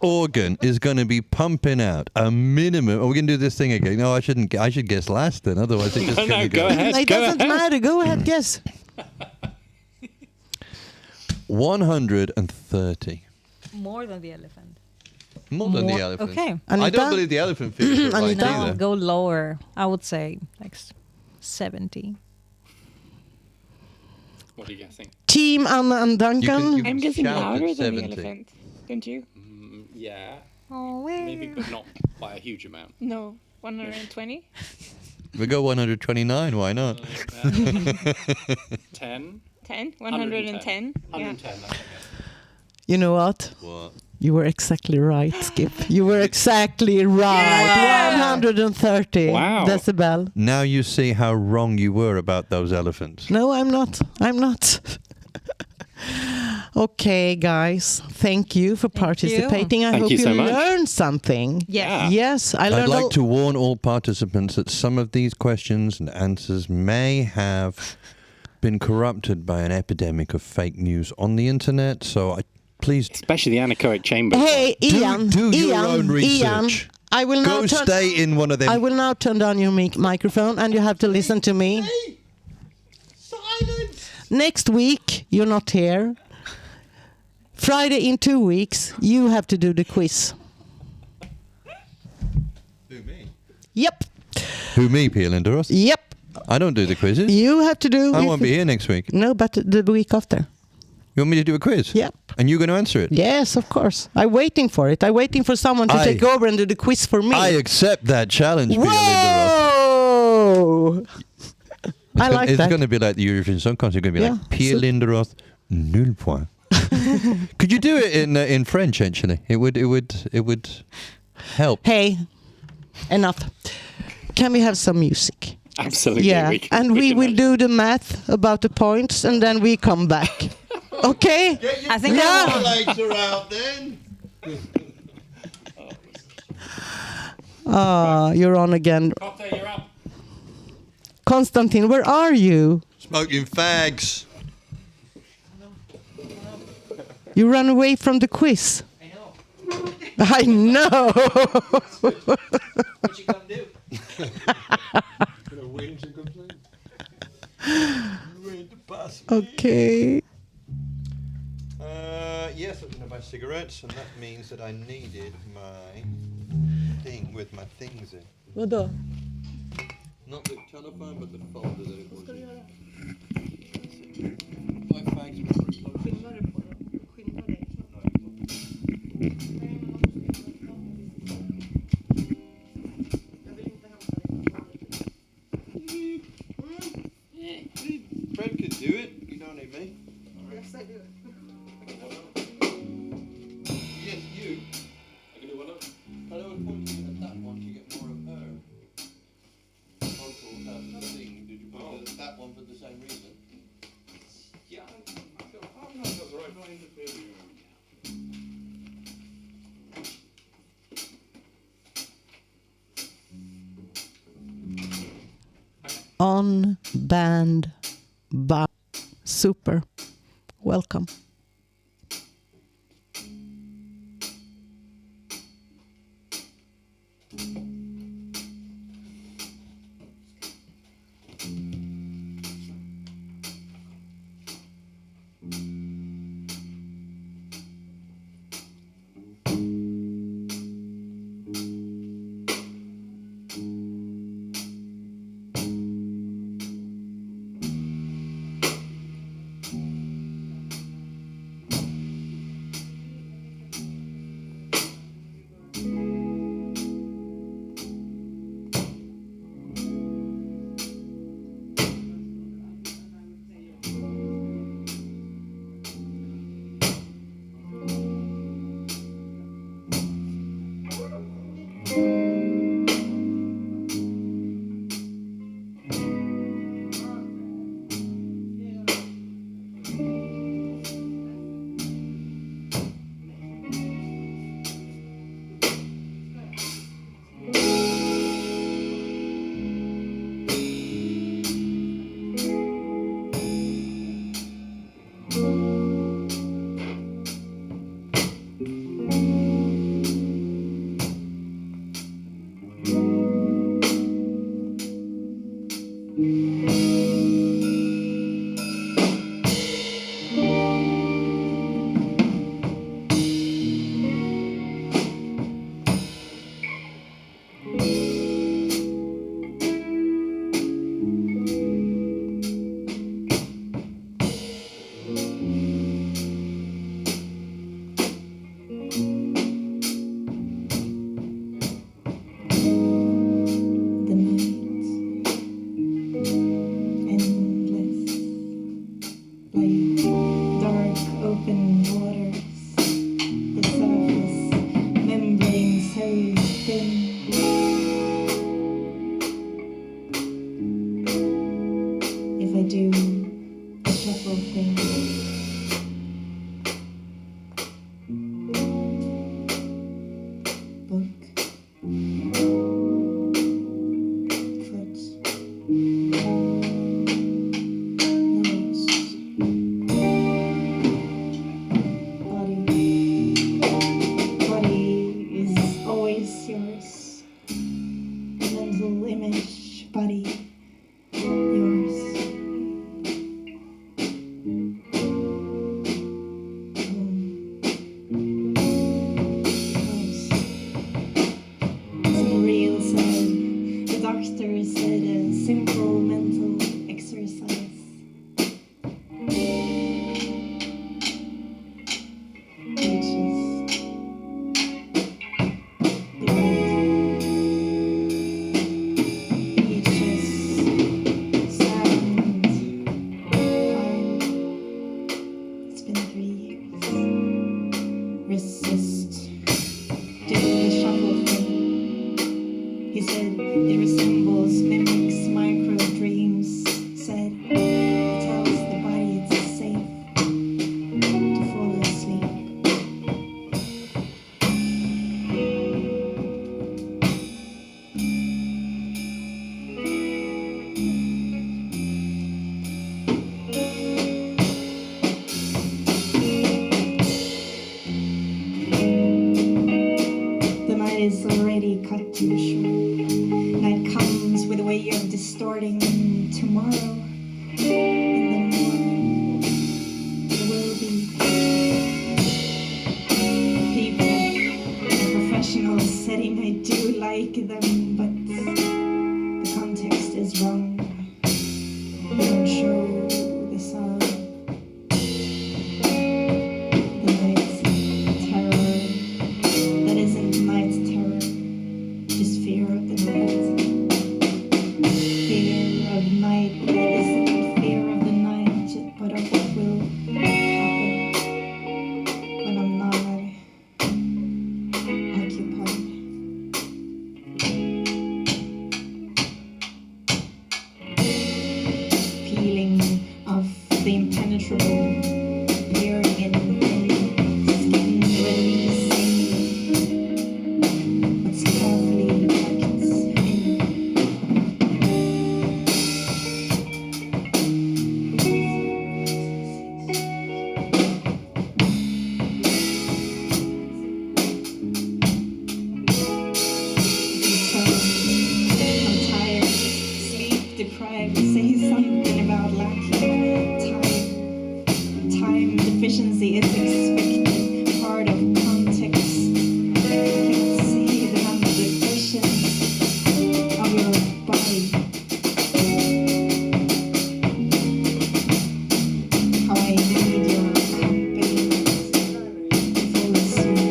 organ is going to be pumping out a minimum. Are we going to do this thing again? No, I shouldn't. I should guess last then. Otherwise, it's just going to go. It doesn't matter. Go ahead, guess. 130. more than the elephant. More than the elephant. Okay. I don't believe the elephant figure right Anita, either. go lower. I would say like 70. What are you guessing? Team Anna and Duncan. I'm guessing shout at louder than 70. the elephant. Don't you? Yeah. Oh, wait. Maybe, but not by a huge amount. No. 120? We go 129. Why not? 10? 10? 110? 110, I think. You know what? What? You were exactly right, Skip. You were exactly right. 130 Wow. decibel. Now you see how wrong you were about those elephants. No, I'm not. I'm not. Okay, guys. Thank you for participating. I Thank hope you so much. learned something. Yes. Yes, I I'd learned like to warn all participants that some of these questions and answers may have been corrupted by an epidemic of fake news on the internet. So please, Especially the anechoic chamber. Hey, Ian. do your Ian, own research. Ian, I will now Go turn. stay in one of them. I will now turn down your microphone, and you have to listen to me. Silence! Next week, you're not here. Friday in 2 weeks, you have to do the quiz. Who, me? Yep. Who, me, Pia Linderoth? Yep. I don't do the quizzes. You have to do. I won't be here next week. No, but the week after. You want me to do a quiz? Yep. And you're going to answer it? Yes, of course. I'm waiting for it. I'm waiting for someone to take over and do the quiz for me. I accept that challenge, Pia Linderoth. Whoa! I like It's that. going to be like the Eurovision Song Contest. It's going to be Yeah. like Pia Linderoth, nul point. Could you do it in French? Actually, it would help. Hey, enough. Can we have some music? Absolutely. Yeah, and we will do the math about the points, and then we come back. Okay? Get your I think calculator out then. You're on again. Cocktail, you're up. Konstantin, where are you? Smoking fags. You ran away from the quiz. I know. What you gonna do? Gonna whinge and complain. Okay. Yes, I was going to buy cigarettes, and that means that I needed my thing with my things in. Vadå? Not the telephone, but the folder that it was in. My fags were very close. Fred could do it. You don't need me. Yes, I do. Yes, you. I can do one of them. But I was pointing at that one to get more of her. Vocal thing. Did you point at that one for the same reason? Yeah, I feel that's right. Not interfering. one band, but super. Welcome. Is already cut too short. Night comes with a way of distorting tomorrow. In the morning, there will be people in a professional setting. I do like them, but the context is wrong. They don't show the sorrow. The night's terror that isn't night terror, just fear of the night. Fear of night that isn't fear of the night, but of what will happen when I'm not occupied. Feeling of the impenetrable appearing in skin, releasing what's carefully tucked in. say something about lacking time deficiency is expected, part of context. You can see the manifestations of your body. How I need your company to fall asleep.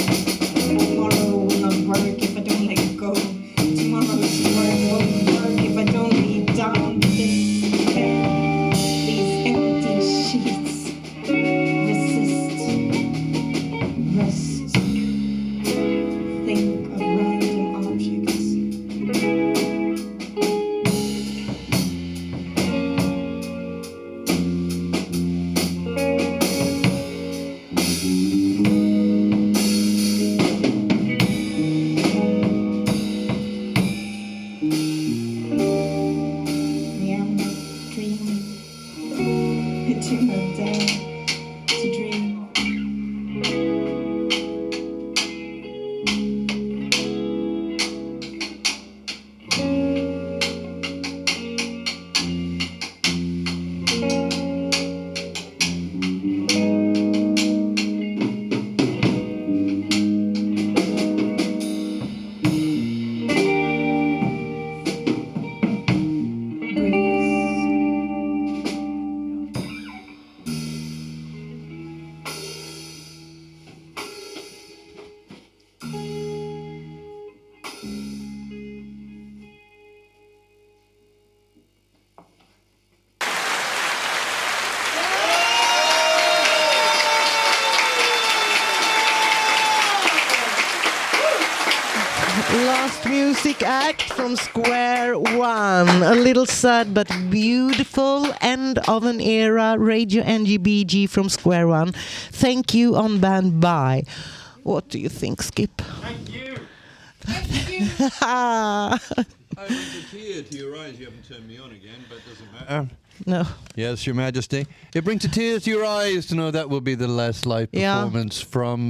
Tomorrow will not work if I don't let go. Tomorrow's work won't work if I don't lay down this bed. These empty sheets resist. Rest. Think of random objects. I am not dreaming. I do not dare to dream. Last music act from Square One. A little sad but beautiful end of an era. Radio NGBG from Square One. Thank you on band. Bye. What do you think, Skip? Thank you. Ah. I bring a tear to your eyes. You haven't turned me on again, but it doesn't matter. No. Yes, Your Majesty. It brings a tear to your eyes to know that will be the last live Yeah. performance from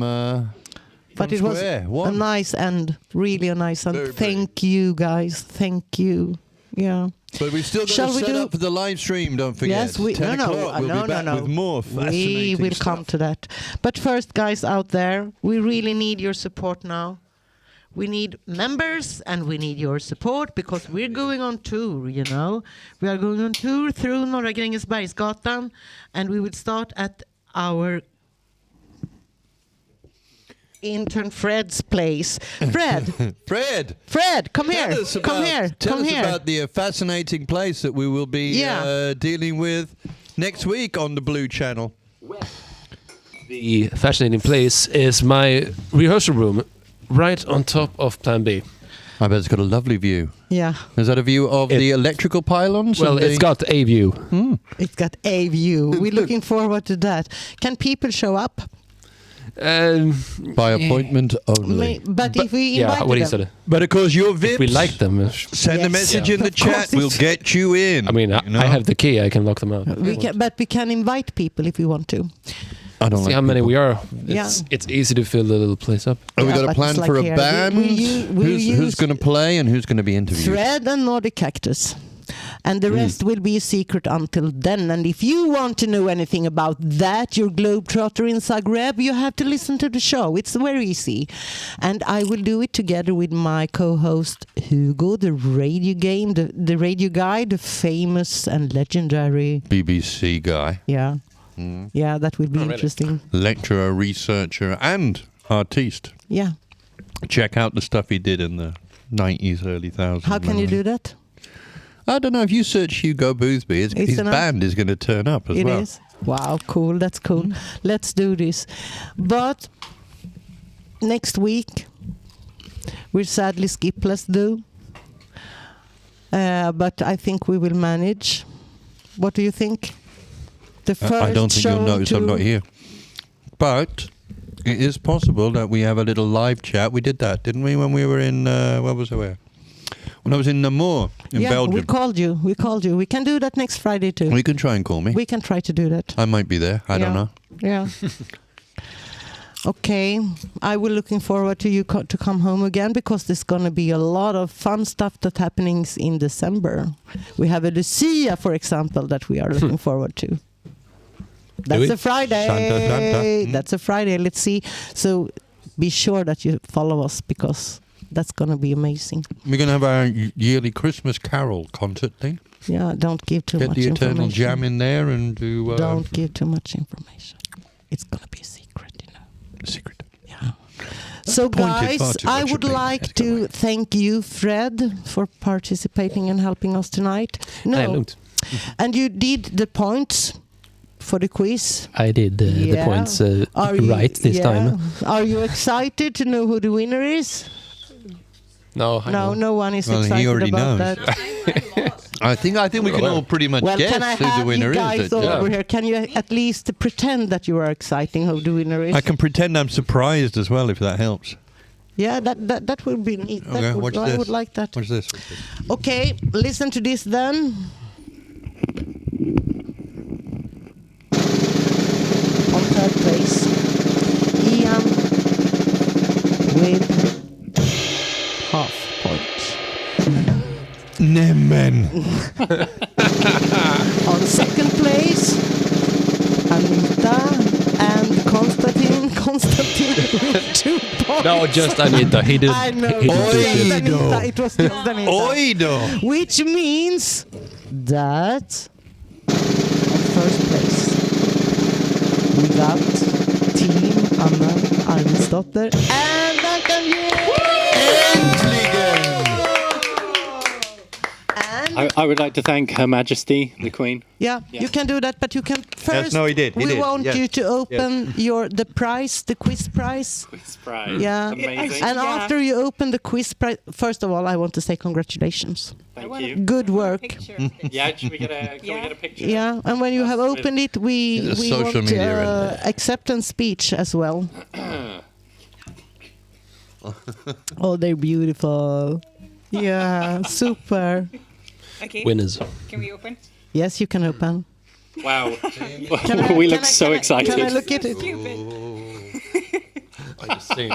But it was Square a One. nice end. Really a nice end. Very Thank you, guys. Thank you. Yeah. But we've still got Shall to we set do- up for the live stream, don't forget. Yes, we 10 o'clock, we'll be back with more We fascinating will stuff. come to that. But first, guys out there, we really need your support now. We need members and we need your support because we're going on tour, you know. We are going on tour through Norra Grängesbergsgatan and we will start at our intern Fred's place. Fred! Fred, come here. Tell us Come here. Tell Come us here. about the fascinating place that we will be dealing with next week on the Blue Channel. The fascinating place is my rehearsal room, right on top of Plan B. I bet it's got a lovely view. Yeah. Is that a view of the electrical pylons? Well, and it's got a view. It's got a view. We're looking forward to that. Can people show up? By appointment only. But if we invite what he them. said. But of course, your VIPs. If we like them. Send a message in the chat. We'll get you in. I mean, I have the key. I can lock them out. But we can invite people if we want to. I don't See like how many we are. Yeah. It's easy to fill the little place up. Have we got a but plan it's for like a here. band? Who's use going to play and who's going to be interviewed? Fred and Nordic Cactus. And the rest will be a secret until then. And if you want to know anything about that, your globetrotter in Zagreb, you have to listen to the show. It's very easy. And I will do it together with my co-host Hugo, the radio game, the radio guy, the famous and legendary BBC guy. Yeah. Yeah, that will be really? interesting. Lecturer, researcher, and artiste. Yeah. Check out the stuff he did in the 90s, early thousands. How can you do that? I don't know. If you search Hugo Boothby, his band is going to turn up as well. It is. Wow, cool. That's cool. Let's do this. But next week, we'll sadly skip Let's Do. But I think we will manage. What do you think? The first I don't think show you'll notice I'm to- not here. But it is possible that we have a little live chat. We did that, didn't we, when we were in, where was I? Where? When I was in Namur in Belgium. we called you. We can do that next Friday too. You can try and call me. We can try to do that. I might be there. I don't know. Yeah. Okay, I will looking forward to you to come home again, because there's going to be a lot of fun stuff that happenings in December. We have a Lucia, for example, that we are looking forward to. That's a Friday. Santa. That's a Friday. Let's see. So be sure that you follow us, because that's going to be amazing. We're going to have our yearly Christmas Carol concert thing. Yeah, don't give too Get much the information. Eternal Jam in there and do... Don't give too much information. It's going to be a secret, you know. Secret. Yeah. So Pointed far guys, too I much would at me. like to thank you, Fred, for participating and helping us tonight. Lugnt. And you did the points for the quiz. I did the points right this time. Are you excited to know who the winner is? No, no one is Well, he excited already about knows. that. I think we can all pretty much Well, guess can I who the have winner you guys is. over here? Can you at least pretend that you are exciting who the winner is? I can pretend I'm surprised as well, if that helps. Yeah, that would be neat. Okay, watch I this. would like that. What's this? Okay, listen to this then. On third place, Ian with half point. Nämen. On second place, Anita and Konstantin with 2 points. No, just Anita. He did. I know. He did Anita. It was just Anita. Oido. Which means that on first place we got Team Anna Arvidsdotter and Duncan. I would like to thank Her Majesty, the Queen. Yeah, you can do that, but you can first. no, he did. We want you to open the prize, the quiz prize. Quiz prize. Yeah, Amazing. and after you open the quiz prize, first of all, I want to say congratulations. Thank you. Good work. Yeah, should we get a picture? Yeah, and when you have opened it, we social want media acceptance speech as well. Oh, they're beautiful. Yeah, super. Okay. Winners. Can we open? Yes, you can open. Wow. We look so excited. Can I look at it? I just see.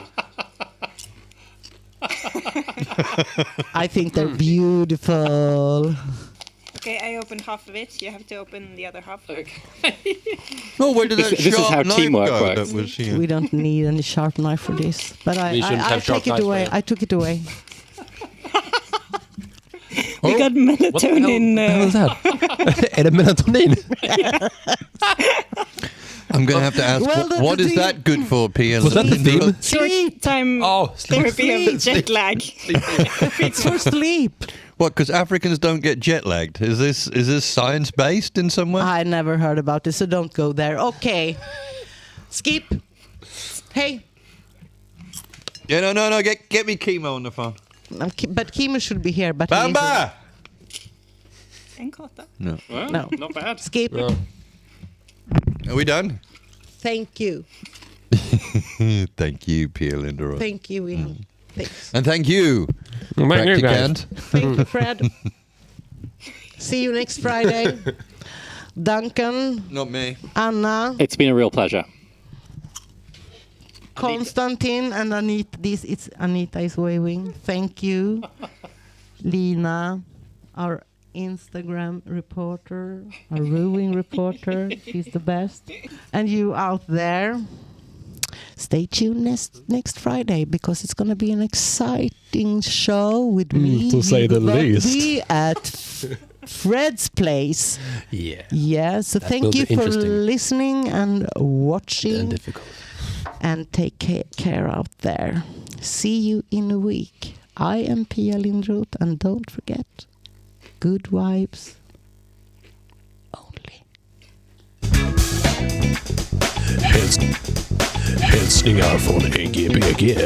I think they're beautiful. Okay, I opened half of it. You have to open the other half. Okay. Oh, where did that This is sharp how knife teamwork go? works. That was here. We don't need any sharp knife for this. But We shouldn't I have sharp take it knives away. for it. I took it away. We got What the melatonin. hell is that? Är det melatonin? I'm going to have to ask, Well, what the is thing- that good for, Pia? Was that the theme? Short time therapy of jet lag. It's for sleep. What, because Africans don't get jet lagged? Is this science-based in some way? I never heard about this, so don't go there. Okay. Skip. Hey. Yeah, no, get me chemo on the phone. But Kimo should be here. But Bamba! En karta. No. Well, No. not bad. Skip. No. Are we done? Thank you. Thank you, Pia Linderoth. Thank you, Ian. Thanks. And thank you, Practicant. Thank you, Fred. See you next Friday. Duncan, Not me. Anna, It's been a real pleasure. Konstantin, and Anita. Anita is waving. Thank you. Lina, our Instagram reporter, our rowing reporter. She's the best. And you out there, stay tuned next Friday, because it's going to be an exciting show with me. To say the We will least. be at Fred's place. Yeah. Yeah, so That thank will you be for interesting. listening and watching. And difficult. And take care out there. See you in a week. I am Pia Lindroth, and don't forget, good vibes only. Hälsningar från NGBG.